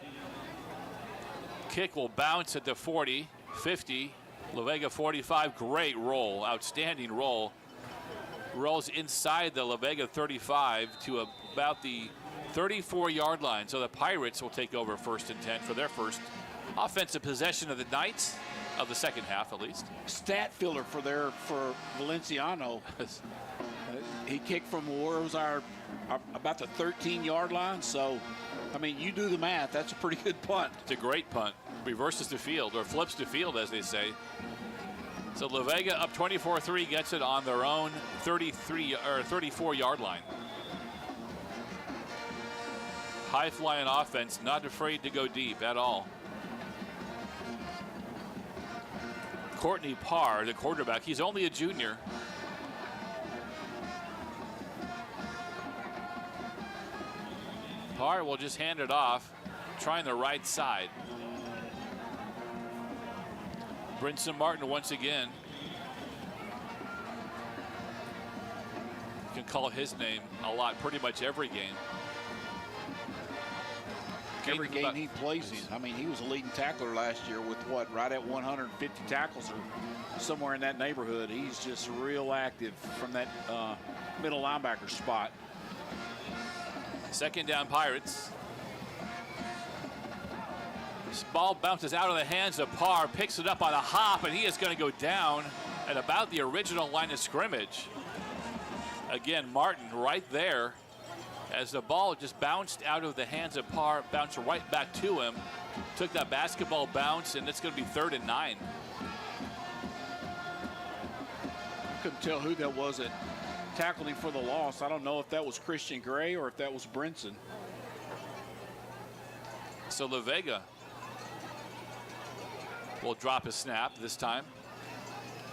Kick will bounce at the 40, 50, La Vega 45. Great roll, outstanding roll. Rolls inside the La Vega 35 to about the 34-yard line. So the Pirates will take over 1st and 10 for their first offensive possession of the night, of the second half at least. Stat filler for Valenciano. He kicked from where was about the 13-yard line. So, you do the math. That's a pretty good punt. It's a great punt. Reverses the field, or flips the field, as they say. So La Vega up 24-3, gets it on their own 34-yard line. High-flying offense, not afraid to go deep at all. Courtney Parr, the quarterback, he's only a junior. Parr will just hand it off, trying the right side. Brinson Martin once again. You can call his name a lot, pretty much every game. Every game he plays in. He was a leading tackler last year with right at 150 tackles or somewhere in that neighborhood. He's just real active from that middle linebacker spot. 2nd down Pirates. This ball bounces out of the hands of Parr, picks it up on a hop, and he is going to go down at about the original line of scrimmage. Again, Martin right there as the ball just bounced out of the hands of Parr, bounced right back to him, took that basketball bounce, and it's going to be 3rd and 9. Couldn't tell who that was that tackled him for the loss. I don't know if that was Christian Gray or if that was Brinson. So La Vega will drop a snap this time.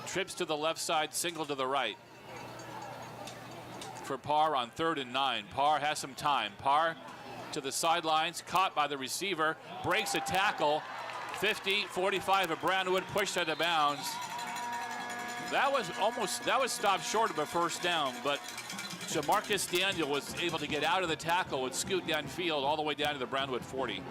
Trips to the left side, single to the right. For Parr on 3rd and 9. Parr has some time. Parr to the sidelines, caught by the receiver, breaks a tackle. 50, 45 of Brownwood, pushed out of bounds. That was stopped short of a 1st down, but Jamarcus Daniel was able to get out of the tackle and scoot downfield all the way down to the Brownwood 40.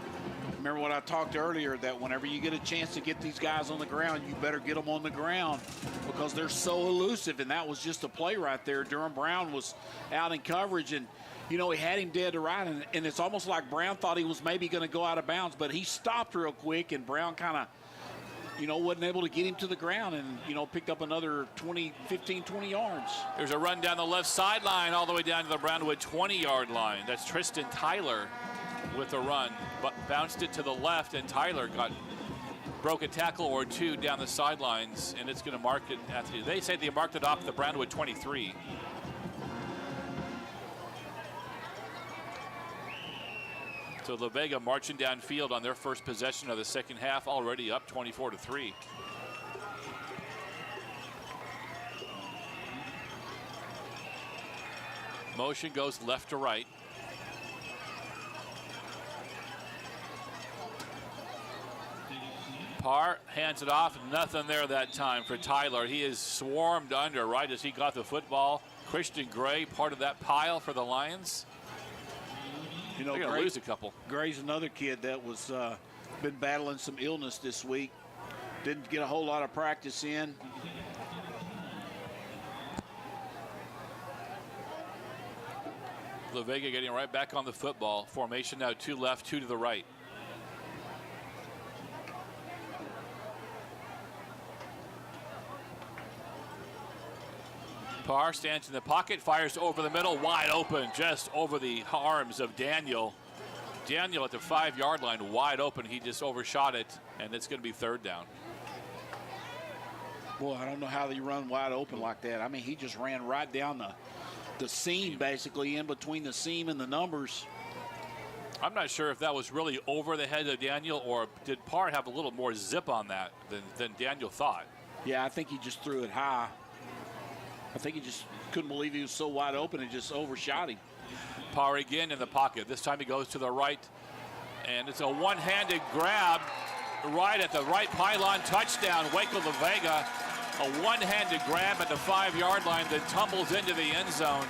Remember what I talked earlier, that whenever you get a chance to get these guys on the ground, you better get them on the ground because they're so elusive, and that was just a play right there. Durham Brown was out in coverage, and, he had him dead to right, and it's almost like Brown thought he was maybe going to go out of bounds, but he stopped real quick, and Brown kind of, wasn't able to get him to the ground and, picked up another 15, 20 yards. There's a run down the left sideline all the way down to the Brownwood 20-yard line. That's Tristan Tyler with the run, but bounced it to the left, and Tyler broke a tackle or two down the sidelines, and it's going to mark it they say they marked it off the Brownwood 23. So La Vega marching downfield on their first possession of the second half, already up 24-3. Motion goes left to right. Parr hands it off. Nothing there that time for Tyler. He is swarmed under right as he got the football. Christian Gray, part of that pile for the Lions. You know, they're going to lose a couple. Gray's another kid that was been battling some illness this week. Didn't get a whole lot of practice in. La Vega getting right back on the football. Formation now 2 left, 2 to the right. Parr stands in the pocket, fires over the middle, wide open, just over the arms of Daniel. Daniel at the 5-yard line, wide open. He just overshot it, and it's going to be 3rd down. Boy, I don't know how they run wide open like that. I mean, he just ran right down the seam, basically, in between the seam and the numbers. I'm not sure if that was really over the head of Daniel, or did Parr have a little more zip on that than Daniel thought? Yeah, I think he just threw it high. I think he just couldn't believe he was so wide open and just overshot him. Parr again in the pocket. This time he goes to the right, and it's a one-handed grab right at the right pylon. Touchdown, Waco La Vega. A one-handed grab at the 5-yard line, then tumbles into the end zone.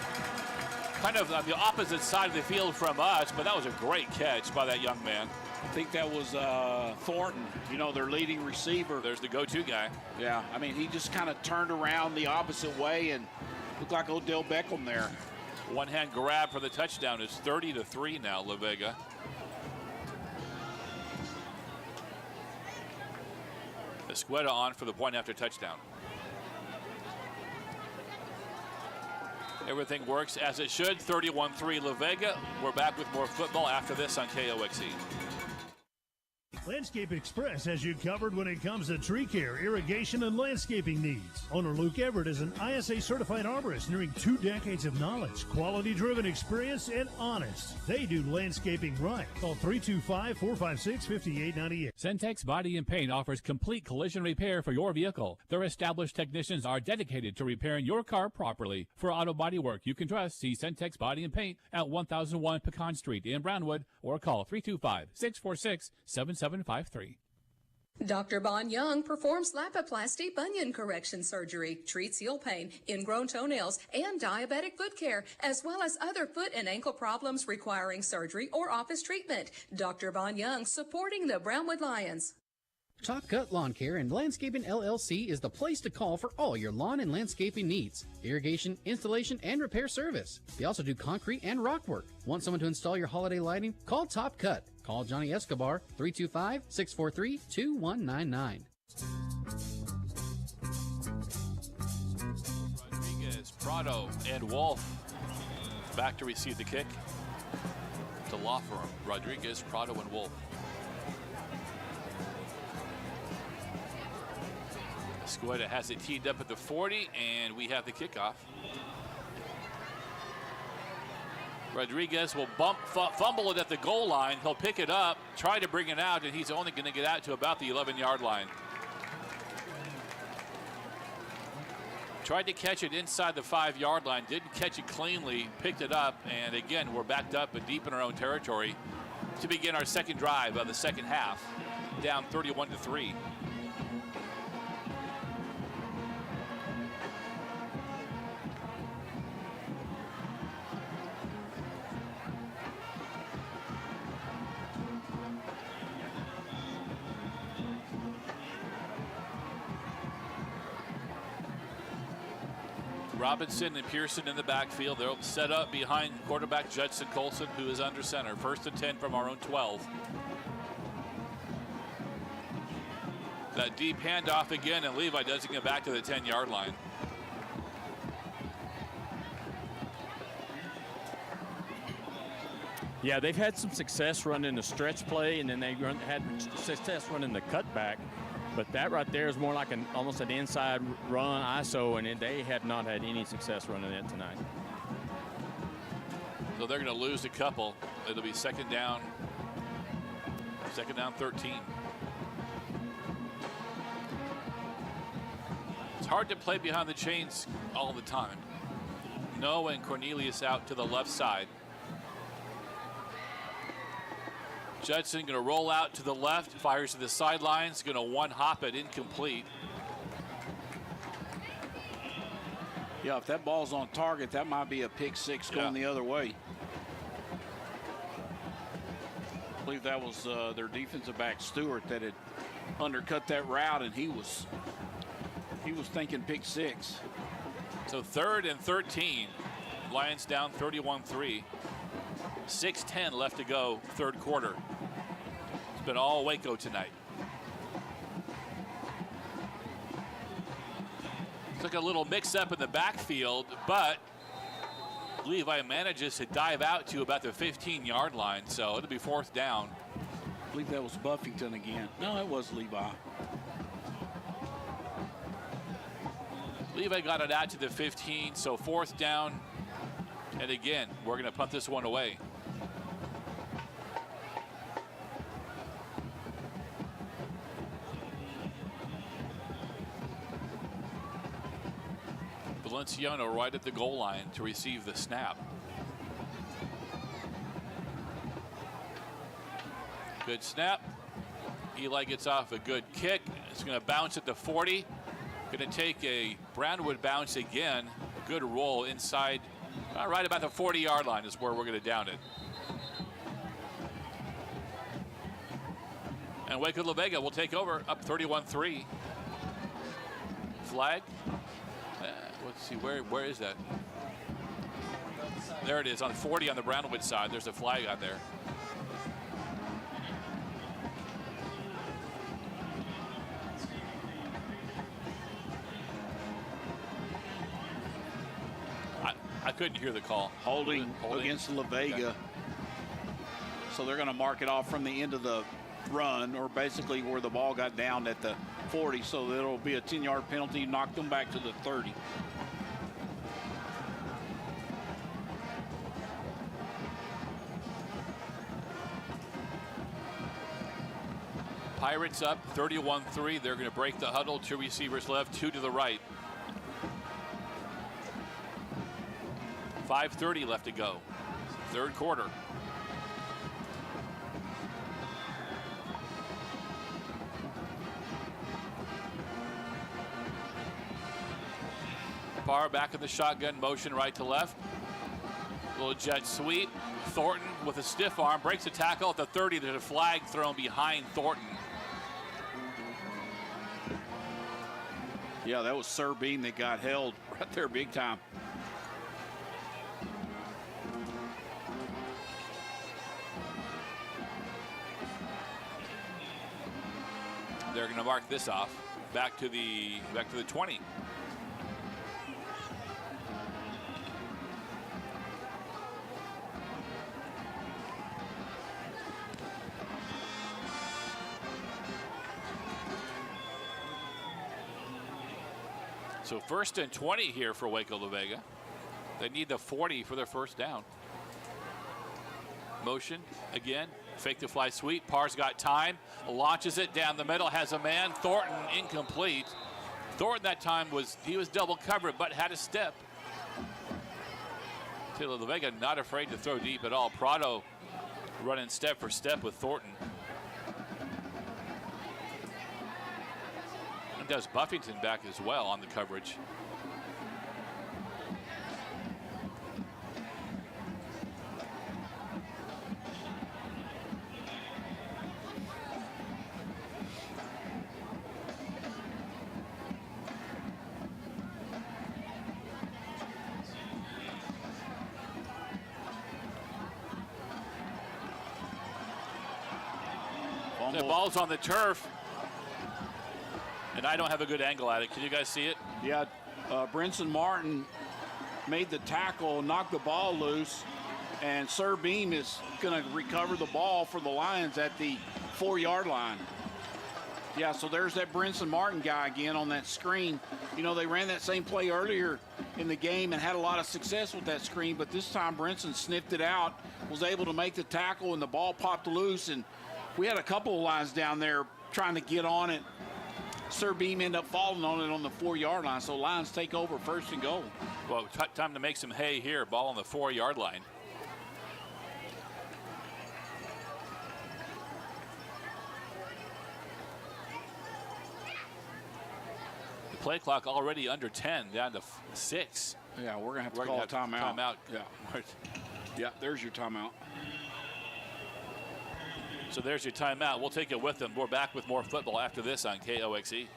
Kind of on the opposite side of the field from us, but that was a great catch by that young man. I think that was Thornton, you know, their leading receiver. There's the go-to guy. Yeah, I mean, he just kind of turned around the opposite way and looked like Odell Beckham there. One-hand grab for the touchdown. Is 30-3 now, La Vega. Escueta on for the point after touchdown. Everything works as it should. 31-3 La Vega. We're back with more football after this on KOXE. Landscape Express has you covered when it comes to tree care, irrigation, and landscaping needs. Owner Luke Everett is an ISA-certified arborist nearing 2 decades of knowledge, quality-driven experience, and honest. They do landscaping right. Call 325-456-5898. Centex Body and Paint offers complete collision repair for your vehicle. Their established technicians are dedicated to repairing your car properly. For auto body work you can trust, see Centex Body and Paint at 1001 Pecan Street in Brownwood or call 325-646-7753. Dr. Bon Young performs Lapiplasty bunion correction surgery, treats heel pain, ingrown toenails, and diabetic foot care, as well as other foot and ankle problems requiring surgery or office treatment. Dr. Bon Young supporting the Brownwood Lions. Top Cut Lawn Care and Landscaping LLC is the place to call for all your lawn and landscaping needs. Irrigation, installation, and repair service. They also do concrete and rock work. Want someone to install your holiday lighting? Call Top Cut. Call Johnny Escobar, 325-643-2199. Rodriguez, Prado, and Wolf back to receive the kick. To Law Firm, Rodriguez, Prado, and Wolf. Escueta has it teed up at the 40, and we have the kickoff. Rodriguez will fumble it at the goal line. He'll pick it up, try to bring it out, and he's only going to get out to about the 11-yard line. Tried to catch it inside the 5-yard line, didn't catch it cleanly, picked it up, and again, we're backed up and deep in our own territory to begin our second drive of the second half, down 31-3. Robinson and Pearson in the backfield. They'll set up behind quarterback Judson Colson, who is under center. 1st and 10 from our own 12. That deep handoff again, and Levi doesn't get back to the 10-yard line. Yeah, they've had some success running the stretch play, and then they had success running the cutback. But that right there is more like almost an inside run ISO, and they have not had any success running it tonight. So they're going to lose a couple. It'll be 2nd down Second down, 13. It's hard to play behind the chains all the time. Noah and Cornelius out to the left side. Judson going to roll out to the left, fires to the sidelines, going to one-hop it, incomplete. Yeah, if that ball's on target, that might be a pick six going the other way. I believe that was their defensive back, Stewart, that had undercut that route, and he was thinking pick six. So 3rd and 13. Lions down 31-3. 6:10 left to go, third quarter. It's been all Waco tonight. Took a little mix-up in the backfield, but Levi manages to dive out to about the 15-yard line, so it'll be 4th down. I believe that was Buffington again. No, it was Levi. Levi got it out to the 15, so 4th down. And again, we're going to punt this one away. Valenciano right at the goal line to receive the snap. Good snap. Eli gets off a good kick. It's going to bounce at the 40. Going to take a Brownwood bounce again. A good roll inside. Right about the 40-yard line is where we're going to down it. And Waco La Vega will take over, up 31-3. Flag. Let's see, where is that? There it is, on 40 on the Brownwood side. There's a flag out there. I couldn't hear the call. Holding against La Vega. Okay. So they're going to mark it off from the end of the run, or basically where the ball got down at the 40. So it'll be a 10-yard penalty, knock them back to the 30. Pirates up 31-3. They're going to break the huddle. 2 receivers left, 2 to the right. 5:30 left to go. Third quarter. Parr back in the shotgun motion, right to left. Little jet sweep. Thornton with a stiff arm breaks a tackle at the 30. There's a flag thrown behind Thornton. Yeah, that was Sir Beam that got held right there big time. They're going to mark this off back to the 20. So 1st and 20 here for Waco La Vega. They need the 40 for their first down. Motion again. Fake the fly sweep. Parr's got time. Launches it down the middle. Has a man. Thornton incomplete. Thornton that time was double covered but had a step. Taylor La Vega not afraid to throw deep at all. Prado running step for step with Thornton. And does Buffington back as well on the coverage. The ball's on the turf, and I don't have a good angle at it. Can you guys see it? Yeah, Brinson Martin made the tackle, knocked the ball loose, and Sir Beam is going to recover the ball for the Lions at the 4-yard line. Yeah, so there's that Brinson Martin guy again on that screen. You know, they ran that same play earlier in the game and had a lot of success with that screen, but this time Brinson sniffed it out, was able to make the tackle, and the ball popped loose, and We had a couple of lines down there trying to get on it. Sir Beam ended up falling on it on the 4-yard line, so Lions take over 1st and goal. Well, time to make some hay here. Ball on the 4-yard line. The play clock already under 10, down to 6. Yeah, we're going to have to call a timeout. Timeout. Yeah. Yeah, there's your timeout. So there's your timeout. We'll take it with them. We're back with more football after this on KOXE.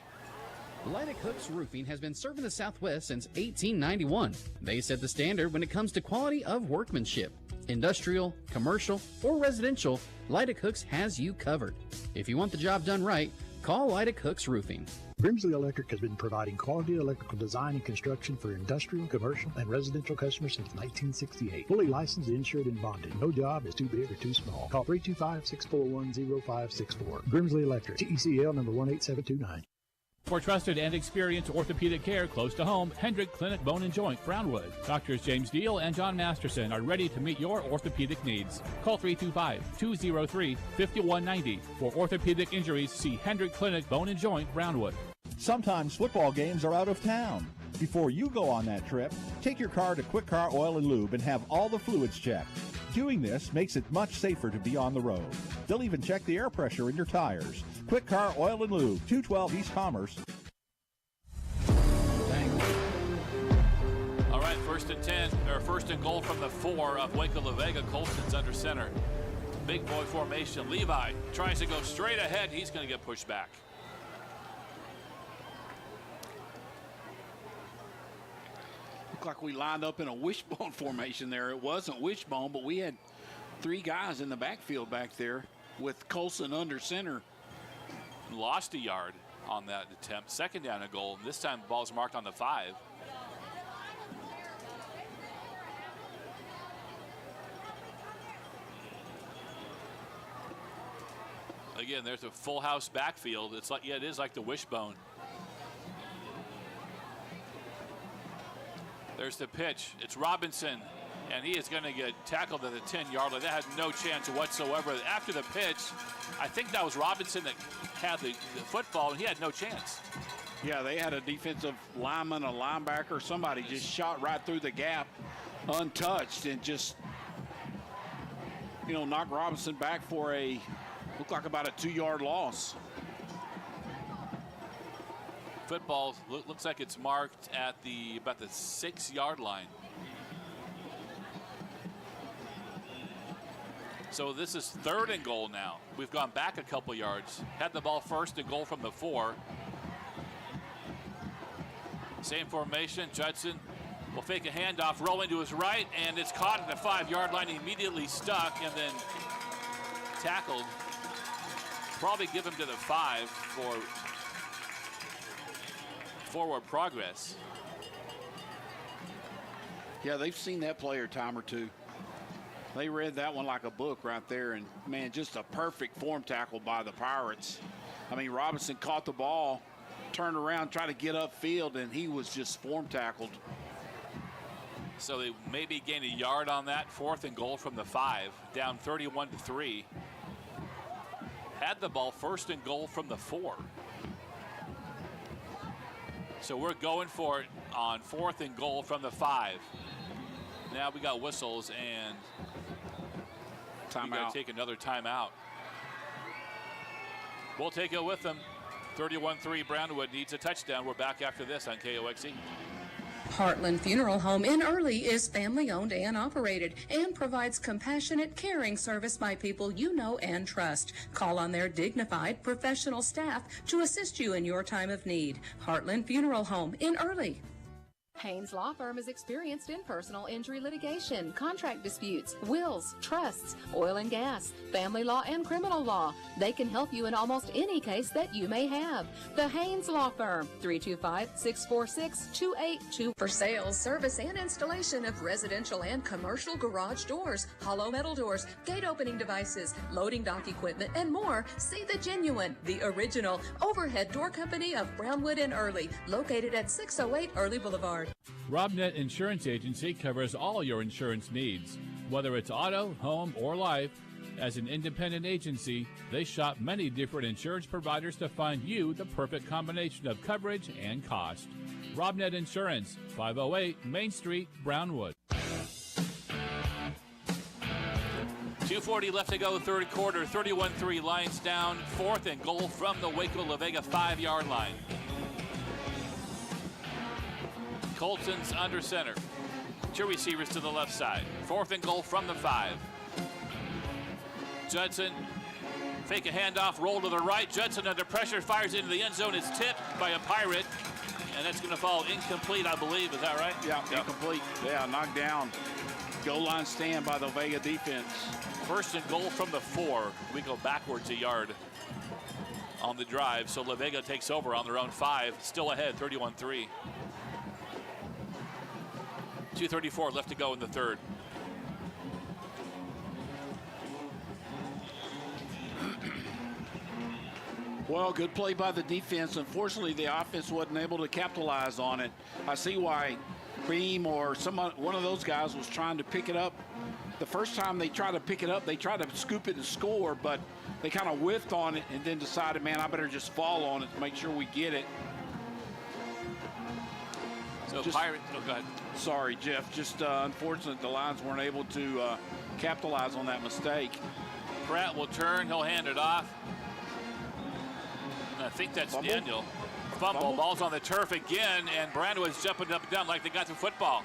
Lydic Hooks Roofing has been serving the Southwest since 1891. They set the standard when it comes to quality of workmanship. Industrial, commercial, or residential, Lydic Hooks has you covered. If you want the job done right, call Lydic Hooks Roofing. Grimsley Electric has been providing quality electrical design and construction for industrial, commercial, and residential customers since 1968. Fully licensed, insured, and bonded. No job is too big or too small. Call 325-641-0564. Grimsley Electric, TECL number 18729. For trusted and experienced orthopedic care close to home, Hendrick Clinic Bone and Joint, Brownwood. Doctors James Deal and John Masterson are ready to meet your orthopedic needs. Call 325-203-5190. For orthopedic injuries, see Hendrick Clinic Bone and Joint, Brownwood. Sometimes football games are out of town. Before you go on that trip, take your car to Quick Car Oil and Lube and have all the fluids checked. Doing this makes it much safer to be on the road. They'll even check the air pressure in your tires. Quick Car Oil and Lube, 212 East Commerce. All right, 1st and 10, or 1st and goal from the 4 of Waco La Vega. Colson's under center. Big boy formation. Levi tries to go straight ahead. He's going to get pushed back. Looked like we lined up in a wishbone formation there. It wasn't wishbone, but we had 3 guys in the backfield back there with Colson under center. Lost a yard on that attempt. 2nd down and goal. This time the ball's marked on the 5. Again, there's a full house backfield. It's like, yeah, it is like the wishbone. There's the pitch. It's Robinson, and he is going to get tackled at the 10-yard line. That had no chance whatsoever. After the pitch, I think that was Robinson that had the football, and he had no chance. Yeah, they had a defensive lineman, a linebacker, somebody just shot right through the gap untouched and just, knocked Robinson back for looked like about a 2-yard loss. Football looks like it's marked at about the 6-yard line. So this is 3rd and goal now. We've gone back a couple yards. Had the ball 1st and goal from the 4. Same formation. Judson will fake a handoff, roll into his right, and it's caught at the 5-yard line. Immediately stuck and then tackled. Probably give him to the 5 for forward progress. Yeah, they've seen that player a time or two. They read that one like a book right there, and man, just a perfect form tackle by the Pirates. I mean, Robinson caught the ball, turned around, tried to get upfield, and he was just form tackled. So they maybe gained a yard on that. 4th and goal from the 5, down 31-3. Had the ball 1st and goal from the 4. So we're going for it on 4th and goal from the 5. Now we got whistles and we got to take another timeout. We'll take it with them. 31-3 Brownwood needs a touchdown. We're back after this on KOXE. Heartland Funeral Home in Early is family-owned and operated and provides compassionate, caring service by people you know and trust. Call on their dignified, professional staff to assist you in your time of need. Heartland Funeral Home in Early. Haynes Law Firm is experienced in personal injury litigation, contract disputes, wills, trusts, oil and gas, family law, and criminal law. They can help you in almost any case that you may have. The Haynes Law Firm, 325-646-2824. For sales, service, and installation of residential and commercial garage doors, hollow metal doors, gate opening devices, loading dock equipment, and more, see the genuine, the original Overhead Door Company of Brownwood and Early, located at 608 Early Boulevard. RobNet Insurance Agency covers all your insurance needs. Whether it's auto, home, or life, As an independent agency, they shop many different insurance providers to find you the perfect combination of coverage and cost. Robnet Insurance, 508 Main Street, Brownwood. 2:40 left to go, third quarter. 31-3, Lions down. 4th and goal from the Waco La Vega 5-yard line. Colson's under center. 2 receivers to the left side. 4th and goal from the 5. Judson, fake a handoff, roll to the right. Judson under pressure, fires into the end zone. It's tipped by a Pirate, and that's going to fall incomplete, I believe. Is that right? Yeah, incomplete. Yeah, knocked down. Goal line stand by the Vega defense. 1st and goal from the 4. We go backwards a yard on the drive, so La Vega takes over on their own 5. Still ahead, 31-3. 2:34 left to go in the third. Well, good play by the defense. Unfortunately, the offense wasn't able to capitalize on it. I see why Beam or one of those guys was trying to pick it up. The first time they tried to pick it up, they tried to scoop it and score, but they kind of whiffed on it and then decided, man, I better just fall on it to make sure we get it. So Pirates, go ahead. Sorry, Jeff. Just unfortunate the Lions weren't able to capitalize on that mistake. Pratt will turn. He'll hand it off. I think that's Fumble? Daniel. Fumble. Ball's on the turf again, and Brownwood's jumping up and down like they got the football.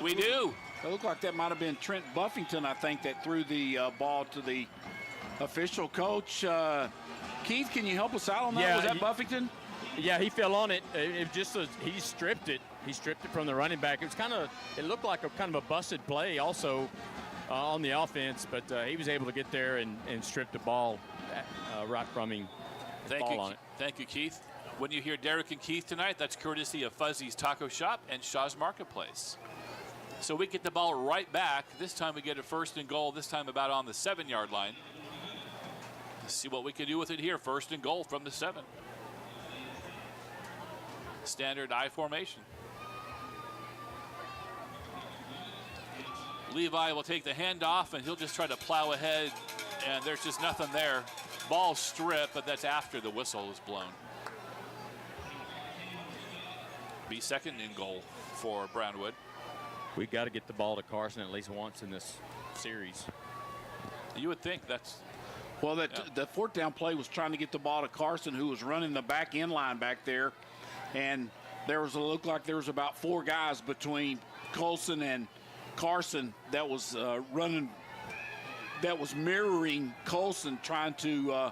We do. It looked like that might have been Trent Buffington, I think, that threw the ball to the official coach. Keith, can you help us out on that? Yeah, Was that Buffington? Yeah, he fell on it. It just he stripped it. He stripped it from the running back. It was it looked like a kind of a busted play also on the offense, but he was able to get there and strip the ball right from him. Thank you, Keith. When you hear Derek and Keith tonight, that's courtesy of Fuzzy's Taco Shop and Shaw's Marketplace. So we get the ball right back. This time we get a 1st and goal, this time about on the 7-yard line. Let's see what we can do with it here. 1st and goal from the 7. Standard I formation. Levi will take the handoff, and he'll just try to plow ahead, and there's just nothing there. Ball stripped, but that's after the whistle is blown. Be 2nd and goal for Brownwood. We got to get the ball to Carson at least once in this series. You would think that's... Well, the 4th down play was trying to get the ball to Carson, who was running the back end line back there. And looked like there was about 4 guys between Colson and Carson that was running, that was mirroring Colson, trying to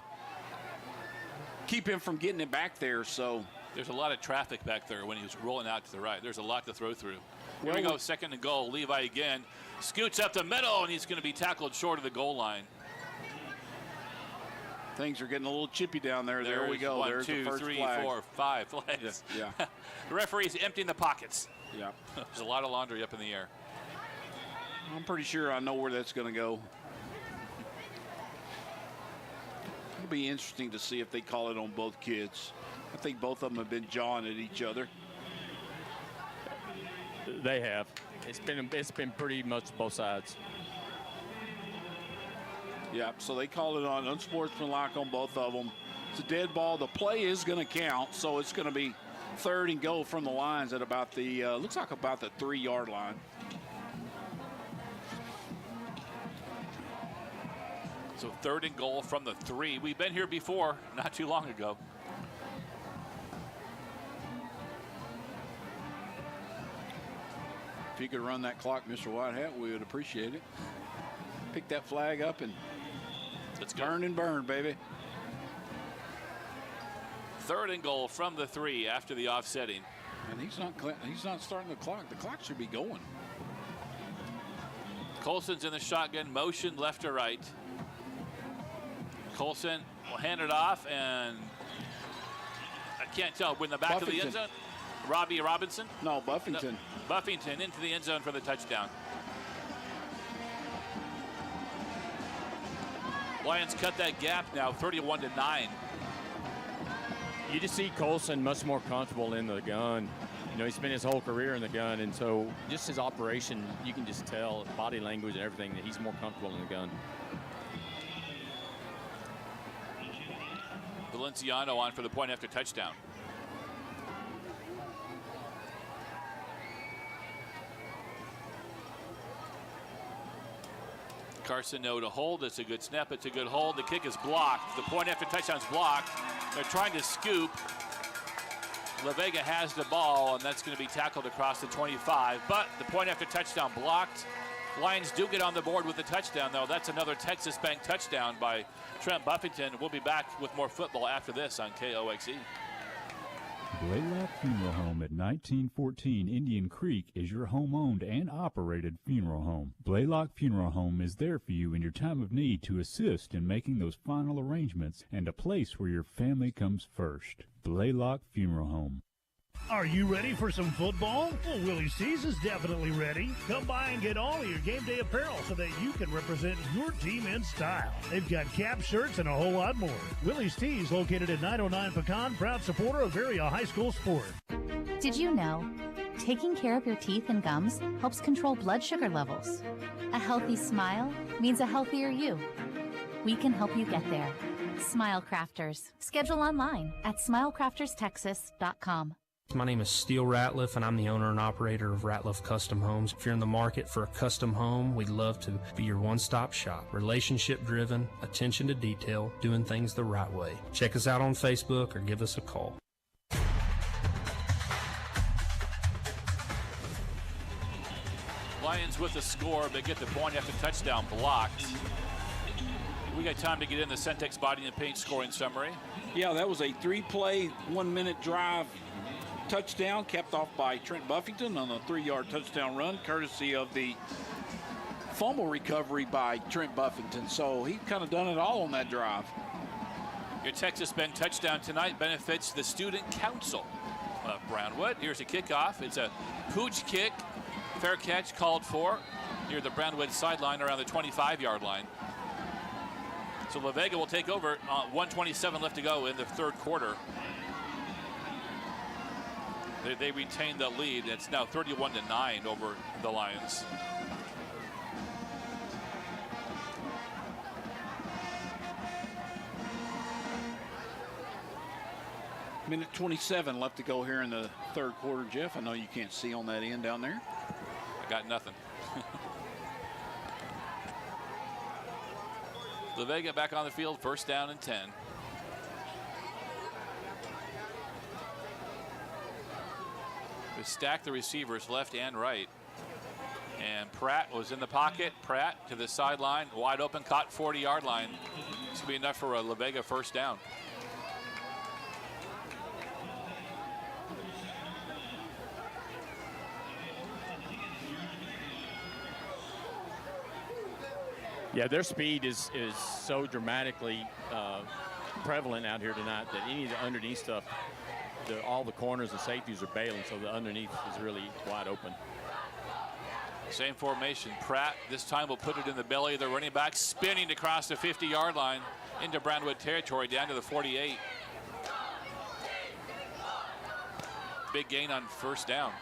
keep him from getting it back there. So there's a lot of traffic back there when he was rolling out to the right. There's a lot to throw through. Here we go, 2nd and goal. Levi again scoots up the middle, and he's going to be tackled short of the goal line. Things are getting a little chippy down there. There we go. 1, There's 2, the first 3, flag. 4, 5 flags. Yeah. The referee's emptying the pockets. Yeah. There's a lot of laundry up in the air. I'm pretty sure I know where that's going to go. It'll be interesting to see if they call it on both kids. I think both of them have been jawing at each other. They have. It's been pretty much both sides. Yeah, so they call it on unsportsmanlike on both of them. It's a dead ball. The play is going to count, so it's going to be 3rd and goal from the Lions at about the, looks like about the 3-yard line. So 3rd and goal from the 3. We've been here before, not too long ago. If you could run that clock, Mr. Whitehat, we would appreciate it. Pick that flag up and let's turn and burn, baby. 3rd and goal from the 3 after the offsetting. And he's not starting the clock. The clock should be going. Colson's in the shotgun motion left to right. Colson will hand it off, and I can't tell. We're in the back of the end zone. Robbie Robinson? No, Buffington. No, Buffington into the end zone for the touchdown. Lions cut that gap now, 31-9. You just see Colson much more comfortable in the gun. You know, he spent his whole career in the gun, and so just his operation, you can just tell, body language and everything, that he's more comfortable in the gun. Valenciano on for the point after touchdown. Carson no to hold. It's a good snap. It's a good hold. The kick is blocked. The point after touchdown is blocked. They're trying to scoop. La Vega has the ball, and that's going to be tackled across the 25. But the point after touchdown blocked. Lions do get on the board with the touchdown, though. That's another Texas Bank touchdown by Trent Buffington. We'll be back with more football after this on KOXE. Blaylock Funeral Home at 1914 Indian Creek is your home-owned and operated funeral home. Blaylock Funeral Home is there for you in your time of need to assist in making those final arrangements and a place where your family comes first. Blaylock Funeral Home. Are you ready for some football? Well, Willie's Tees is definitely ready. Come by and get all of your game day apparel so that you can represent your team in style. They've got cap shirts and a whole lot more. Willie's Tees, located at 909 Pecan, proud supporter of Area High School sport. Did you know taking care of your teeth and gums helps control blood sugar levels? A healthy smile means a healthier you. We can help you get there. Smile Crafters. Schedule online at smilecrafterstexas.com. My name is Steele Ratliff, and I'm the owner and operator of Ratliff Custom Homes. If you're in the market for a custom home, we'd love to be your one-stop shop. Relationship-driven, attention to detail, doing things the right way. Check us out on Facebook or give us a call. Lions with the score, but get the point after touchdown blocked. We got time to get in the Centex Body and Paint scoring summary. Yeah, that was a 3-play, 1-minute drive touchdown, capped off by Trent Buffington on a 3-yard touchdown run, courtesy of the fumble recovery by Trent Buffington. So he kind of done it all on that drive. Your Texas Bank touchdown tonight benefits the Student Council of Brownwood. Here's a kickoff. It's a pooch kick. Fair catch called for near the Brownwood sideline around the 25-yard line. So La Vega will take over. 1:27 left to go in the third quarter. They retain the lead. It's now 31-9 over the Lions. Minute 27 left to go here in the third quarter, Jeff. I know you can't see on that end down there. I got nothing. La Vega back on the field, first down and 10. They stack the receivers left and right. And Pratt was in the pocket. Pratt to the sideline, wide open, caught 40-yard line. This will be enough for a La Vega first down. Yeah, their speed is so dramatically prevalent out here tonight that any of the underneath stuff, all the corners and safeties are bailing, so the underneath is really wide open. Same formation. Pratt this time will put it in the belly of the running back, spinning across the 50-yard line into Brownwood territory down to the 48. Big gain on first down.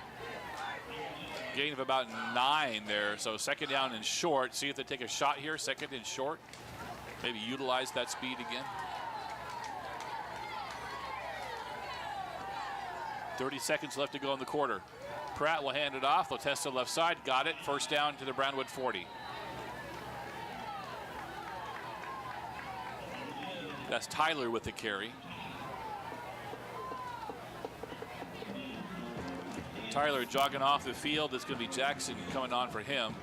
Gain of about 9 there. So second down and short. See if they take a shot here. Second and short. Maybe utilize that speed again. 30 seconds left to go in the quarter. Pratt will hand it off. They'll test the left side. Got it. First down to the Brownwood 40. That's Tyler with the carry. Tyler jogging off the field. It's going to be Jackson coming on for him.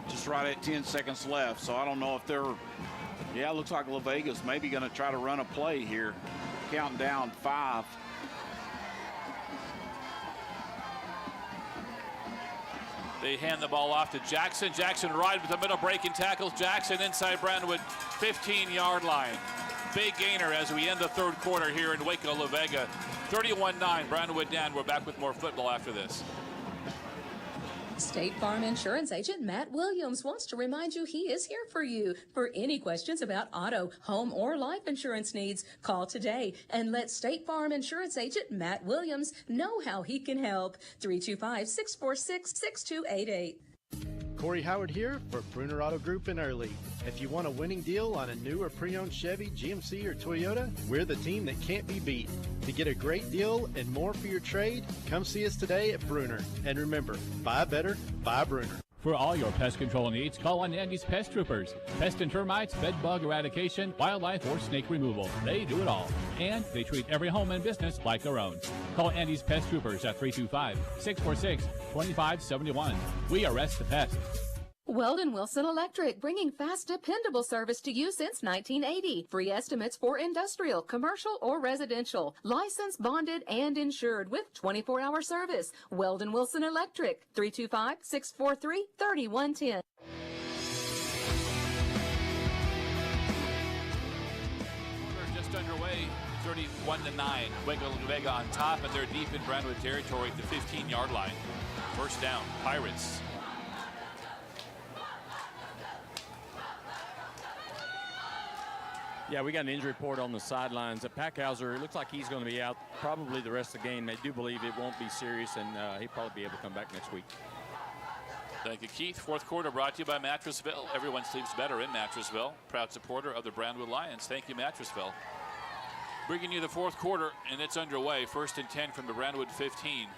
Just right at 10 seconds left. So I don't know if they're, yeah, it looks like La Vega's maybe going to try to run a play here. Counting down 5. They hand the ball off to Jackson. Jackson right with the middle break and tackles Jackson inside Brownwood 15-yard line. Big gainer as we end the third quarter here in Waco, La Vega. 31-9, Brownwood down. We're back with more football after this. State Farm Insurance Agent Matt Williams wants to remind you he is here for you. For any questions about auto, home, or life insurance needs, call today and let State Farm Insurance Agent Matt Williams know how he can help. 325-646-6288. Corey Howard here for Bruner Auto Group in Early. If you want a winning deal on a new or pre-owned Chevy, GMC, or Toyota, we're the team that can't be beat. To get a great deal and more for your trade, come see us today at Bruner. And remember, buy better, buy Bruner. For all your pest control needs, call on Andy's Pest Troopers. Pest and termites, bed bug eradication, wildlife, or snake removal. They do it all. And they treat every home and business like their own. Call Andy's Pest Troopers at 325-646-2571. We arrest the pests. Weldon Wilson Electric, bringing fast, dependable service to you since 1980. Free estimates for industrial, commercial, or residential. Licensed, bonded, and insured with 24-hour service. Weldon Wilson Electric, 325-643-3110. Just underway, 31-9. Vega on top, and they're deep in Brownwood territory at the 15-yard line. First down, Pirates. Yeah, we got an injury report on the sidelines. Packhauser, it looks like he's going to be out probably the rest of the game. They do believe it won't be serious, and he'll probably be able to come back next week. Thank you, Keith. Fourth quarter brought to you by Mattressville. Everyone sleeps better in Mattressville. Proud supporter of the Brownwood Lions. Thank you, Mattressville. Bringing you the fourth quarter, and it's underway. First and 10 from the Brownwood 15.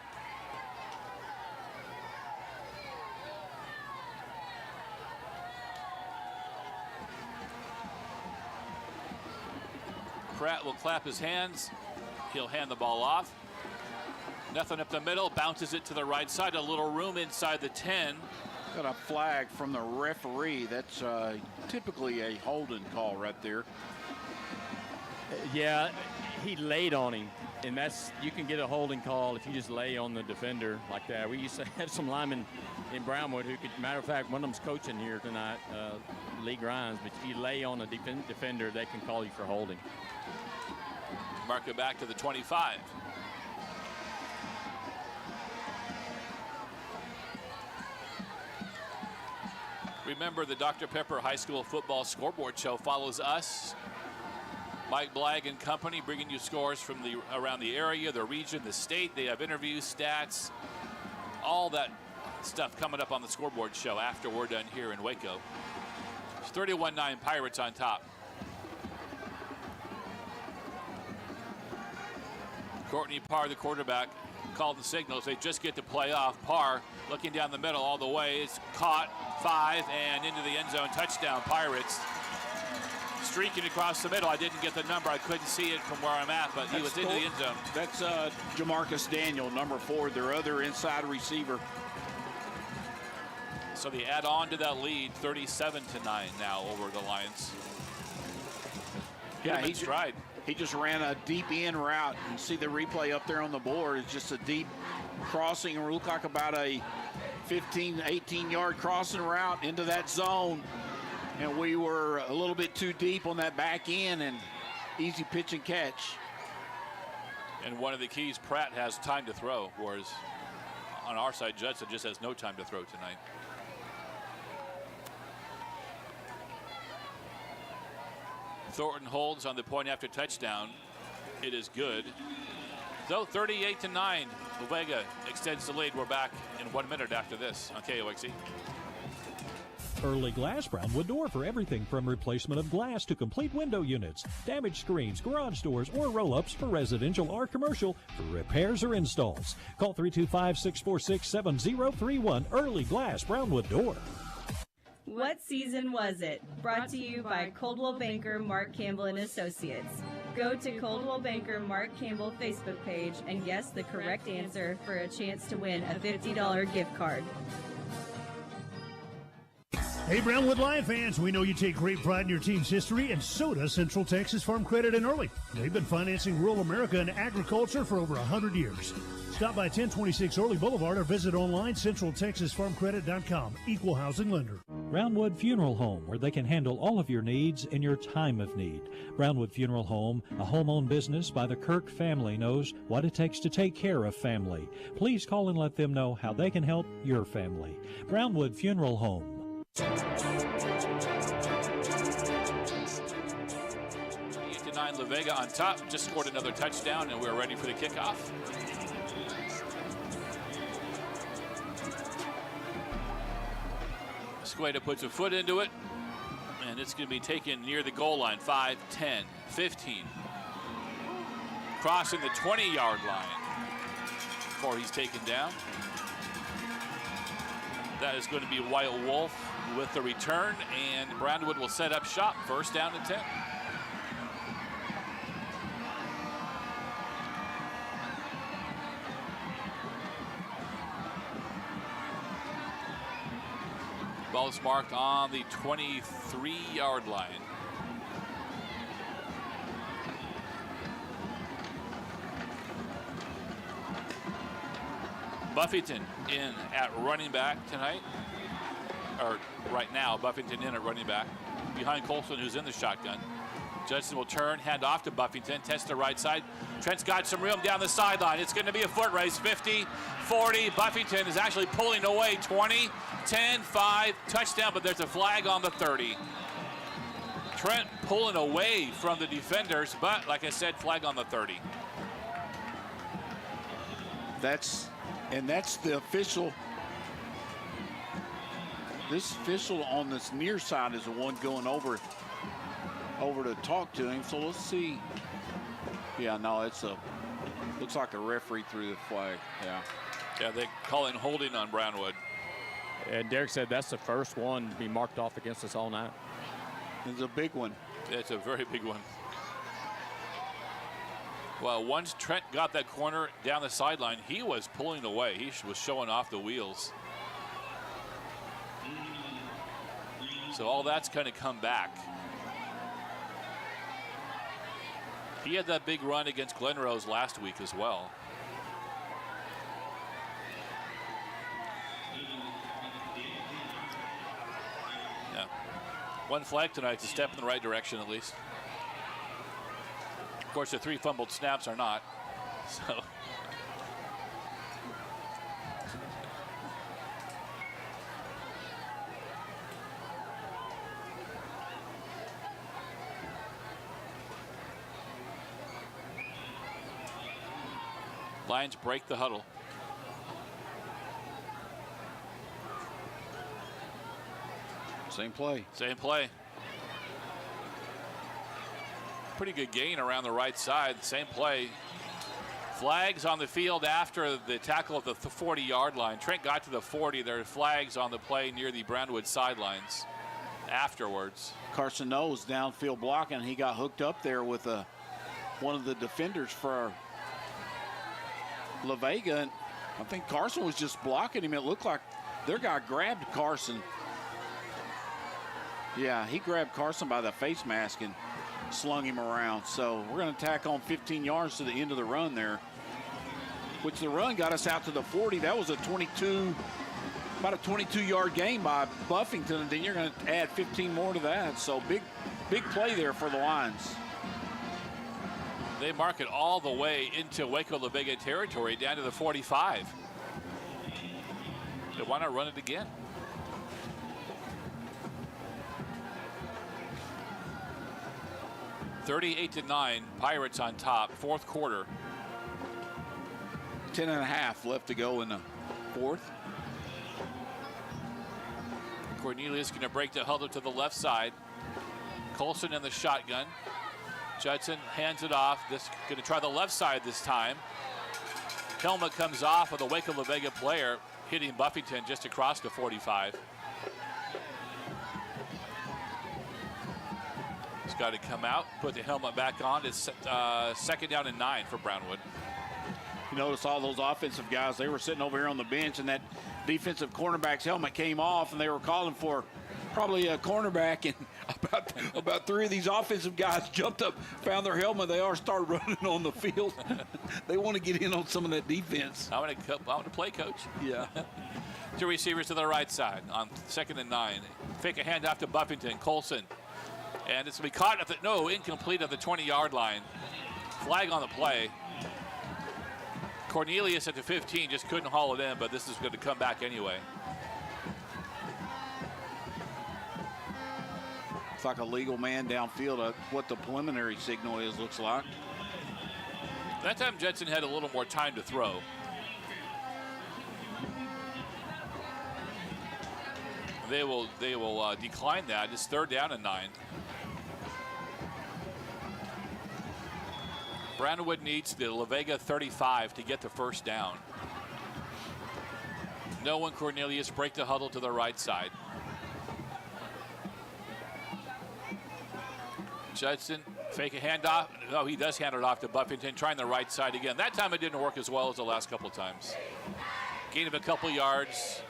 Pratt will clap his hands. He'll hand the ball off. Nothing up the middle, bounces it to the right side. A little room inside the 10. Got a flag from the referee. That's typically a holding call right there. Yeah, he laid on him, and that's, you can get a holding call if you just lay on the defender like that. We used to have some linemen in Brownwood who could, matter of fact, one of them's coaching here tonight, Lee Grimes, but if you lay on a defender, they can call you for holding. Mark it back to the 25. Remember, the Dr. Pepper High School Football Scoreboard Show follows us, Mike Blag and company, bringing you scores from around the area, the region, the state. They have interviews, stats, all that stuff coming up on the Scoreboard Show after we're done here in Waco. It's 31-9 Pirates on top. Courtney Parr, the quarterback, called the signals. They just get to play off. Parr looking down the middle all the way. It's caught, 5, and into the end zone. Touchdown, Pirates. Streaking across the middle. I didn't get the number. I couldn't see it from where I'm at, but he was into the end zone. That's Jamarcus Daniel, number 4, their other inside receiver. So they add on to that lead, 37-9 now over the Lions. Yeah, he just ran a deep end route. You see the replay up there on the board. It's just a deep crossing, and we look like about a 15, 18-yard crossing route into that zone. And we were a little bit too deep on that back end, and easy pitch and catch. And one of the keys, Pratt has time to throw, whereas on our side, Judson just has no time to throw tonight. Thornton holds on the point after touchdown. It is good. So 38-9, Vega extends the lead. We're back in 1 minute after this on KOXE. Early Glass Brownwood Door for everything from replacement of glass to complete window units, damaged screens, garage doors, or roll-ups for residential or commercial for repairs or installs. Call 325-646-7031. Early Glass Brownwood Door. What season was it? Brought to you by Coldwell Banker Mark Campbell and Associates. Go to Coldwell Banker Mark Campbell Facebook page and guess the correct answer for a chance to win a $50 gift card. Hey, Brownwood Lion fans, we know you take great pride in your team's history, and so does Central Texas Farm Credit and Early. They've been financing rural America and agriculture for over 100 years. Stop by 1026 Early Boulevard or visit online centraltexasfarmcredit.com. Equal housing lender. Brownwood Funeral Home, where they can handle all of your needs in your time of need. Brownwood Funeral Home, a home-owned business by the Kirk family, knows what it takes to take care of family. Please call and let them know how they can help your family. Brownwood Funeral Home. 8-9, La Vega on top. Just scored another touchdown, and we're ready for the kickoff. Mosqueda puts a foot into it, and it's going to be taken near the goal line. 5, 10, 15. Crossing the 20-yard line before he's taken down. That is going to be Wyatt Wolf with the return, and Brownwood will set up shop. First down and 10. Ball is marked on the 23-yard line. Buffington in at running back tonight, or right now, Buffington in at running back, behind Colson, who's in the shotgun. Judson will turn, hand off to Buffington, test the right side. Trent's got some room down the sideline. It's going to be a foot race, 50, 40. Buffington is actually pulling away, 20, 10, 5, touchdown, but there's a flag on the 30. Trent pulling away from the defenders, but like I said, flag on the 30. That's the official. This official on this near side is the one going over to talk to him. So let's see. Yeah, no, looks like the referee threw the flag. Yeah, they call it holding on Brownwood. And Derek said that's the first one to be marked off against us all night. It's a big one. It's a very big one. Well, once Trent got that corner down the sideline, he was pulling away. He was showing off the wheels. So all that's kind of come back. He had that big run against Glen Rose last week as well. Yeah. One flag tonight is a step in the right direction at least. Of course, the 3 fumbled snaps are not. So. Lions break the huddle. Same play. Same play. Pretty good gain around the right side. Same play. Flags on the field after the tackle at the 40-yard line. Trent got to the 40. There are flags on the play near the Brownwood sidelines afterwards. Carson Knowles downfield blocking. He got hooked up there with one of the defenders for La Vega. And I think Carson was just blocking him. It looked like their guy grabbed Carson. Yeah, he grabbed Carson by the face mask and slung him around. So we're going to tack on 15 yards to the end of the run there, which the run got us out to the 40. That was about a 22-yard gain by Buffington, and then you're going to add 15 more to that. So big play there for the Lions. They mark it all the way into Waco La Vega territory, down to the 45. They want to run it again. (38-9), Pirates on top, fourth quarter. 10.5 left to go in the fourth. Cornelius going to break the huddle to the left side. Colson in the shotgun. Judson hands it off. This going to try the left side this time. Helmet comes off with a Waco La Vega player hitting Buffington just across the 45. He's got to come out, put the helmet back on. It's second down and 9 for Brownwood. You notice all those offensive guys, they were sitting over here on the bench, and that defensive cornerback's helmet came off, and they were calling for probably a cornerback, and about 3 of these offensive guys jumped up, found their helmet. They all started running on the field. They want to get in on some of that defense. I want to play, coach. Yeah. 2 receivers to the right side on second and 9. Fake a handoff to Buffington. Colson. And it's going to be caught at incomplete at the 20-yard line. Flag on the play. Cornelius at the 15 just couldn't haul it in, but this is going to come back anyway. It's like a legal man downfield. What the preliminary signal is, looks like. That time Judson had a little more time to throw. They will decline that. It's 3rd down and 9. Brownwood needs the La Vega 35 to get the first down. No one, Cornelius, break the huddle to the right side. Judson, fake a handoff. No, he does hand it off to Buffington, trying the right side again. That time it didn't work as well as the last couple of times. Gain of a couple yards.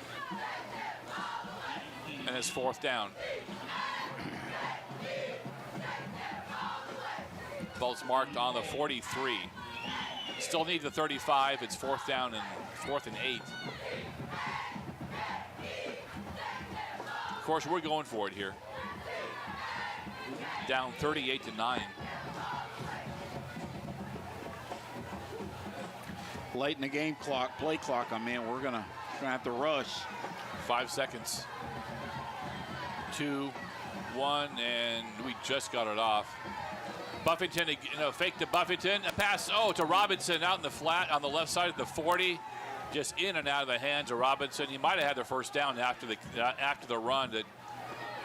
And it's 4th down. Ball's marked on the 43. Still need the 35. It's 4th down and 4th and 8. Of course, we're going for it here. Down 38-9. Late in the game clock, play clock. I mean, we're gonna have to rush. 5 seconds. 2, 1, and we just got it off. Buffington, fake to Buffington. A pass, to Robinson out in the flat on the left side of the 40. Just in and out of the hands of Robinson. He might have had the first down after the run. That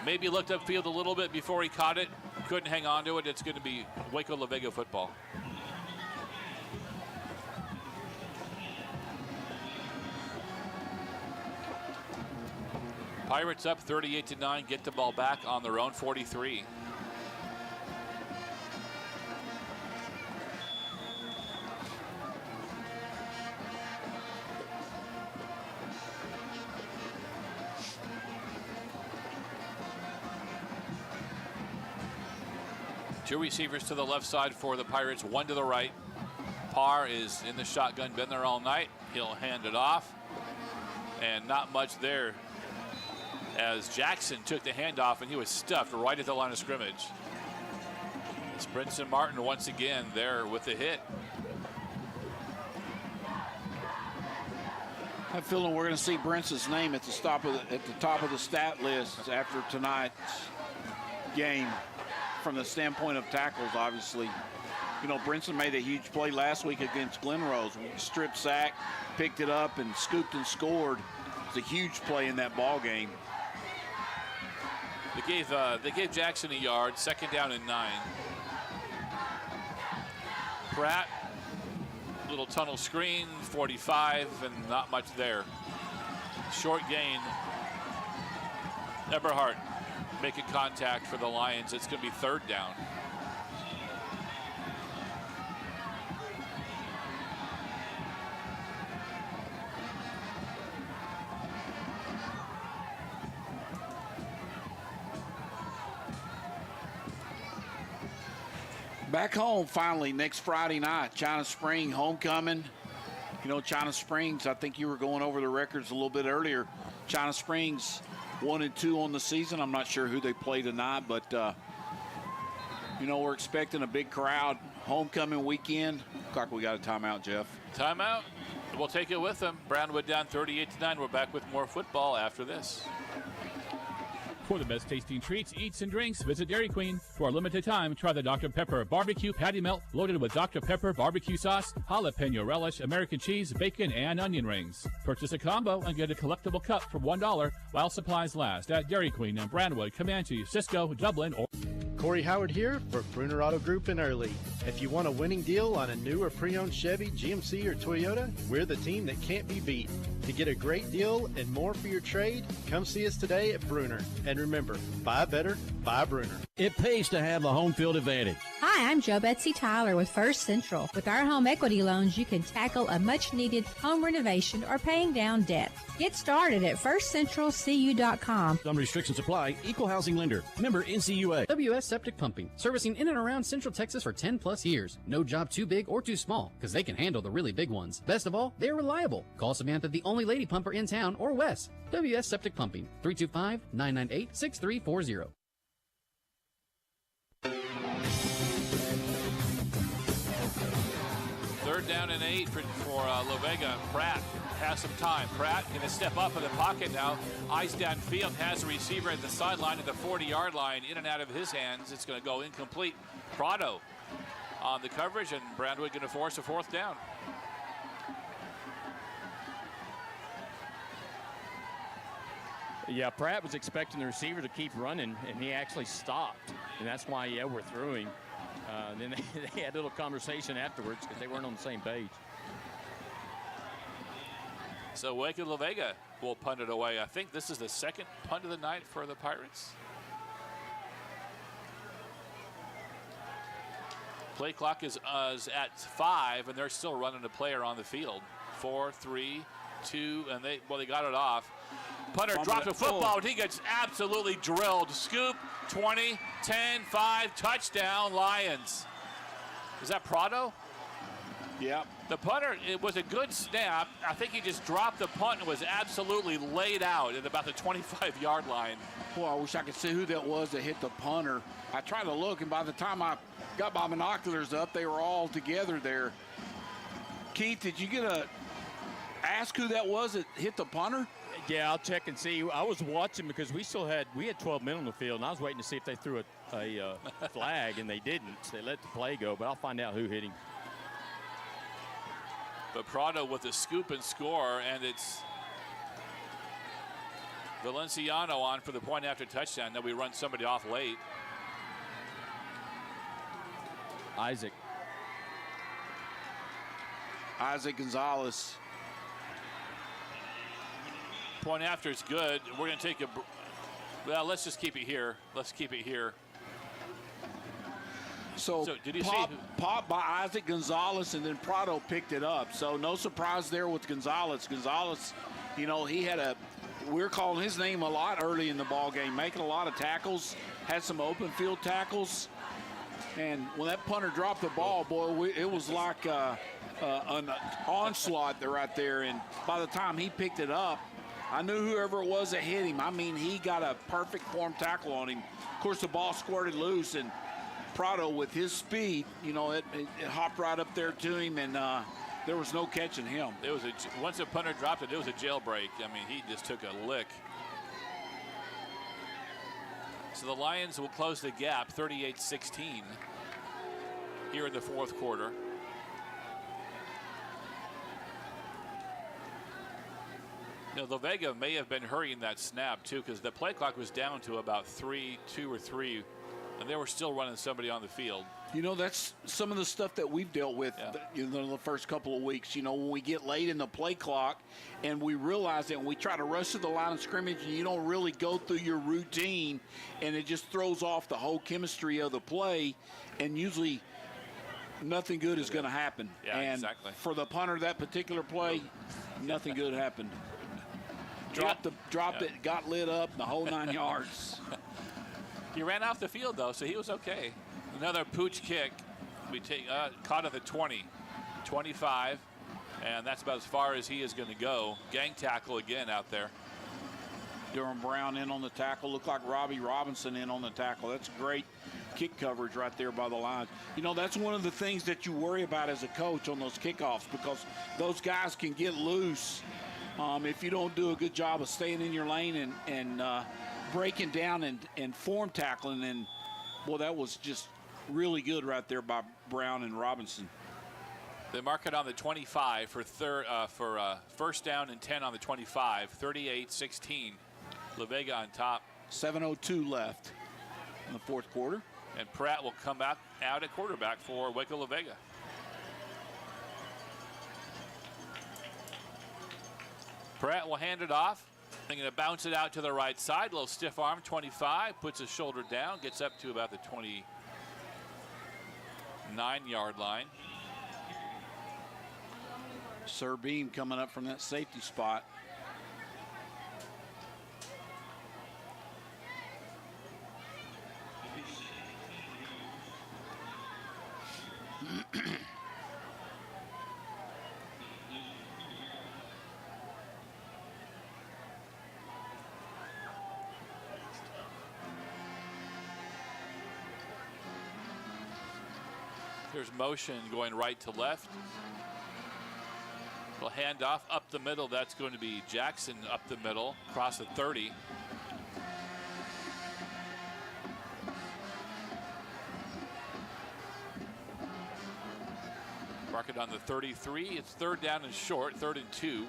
maybe looked upfield a little bit before he caught it. Couldn't hang on to it. It's going to be Waco La Vega football. Pirates up 38-9. Get the ball back on their own 43. Two receivers to the left side for the Pirates, one to the right. Parr is in the shotgun, been there all night. He'll hand it off. And not much there as Jackson took the handoff and he was stuffed right at the line of scrimmage. It's Brinson Martin once again there with the hit. I have a feeling we're going to see Brinson's name at the top of the stat list after tonight's game. From the standpoint of tackles, obviously. Brinson made a huge play last week against Glen Rose. Strip sack, picked it up, and scooped and scored. It's a huge play in that ball game. They gave Jackson a yard, 2nd down and 9. Pratt, little tunnel screen, 45, and not much there. Short gain. Eberhardt making contact for the Lions. It's going to be 3rd down. Back home finally next Friday night, China Spring homecoming. China Springs, I think you were going over the records a little bit earlier. China Springs 1-2 on the season. I'm not sure who they play tonight, but we're expecting a big crowd. Homecoming weekend. Looks like we got a timeout, Jeff. Timeout. We'll take it with them. Brownwood down 38-9. We're back with more football after this. For the best tasting treats, eats, and drinks, visit Dairy Queen. For a limited time, try the Dr. Pepper Barbecue Patty Melt loaded with Dr. Pepper barbecue sauce, jalapeno relish, American cheese, bacon, and onion rings. Purchase a combo and get a collectible cup for $1 while supplies last at Dairy Queen in Brownwood, Comanche, Cisco, Dublin, or... Corey Howard here for Bruner Auto Group in Early. If you want a winning deal on a new or pre-owned Chevy, GMC, or Toyota, we're the team that can't be beat. To get a great deal and more for your trade, come see us today at Bruner. And remember, buy better, buy Bruner. It pays to have the home field advantage. Hi, I'm Joe Betsy Tyler with First Central. With our home equity loans, you can tackle a much-needed home renovation or paying down debt. Get started at firstcentralcu.com. Some restrictions apply. Equal housing lender. Member NCUA. WS Septic Pumping, servicing in and around Central Texas for 10+ years. No job too big or too small, because they can handle the really big ones. Best of all, they're reliable. Call Samantha, the only lady pumper in town, or Wes. WS Septic Pumping, 325-998-6340. Third down and 8 for La Vega. Pratt has some time. Pratt going to step up in the pocket now. Eyes downfield, has a receiver at the sideline at the 40-yard line. In and out of his hands. It's going to go incomplete. Prado on the coverage, and Brownwood going to force a 4th down. Yeah, Pratt was expecting the receiver to keep running, and he actually stopped. And that's why, yeah, we're through him. And then they had a little conversation afterwards because they weren't on the same page. So Waco La Vega will punt it away. I think this is the second punt of the night for the Pirates. Play clock is at 5, and they're still running a player on the field. 4, 3, 2, and they got it off. Punter drops a football, and he gets absolutely drilled. Scoop, 20, 10, 5, touchdown, Lions. Is that Prado? Yeah. The punter, it was a good snap. I think he just dropped the punt and was absolutely laid out at about the 25-yard line. Boy, I wish I could see who that was that hit the punter. I tried to look, and by the time I got my binoculars up, they were all together there. Keith, did you ask who that was that hit the punter? Yeah, I'll check and see. I was watching because we had 12 men on the field, and I was waiting to see if they threw a flag, and they didn't. They let the play go, but I'll find out who hit him. But Prado with a scoop and score, and it's Valenciano on for the point after touchdown. Then we run somebody off late. Isaac Gonzalez. Point after is good. We're going to take well, let's just keep it here. Let's keep it here. So did you pop by Isaac Gonzalez, and then Prado picked it up. So no surprise there with Gonzalez. Gonzalez, he had we're calling his name a lot early in the ball game, making a lot of tackles, had some open field tackles. And when that punter dropped the ball, boy, it was like an onslaught right there. And by the time he picked it up, I knew whoever it was that hit him. I mean, he got a perfect form tackle on him. Of course, the ball squirted loose, and Prado, with his speed, it hopped right up there to him, and there was no catching him. It was once the punter dropped it, it was a jailbreak. I mean, he just took a lick. So the Lions will close the gap, 38-16, here in the fourth quarter. La Vega may have been hurrying that snap, too, because the play clock was down to about 2 or 3, and they were still running somebody on the field. That's some of the stuff that we've dealt with the first couple of weeks. When we get late in the play clock and we realize that, and we try to rush to the line of scrimmage, and you don't really go through your routine, and it just throws off the whole chemistry of the play, and usually nothing good is going to happen. Yeah, and exactly. For the punter, that particular play, nothing good happened. Dropped it, got lit up, the whole 9 yards. He ran off the field, though, so he was okay. Another pooch kick. We take caught at the 20, 25, and that's about as far as he is going to go. Gang tackle again out there. Durham Brown in on the tackle. Looked like Robbie Robinson in on the tackle. That's great kick coverage right there by the line. That's one of the things that you worry about as a coach on those kickoffs, because those guys can get loose if you don't do a good job of staying in your lane and breaking down and form tackling. And, boy, that was just really good right there by Brown and Robinson. They mark it on the 25 for first down and 10 on the 25, 38-16. La Vega on top. 7:02 left in the fourth quarter. And Pratt will come out at quarterback for Waco La Vega. Pratt will hand it off. They're going to bounce it out to the right side. A little stiff arm, 25, puts his shoulder down, gets up to about the 29-yard line. Sir Beam coming up from that safety spot. There's motion going right to left. Little handoff up the middle. That's going to be Jackson up the middle, across the 30. Mark it on the 33. It's third down and short, 3rd and 2.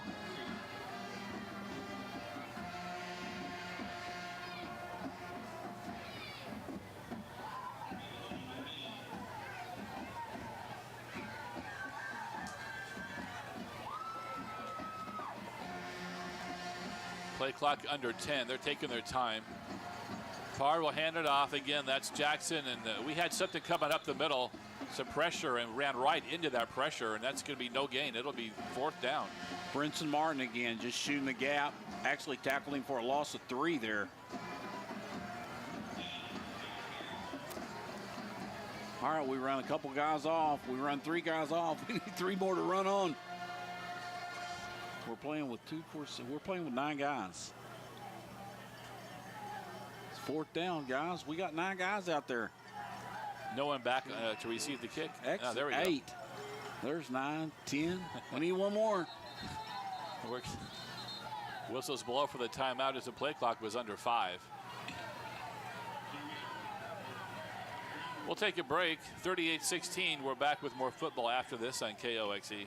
Play clock under 10. They're taking their time. Parr will hand it off again. That's Jackson, and we had something coming up the middle, some pressure, and ran right into that pressure, and that's going to be no gain. It'll be 4th down. Brinson Martin again, just shooting the gap, actually tackling for a loss of 3 there. All right, we run a couple guys off. We run 3 guys off. We need 3 more to run on. We're playing with 9 guys. It's 4th down, guys. We got 9 guys out there. No one back to receive the kick. Excellent. There we 8. go. There's 9, 10. We need 1 more. Whistles blow for the timeout as the play clock was under 5. We'll take a break. 38-16. We're back with more football after this on KOXE.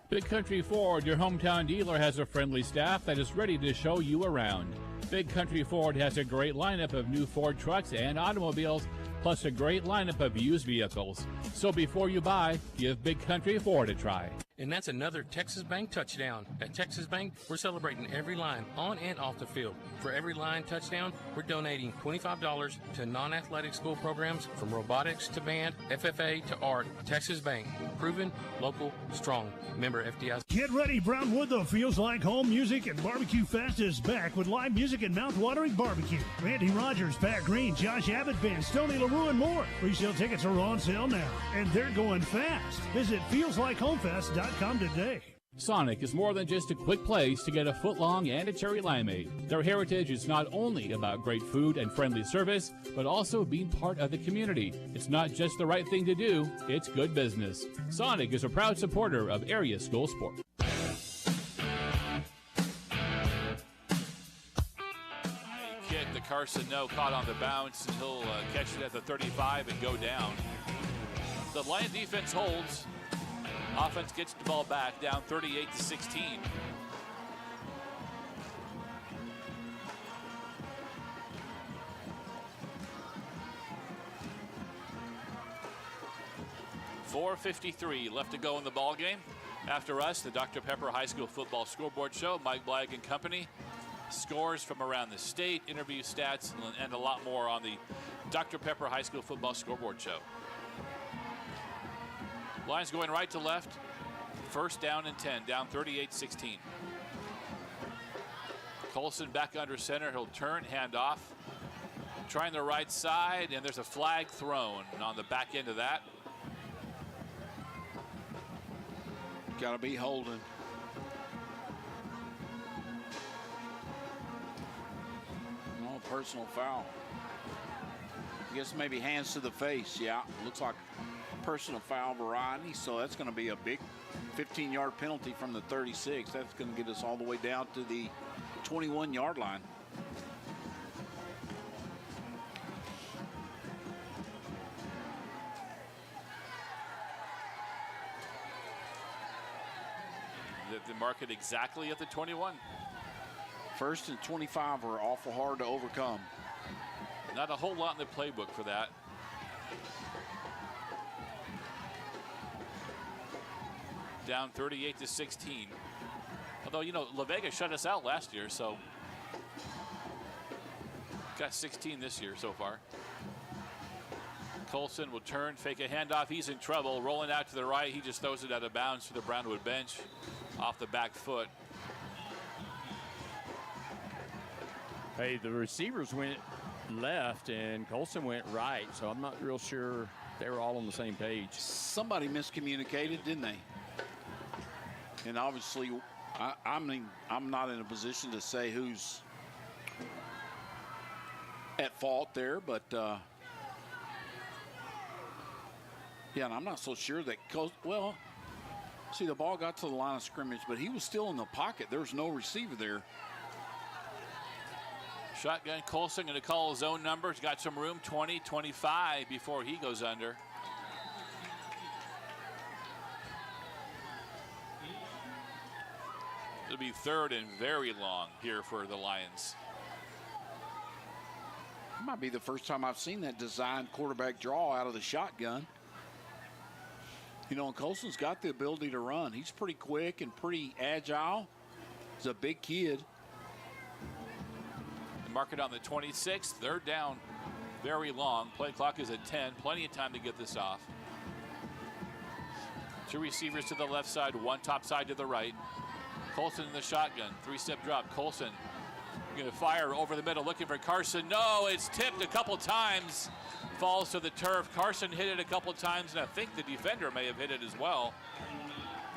Big Country Ford, your hometown dealer, has a friendly staff that is ready to show you around. Big Country Ford has a great lineup of new Ford trucks and automobiles, plus a great lineup of used vehicles. So before you buy, give Big Country Ford a try. And that's another Texas Bank touchdown. At Texas Bank, we're celebrating every line on and off the field. For every line touchdown, we're donating $25 to non-athletic school programs from robotics to band, FFA to art. Texas Bank, proven, local, strong. Member FDIC. Get ready, Brownwood, the Feels Like Home Music and Barbecue Fest is back with live music and mouth-watering barbecue. Randy Rogers, Pat Green, Josh Abbott Band, Stoney LaRue, and more. Pre-sale tickets are on sale now, and they're going fast. Visit feelslikeHomefest.com today. Sonic is more than just a quick place to get a footlong and a cherry limeade. Their heritage is not only about great food and friendly service, but also being part of the community. It's not just the right thing to do, it's good business. Sonic is a proud supporter of area school sport. Kick to Carson, no, caught on the bounce, and he'll catch it at the 35 and go down. The Lion defense holds. Offense gets the ball back, down 38-16. .453 left to go in the ball game. After us, the Dr. Pepper High School Football Scoreboard Show, Mike Blag and company. Scores from around the state, interview stats, and a lot more on the Dr. Pepper High School Football Scoreboard Show. Lions going right to left. 1st down and 10, down 38-16. Colson back under center. He'll turn, hand off. Trying the right side, and there's a flag thrown on the back end of that. Got to be holding. No personal foul. I guess maybe hands to the face. Yeah, looks like personal foul variety, so that's going to be a big 15-yard penalty from the 36. That's going to get us all the way down to the 21-yard line. They mark it exactly at the 21. 1st and 25 are awful hard to overcome. Not a whole lot in the playbook for that. Down 38-16. Although, you know, La Vega shut us out last year, so got 16 this year so far. Colson will turn, fake a handoff. He's in trouble. Rolling out to the right. He just throws it out of bounds to the Brownwood bench off the back foot. Hey, the receivers went left and Colson went right, so I'm not real sure they were all on the same page. Somebody miscommunicated, didn't they? And obviously, I'm not in a position to say who's at fault there, but yeah, and I'm not so sure that well, see, the ball got to the line of scrimmage, but he was still in the pocket. There was no receiver there. Shotgun. Colson going to call his own number. He's got some room, 20, 25 before he goes under. It'll be 3rd and very long here for the Lions. It might be the first time I've seen that designed quarterback draw out of the shotgun. You know, and Colson's got the ability to run. He's pretty quick and pretty agile. He's a big kid. Mark it on the 26th. Third down, very long. Play clock is at 10. Plenty of time to get this off. Two receivers to the left side, one top side to the right. Colson in the shotgun, three-step drop. Colson going to fire over the middle, looking for Carson. No, it's tipped a couple times. Falls to the turf. Carson hit it a couple times, and I think the defender may have hit it as well,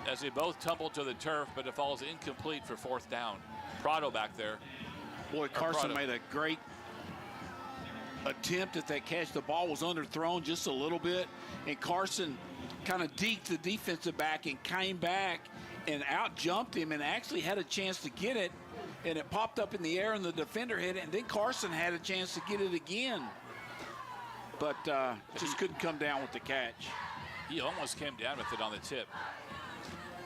as they both tumbled to the turf, but it falls incomplete for fourth down. Prado back there. Boy, Carson made a great attempt at that catch. The ball was underthrown just a little bit, and Carson kind of deked the defensive back and came back and out-jumped him and actually had a chance to get it, and it popped up in the air and the defender hit it, and then Carson had a chance to get it again, but just couldn't come down with the catch. He almost came down with it on the tip.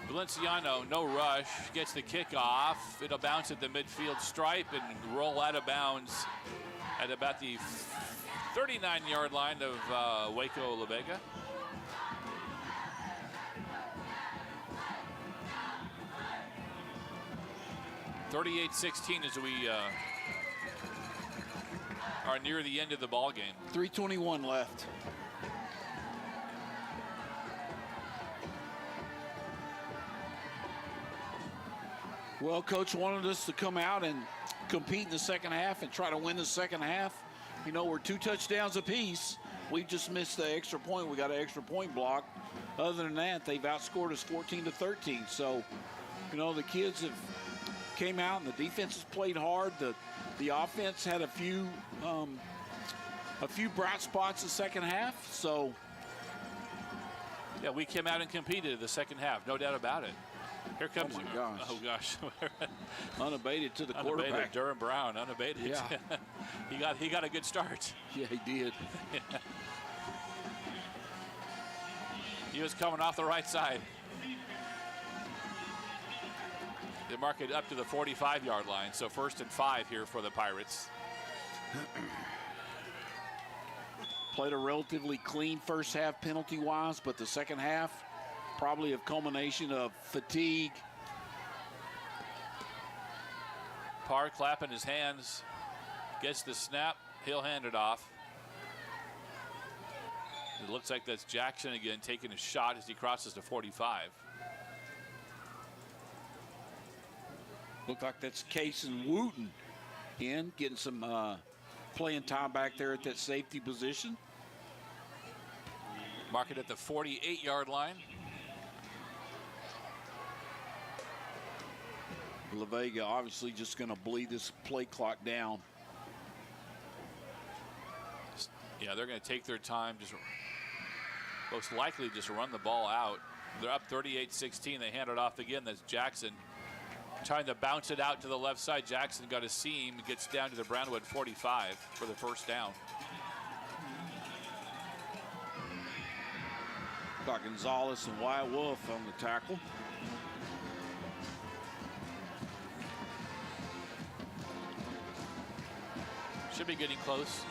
Valenciano, no rush, gets the kickoff. It'll bounce at the midfield stripe and roll out of bounds at about the 39-yard line of Waco, La Vega. (38-16) as we are near the end of the ball game. 3:21 left. Well, Coach wanted us to come out and compete in the second half and try to win the second half. You know, we're 2 touchdowns apiece. We just missed the extra point. We got an extra point block. Other than that, they've outscored us 14-13. So, you know, the kids have came out and the defense has played hard. The offense had a few bright spots in the second half. So, yeah, we came out and competed in the second half, no doubt about it. Here comes, oh gosh, unabated to the unabated, quarterback. Durham Brown, unabated. Yeah. he got a good start. Yeah, he did. He was coming off the right side. They mark it up to the 45-yard line, so 1st and 5 here for the Pirates. Played a relatively clean first half penalty-wise, but the second half, probably a culmination of fatigue. Parr clapping his hands, gets the snap, he'll hand it off. It looks like that's Jackson again taking a shot as he crosses to 45. Look like that's Case and Wooten in, getting some playing time back there at that safety position. Mark it at the 48-yard line. La Vega obviously just going to bleed this play clock down. Yeah, they're going to take their time, just most likely just run the ball out. They're up 38-16. They hand it off again. That's Jackson trying to bounce it out to the left side. Jackson got a seam, gets down to the Brownwood 45 for the first down. Got Gonzalez and Wyatt Wolf on the tackle. Should be getting close.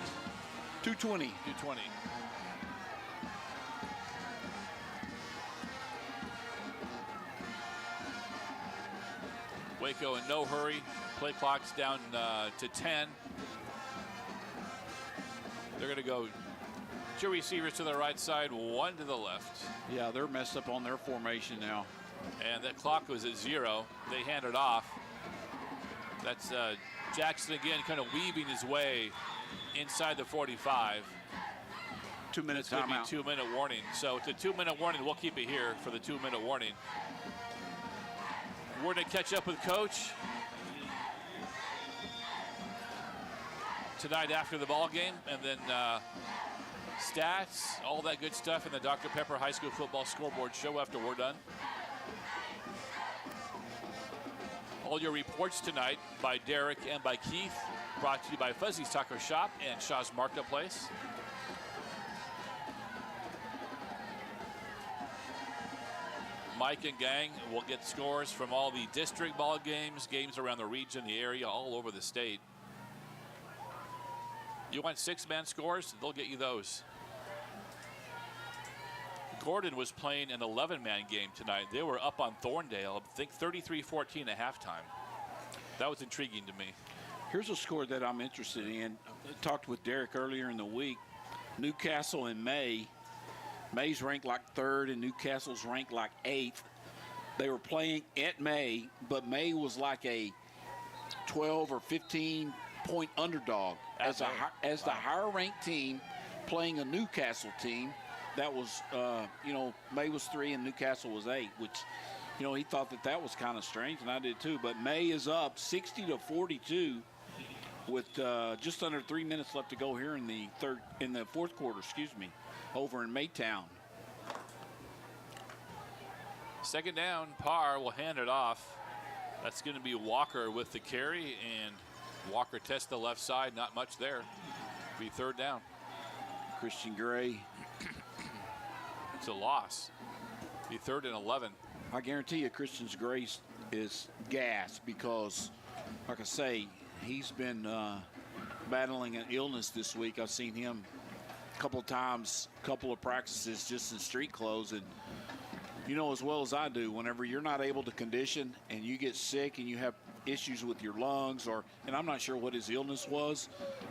2:20. 2:20. Waco in no hurry. Play clock's down to 10. They're going to go 2 receivers to the right side, 1 to the left. Yeah, they're messed up on their formation now. And that clock was at 0. They hand it off. That's Jackson again kind of weaving his way inside the 45. 2-minute timeout. 2-minute warning. So it's a 2-minute warning. We'll keep it here for the 2-minute warning. We're going to catch up with Coach tonight after the ball game, and then stats, all that good stuff in the Dr. Pepper High School Football Scoreboard show after we're done. All your reports tonight by Derek and by Keith, brought to you by Fuzzy's Taco Shop and Shaw's Marketplace. Mike and gang will get scores from all the district ball games, games around the region, the area, all over the state. You want 6-man scores? They'll get you those. Gordon was playing an 11-man game tonight. They were up on Thorndale, I think 33-14 at halftime. That was intriguing to me. Here's a score that I'm interested in. I talked with Derek earlier in the week. Newcastle and May. May's ranked like 3rd, and Newcastle's ranked like 8th. They were playing at May, but May was like a 12 or 15-point underdog. As the higher-ranked team playing a Newcastle team, that was, May was 3 and Newcastle was 8, which, he thought that was kind of strange, and I did too. But May is up 60-42 with just under 3 minutes left to go here in the fourth quarter, over in Maytown. Second down, Parr will hand it off. That's going to be Walker with the carry, and Walker tests the left side. Not much there. Be third down. Christian Gray. It's a loss. Be 3rd and 11. I guarantee you Christian Gray is gassed because, like I say, he's been battling an illness this week. I've seen him a couple of times, couple of practices just in street clothes, and as well as I do, whenever you're not able to condition and you get sick and you have issues with your lungs, and I'm not sure what his illness was,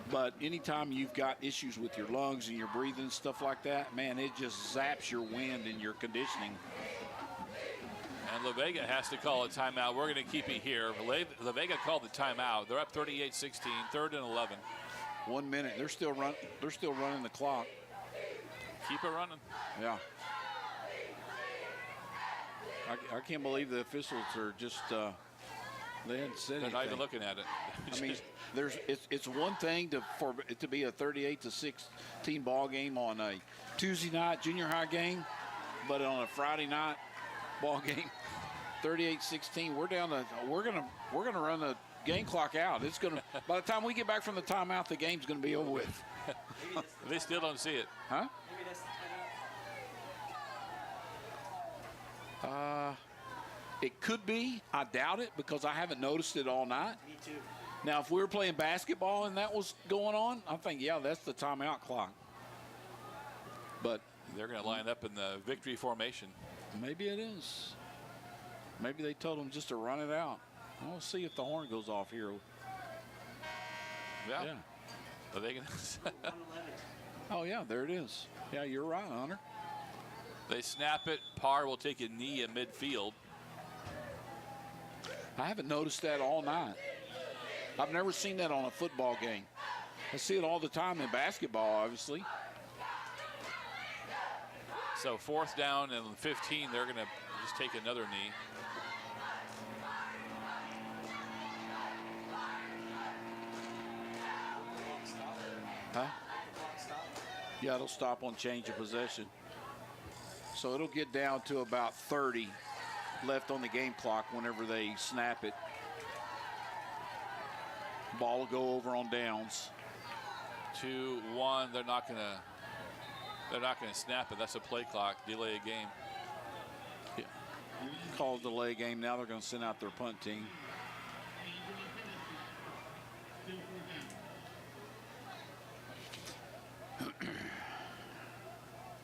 but anytime you've got issues with your lungs and your breathing and stuff like that, man, it just zaps your wind and your conditioning. And La Vega has to call a timeout. We're going to keep it here. La Vega called the timeout. They're up 38-16, 3rd and 11. 1 minute. They're still running the clock. Keep it running. Yeah. I can't believe the officials are just they hadn't said anything. They're not even looking at it. I mean, it's one thing for it to be a 38-16 ball game on a Tuesday night junior high game, but on a Friday night ball game, 38-16. We're gonna run the game clock out. It's gonna by the time we get back from the timeout, the game's gonna be over with. They still don't see it, huh? It could be. I doubt it because I haven't noticed it all night. Me too. Now, if we were playing basketball and that was going on, I think, yeah, that's the timeout clock. But they're going to line up in the victory formation. Maybe it is. Maybe they told them just to run it out. We'll see if the horn goes off here. Yeah. Are they going to? Oh, yeah, there it is. Yeah, you're right, Hunter. They snap it. Parr will take a knee in midfield. I haven't noticed that all night. I've never seen that on a football game. I see it all the time in basketball, obviously. So 4th down and 15, they're going to just take another knee. Huh? Yeah, it'll stop on change of possession. So it'll get down to about 30 left on the game clock whenever they snap it. Ball will go over on downs. 2-1. They're not gonna snap it. That's a play clock. Delay a game. Yeah. Call it delay game. Now they're going to send out their punt team.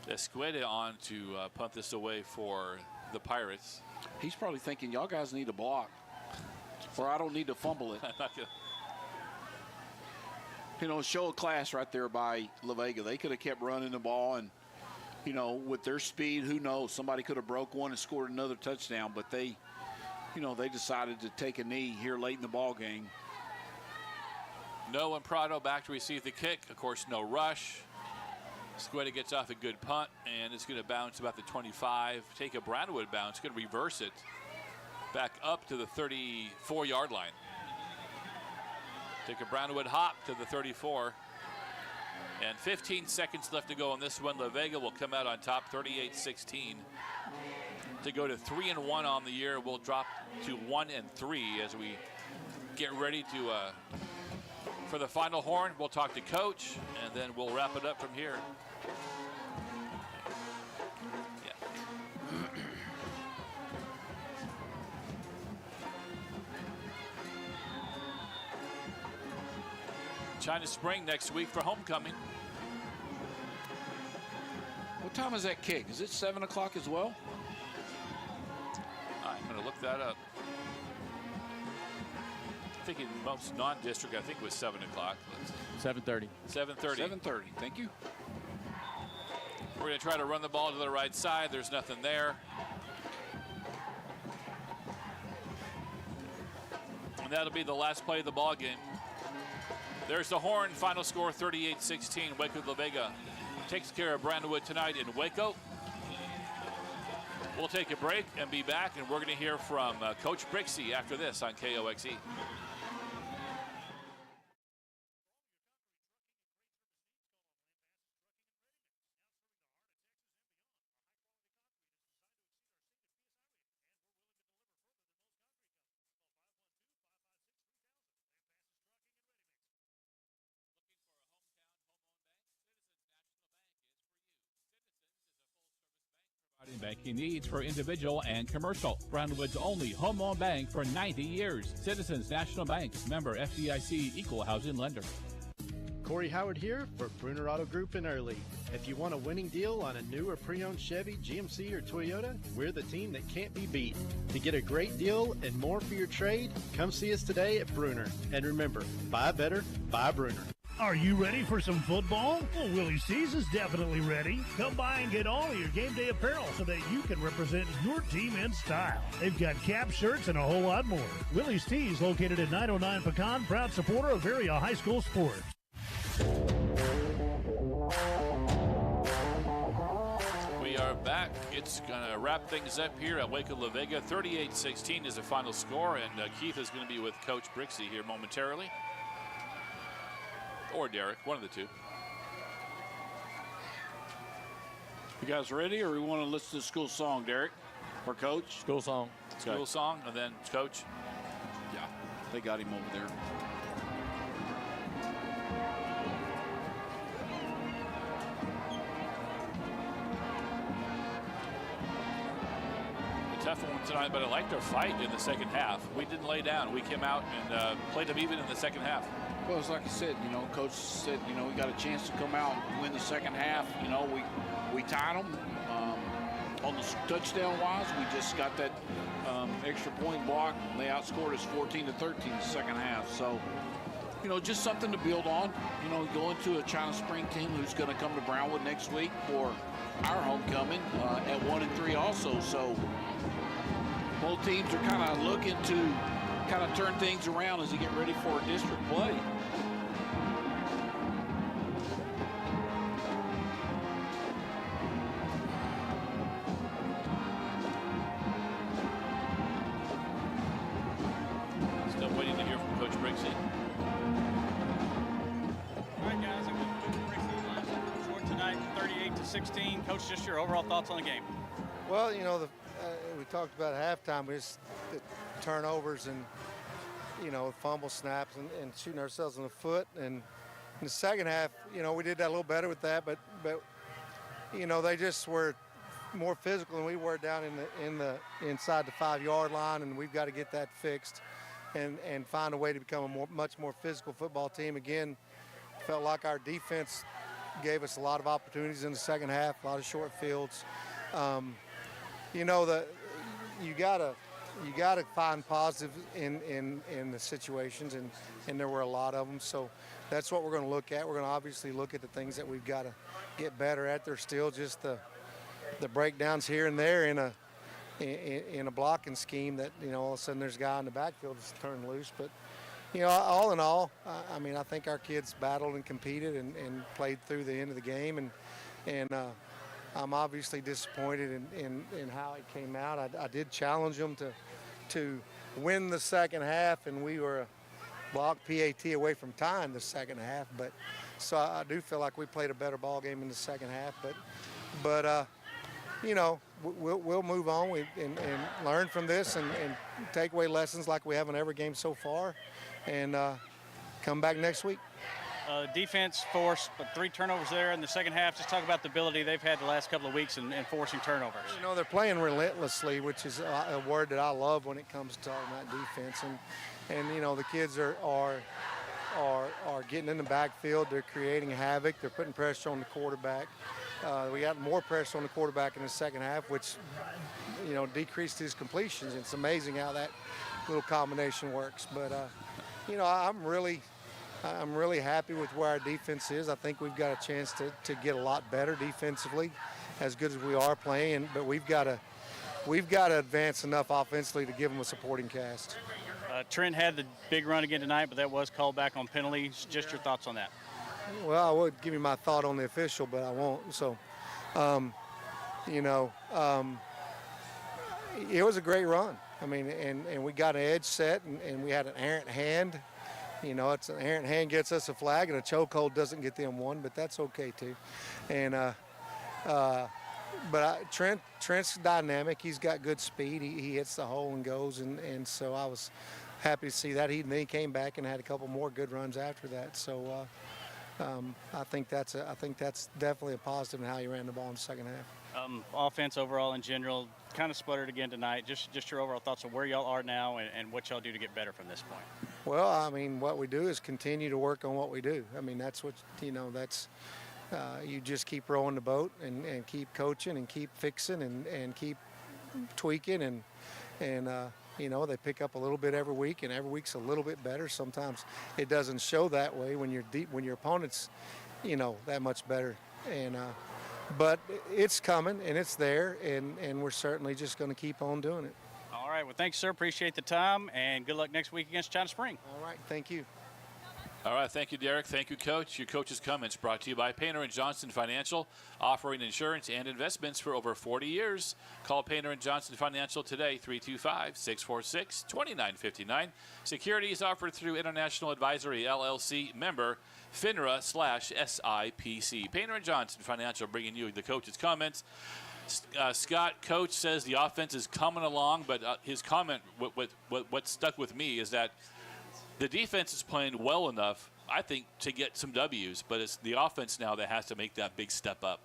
Escueda on to punt this away for the Pirates. He's probably thinking, y'all guys need a block, or I don't need to fumble it. Show of class right there by La Vega. They could have kept running the ball, and, with their speed, who knows? Somebody could have broke one and scored another touchdown, but they decided to take a knee here late in the ball game. Noah and Prado back to receive the kick. Of course, no rush. Escueda gets off a good punt, and it's going to bounce about the 25. Take a Brownwood bounce. Going to reverse it back up to the 34-yard line. Take a Brownwood hop to the 34. And 15 seconds left to go on this one. La Vega will come out on top, 38-16. To go to 3-1 on the year, we'll drop to 1-3 as we get ready to for the final horn. We'll talk to Coach, and then we'll wrap it up from here. China Spring next week for homecoming. What time is that kick? Is it 7 o'clock as well? I'm going to look that up. thinking most non-district, I think it was 7 o'clock. 7:30. 7:30. 7:30. Thank you. We're going to try to run the ball to the right side. There's nothing there. And that'll be the last play of the ball game. There's the horn. Final score 38-16. Waco La Vega takes care of Brownwood tonight in Waco. We'll take a break and be back, and we're going to hear from Coach Brixey after this on KOXE. Banking needs for individual and commercial. Brownwood's only home-owned bank for 90 years. Citizens National Bank, member FDIC, equal housing lender. Corey Howard here for Bruner Auto Group in Early. If you want a winning deal on a new or pre-owned Chevy, GMC, or Toyota, we're the team that can't be beat. To get a great deal and more for your trade, come see us today at Bruner. And remember, buy better, buy Bruner. Are you ready for some football? Well, Willie's Tees is definitely ready. Come by and get all of your game day apparel so that you can represent your team in style. They've got cap, shirts, and a whole lot more. Willie's Tees, located at 909 Pecan, proud supporter of area high school sports. We are back. It's going to wrap things up here at Waco La Vega. 38-16 is the final score, and Keith is going to be with Coach Brixey here momentarily. Or Derek, one of the two. You guys ready, or we want to listen to the school song, Derek? Or Coach? School song. School song, and then Coach? Yeah, they got him over there. A tough one tonight, but I liked our fight in the second half. We didn't lay down. We came out and played them even in the second half. Well, it's like I said, Coach said, we got a chance to come out and win the second half. We tied them. On the touchdown-wise, we just got that extra point block. They outscored us 14-13 the second half. So, just something to build on. Going to a China Spring team who's going to come to Brownwood next week for our homecoming at 1-3 also. So, both teams are kind of looking to turn things around as they get ready for district play. Still waiting to hear from Coach Brixey. All right, guys, I'm going to Coach Brixey line short tonight, 38-16. Coach, just your overall thoughts on the game. Well, we talked about at halftime, just the turnovers and, fumble snaps and shooting ourselves in the foot. And in the second half, we did that a little better with that, but they just were more physical than we were down in the inside the 5-yard line, and we've got to get that fixed and find a way to become a much more physical football team. Again, felt like our defense gave us a lot of opportunities in the second half, a lot of short fields. You gotta find positive in the situations, and there were a lot of them. So that's what we're going to look at. We're going to obviously look at the things that we've got to get better at. There's still just the breakdowns here and there in a blocking scheme that all of a sudden there's a guy in the backfield that's turned loose. But all in all, I think our kids battled and competed and played through the end of the game, and I'm obviously disappointed in how it came out. I did challenge them to win the second half, and we were a block PAT away from tying the second half. But so I do feel like we played a better ball game in the second half. But we'll move on and learn from this and take away lessons like we have in every game so far, and come back next week. Defense forced 3 turnovers there in the second half. Just talk about the ability they've had the last couple of weeks in forcing turnovers. They're playing relentlessly, which is a word that I love when it comes to talking about defense. And the kids are getting in the backfield. They're creating havoc. They're putting pressure on the quarterback. We got more pressure on the quarterback in the second half, which decreased his completions. It's amazing how that little combination works. But I'm really happy with where our defense is. I think we've got a chance to get a lot better defensively, as good as we are playing. But we've got to advance enough offensively to give them a supporting cast. Trent had the big run again tonight, but that was called back on penalties. Just your thoughts on that? Well, I would give you my thought on the official, but I won't. So, it was a great run. I mean, and we got an edge set, and we had an errant hand. It's an errant hand gets us a flag, and a chokehold doesn't get them one, but that's okay too. And Trent's dynamic. He's got good speed. He hits the hole and goes, and so I was happy to see that. Then he came back and had a couple more good runs after that. So I think that's definitely a positive in how he ran the ball in the second half. Offense overall in general kind of sputtered again tonight. Just your overall thoughts on where y'all are now and what y'all do to get better from this point. Well, I mean, what we do is continue to work on what we do. I mean, that's what, that's you just keep rowing the boat and keep coaching and keep fixing and keep tweaking and they pick up a little bit every week, and every week's a little bit better. Sometimes it doesn't show that way when you're deep, when your opponent's, that much better. But it's coming and it's there, and we're certainly just going to keep on doing it. All right. Well, thanks, sir. Appreciate the time, and good luck next week against China Spring. All right. Thank you. All right, thank you, Derek. Thank you, Coach. Your coach's comments brought to you by Painter & Johnson Financial, offering insurance and investments for over 40 years. Call Painter & Johnson Financial today, 325-646-2959. Securities offered through International Advisory, LLC, member FINRA/SIPC. Painter & Johnson Financial bringing you the coach's comments. Scott, Coach says the offense is coming along, but his comment, what stuck with me is that the defense is playing well enough, I think, to get some W's, but it's the offense now that has to make that big step up.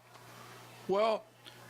Well,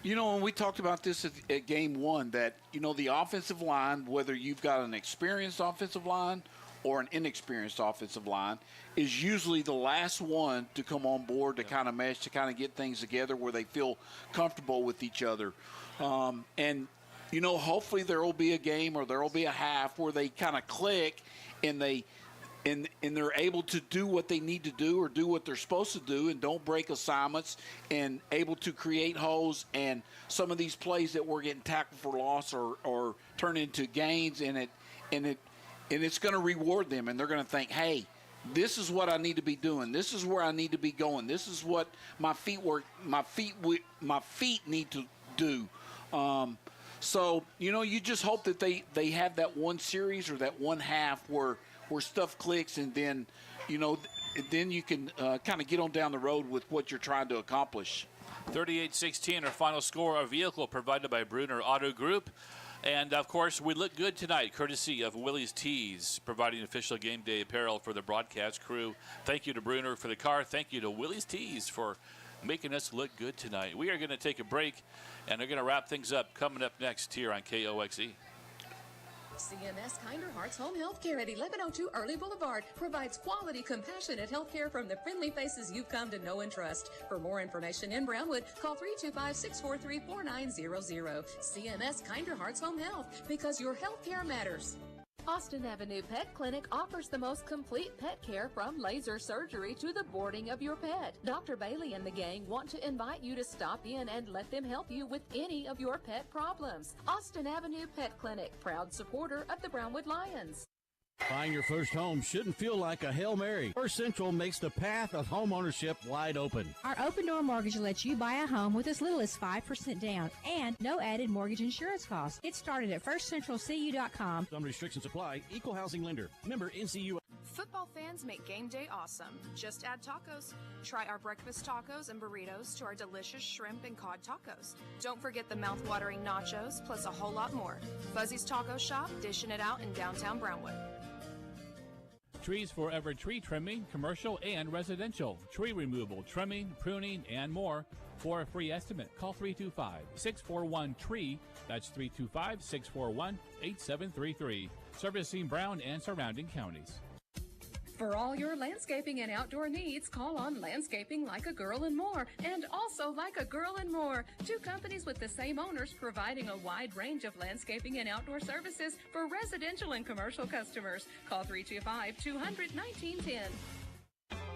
when we talked about this at game one, that, the offensive line, whether you've got an experienced offensive line or an inexperienced offensive line, is usually the last one to come on board to kind of mesh, to kind of get things together where they feel comfortable with each other. Hopefully there will be a game or there will be a half where they kind of click and they're able to do what they need to do or do what they're supposed to do and don't break assignments and able to create holes, and some of these plays that we're getting tackled for loss or turn into gains, and it's going to reward them, and they're going to think, hey, this is what I need to be doing. This is where I need to be going. This is what my feet need to do. So, you just hope that they have that one series or that one half where stuff clicks, and then, then you can kind of get on down the road with what you're trying to accomplish. 38-16, our final score, a vehicle provided by Bruner Auto Group. And, of course, we look good tonight, courtesy of Willie's Tees, providing official game day apparel for the broadcast crew. Thank you to Bruner for the car. Thank you to Willie's Tees for making us look good tonight. We are going to take a break, and they're going to wrap things up coming up next here on KOXE. CMS Kinder Hearts Home Healthcare at 1102 Early Boulevard provides quality, compassionate healthcare from the friendly faces you've come to know and trust. For more information in Brownwood, call 325-643-4900. CMS Kinder Hearts Home Health, because your healthcare matters. Austin Avenue Pet Clinic offers the most complete pet care, from laser surgery to the boarding of your pet. Dr. Bailey and the gang want to invite you to stop in and let them help you with any of your pet problems. Austin Avenue Pet Clinic, proud supporter of the Brownwood Lions. Buying your first home shouldn't feel like a Hail Mary. First Central makes the path of home ownership wide open. Our open door mortgage lets you buy a home with as little as 5% down and no added mortgage insurance costs. Get started at firstcentralcu.com. Some restrictions apply. Equal housing lender. Member NCU. Football fans make game day awesome. Just add tacos. Try our breakfast tacos and burritos to our delicious shrimp and cod tacos. Don't forget the mouth-watering nachos, plus a whole lot more. Fuzzy's Taco Shop, dishing it out in downtown Brownwood. Trees Forever tree trimming, commercial and residential. Tree removal, trimming, pruning, and more. For a free estimate, call 325-641-TREE. That's 325-641-8733. Servicing Brown and surrounding counties. For all your landscaping and outdoor needs, call on Landscaping Like a Girl and More, and also Like a Girl and More, two companies with the same owners providing a wide range of landscaping and outdoor services for residential and commercial customers. Call 325-200-1910.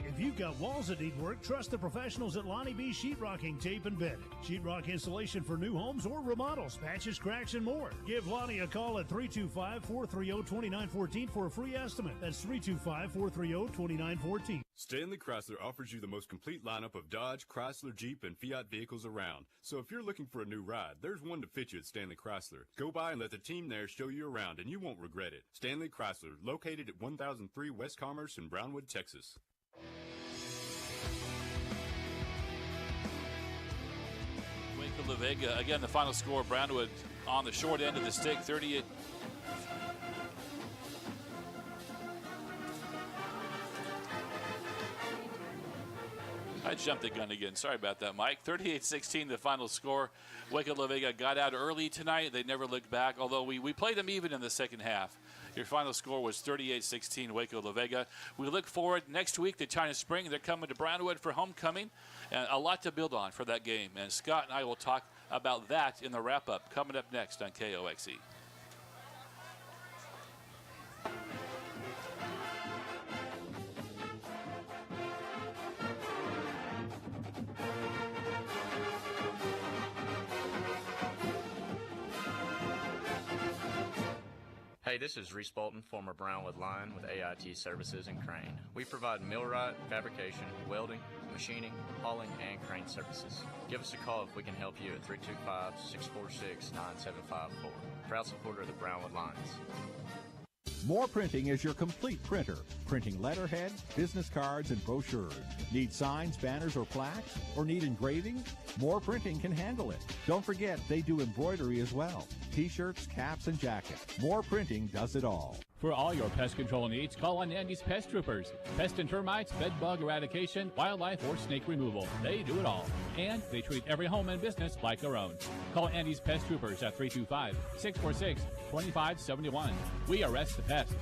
If you've got walls that need work, trust the professionals at Lonnie B Sheetrocking, Tape, and Bedding. Sheetrock installation for new homes or remodels, patches, cracks, and more. Give Lonnie a call at 325-430-2914 for a free estimate. That's 325-430-2914. Stanley Chrysler offers you the most complete lineup of Dodge, Chrysler, Jeep, and Fiat vehicles around. So if you're looking for a new ride, there's one to fit you at Stanley Chrysler. Go by and let the team there show you around, and you won't regret it. Stanley Chrysler, located at 1003 West Commerce in Brownwood, Texas. Waco Vega, again, the final score, Brownwood on the short end of the stick, 38. I jumped the gun again. Sorry about that, Mike. 38-16, the final score. Waco Vega got out early tonight. They never looked back, although we played them even in the second half. Your final score was 38-16, Waco Vega. We look forward next week to China Spring. They're coming to Brownwood for homecoming, and a lot to build on for that game. And Scott and I will talk about that in the wrap-up coming up next on KOXE. Hey, this is Reese Bolton, former Brownwood Lion with AIT Services in Crane. We provide millwright, fabrication, welding, machining, hauling, and crane services. Give us a call if we can help you at 325-646-9754. Proud supporter of the Brownwood Lions. More Printing is your complete printer. Printing letterhead, business cards, and brochures. Need signs, banners, or plaques? Or need engraving? More Printing can handle it. Don't forget, they do embroidery as well. T-shirts, caps, and jackets. More Printing does it all. For all your pest control needs, call on Andy's Pest Troopers. Pest and termites, bed bug eradication, wildlife, or snake removal. They do it all. And they treat every home and business like their own. Call Andy's Pest Troopers at 325-646-2571. We arrest the pest.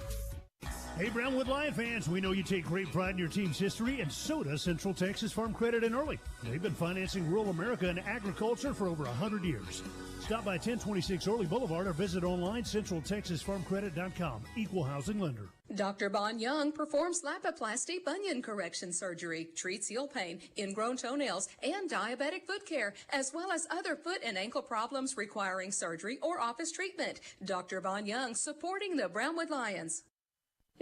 Hey, Brownwood Lion fans, we know you take great pride in your team's history, and so does Central Texas Farm Credit and Early. They've been financing rural America and agriculture for over 100 years. Stop by 1026 Early Boulevard or visit online centraltexasfarmcredit.com. Equal housing lender. Dr. Bon Young performs Lapiplasty bunion correction surgery, treats heel pain, ingrown toenails, and diabetic foot care, as well as other foot and ankle problems requiring surgery or office treatment. Dr. Bon Young supporting the Brownwood Lions.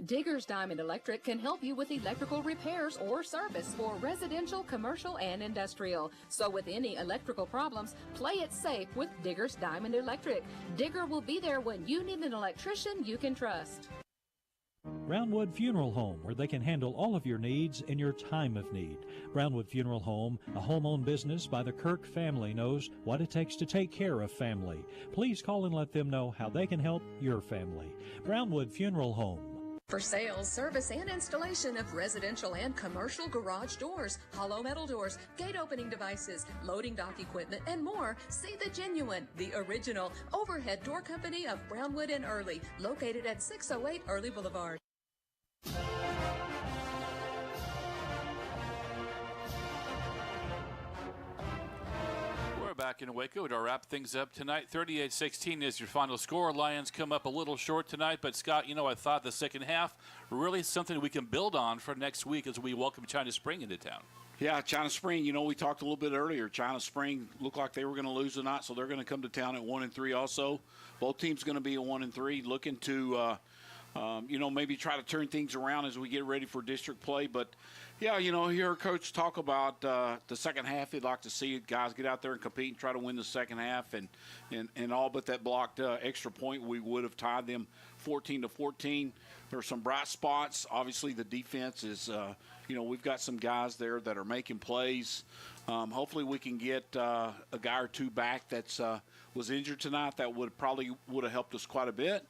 Digger's Diamond Electric can help you with electrical repairs or service for residential, commercial, and industrial. So with any electrical problems, play it safe with Digger's Diamond Electric. Digger will be there when you need an electrician you can trust. Brownwood Funeral Home, where they can handle all of your needs in your time of need. Brownwood Funeral Home, a home-owned business by the Kirk family, knows what it takes to take care of family. Please call and let them know how they can help your family. Brownwood Funeral Home. For sales, service, and installation of residential and commercial garage doors, hollow metal doors, gate opening devices, loading dock equipment, and more, see the genuine, the original overhead door company of Brownwood and Early, located at 608 Early Boulevard. Back in Waco to wrap things up tonight. 38-16 is your final score. Lions come up a little short tonight, but Scott, I thought the second half really something we can build on for next week as we welcome China Spring into town. Yeah, China Spring, we talked a little bit earlier. China Spring looked like they were going to lose tonight, so they're going to come to town at 1-3 also. Both teams going to be at 1-3, looking to maybe try to turn things around as we get ready for district play. But, yeah, hear Coach talk about the second half. He'd like to see guys get out there and compete and try to win the second half. And all but that blocked extra point, we would have tied them 14-14. There are some bright spots. Obviously, the defense is, we've got some guys there that are making plays. Hopefully we can get a guy or two back that's was injured tonight. That would have helped us quite a bit.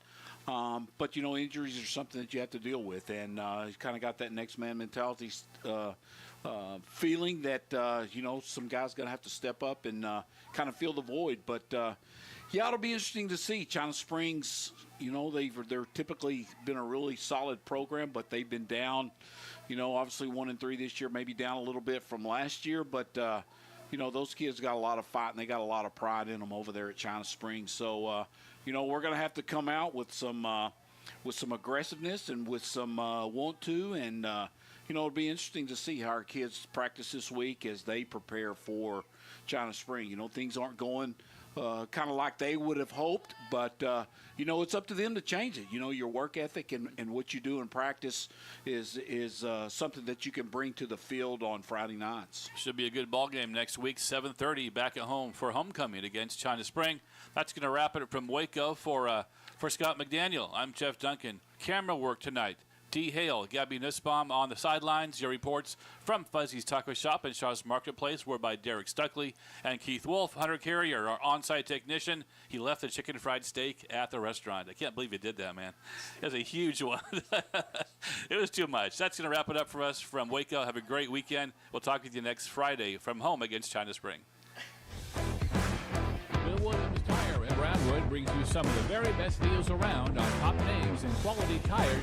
But, injuries are something that you have to deal with, and he's kind of got that next man mentality feeling that, some guys going to have to step up and kind of fill the void. But, it'll be interesting to see. China Springs, they're typically been a really solid program, but they've been down, obviously 1-3 this year, maybe down a little bit from last year. But, those kids got a lot of fight, and they got a lot of pride in them over there at China Springs. So, we're going to have to come out with some aggressiveness and with some want to. And, it'll be interesting to see how our kids practice this week as they prepare for China Spring. Things aren't going kind of like they would have hoped, but, it's up to them to change it. Your work ethic and what you do in practice is something that you can bring to the field on Friday nights. Should be a good ball game next week, 7:30 back at home for homecoming against China Spring. That's going to wrap it from Waco for Scott McDaniel. I'm Jeff Duncan. Camera work tonight. D. Hale, Gabby Nussbaum on the sidelines. Your reports from Fuzzy's Taco Shop and Shaw's Marketplace were by Derek Stuckley and Keith Wolf. Hunter Carrier, our on-site technician, he left the chicken fried steak at the restaurant. I can't believe he did that, man. It was a huge one. It was too much. That's going to wrap it up for us from Waco. Have a great weekend. We'll talk with you next Friday from home against China Spring. Bill Williams Tire in Brownwood brings you some of the very best deals around on top names and quality tires.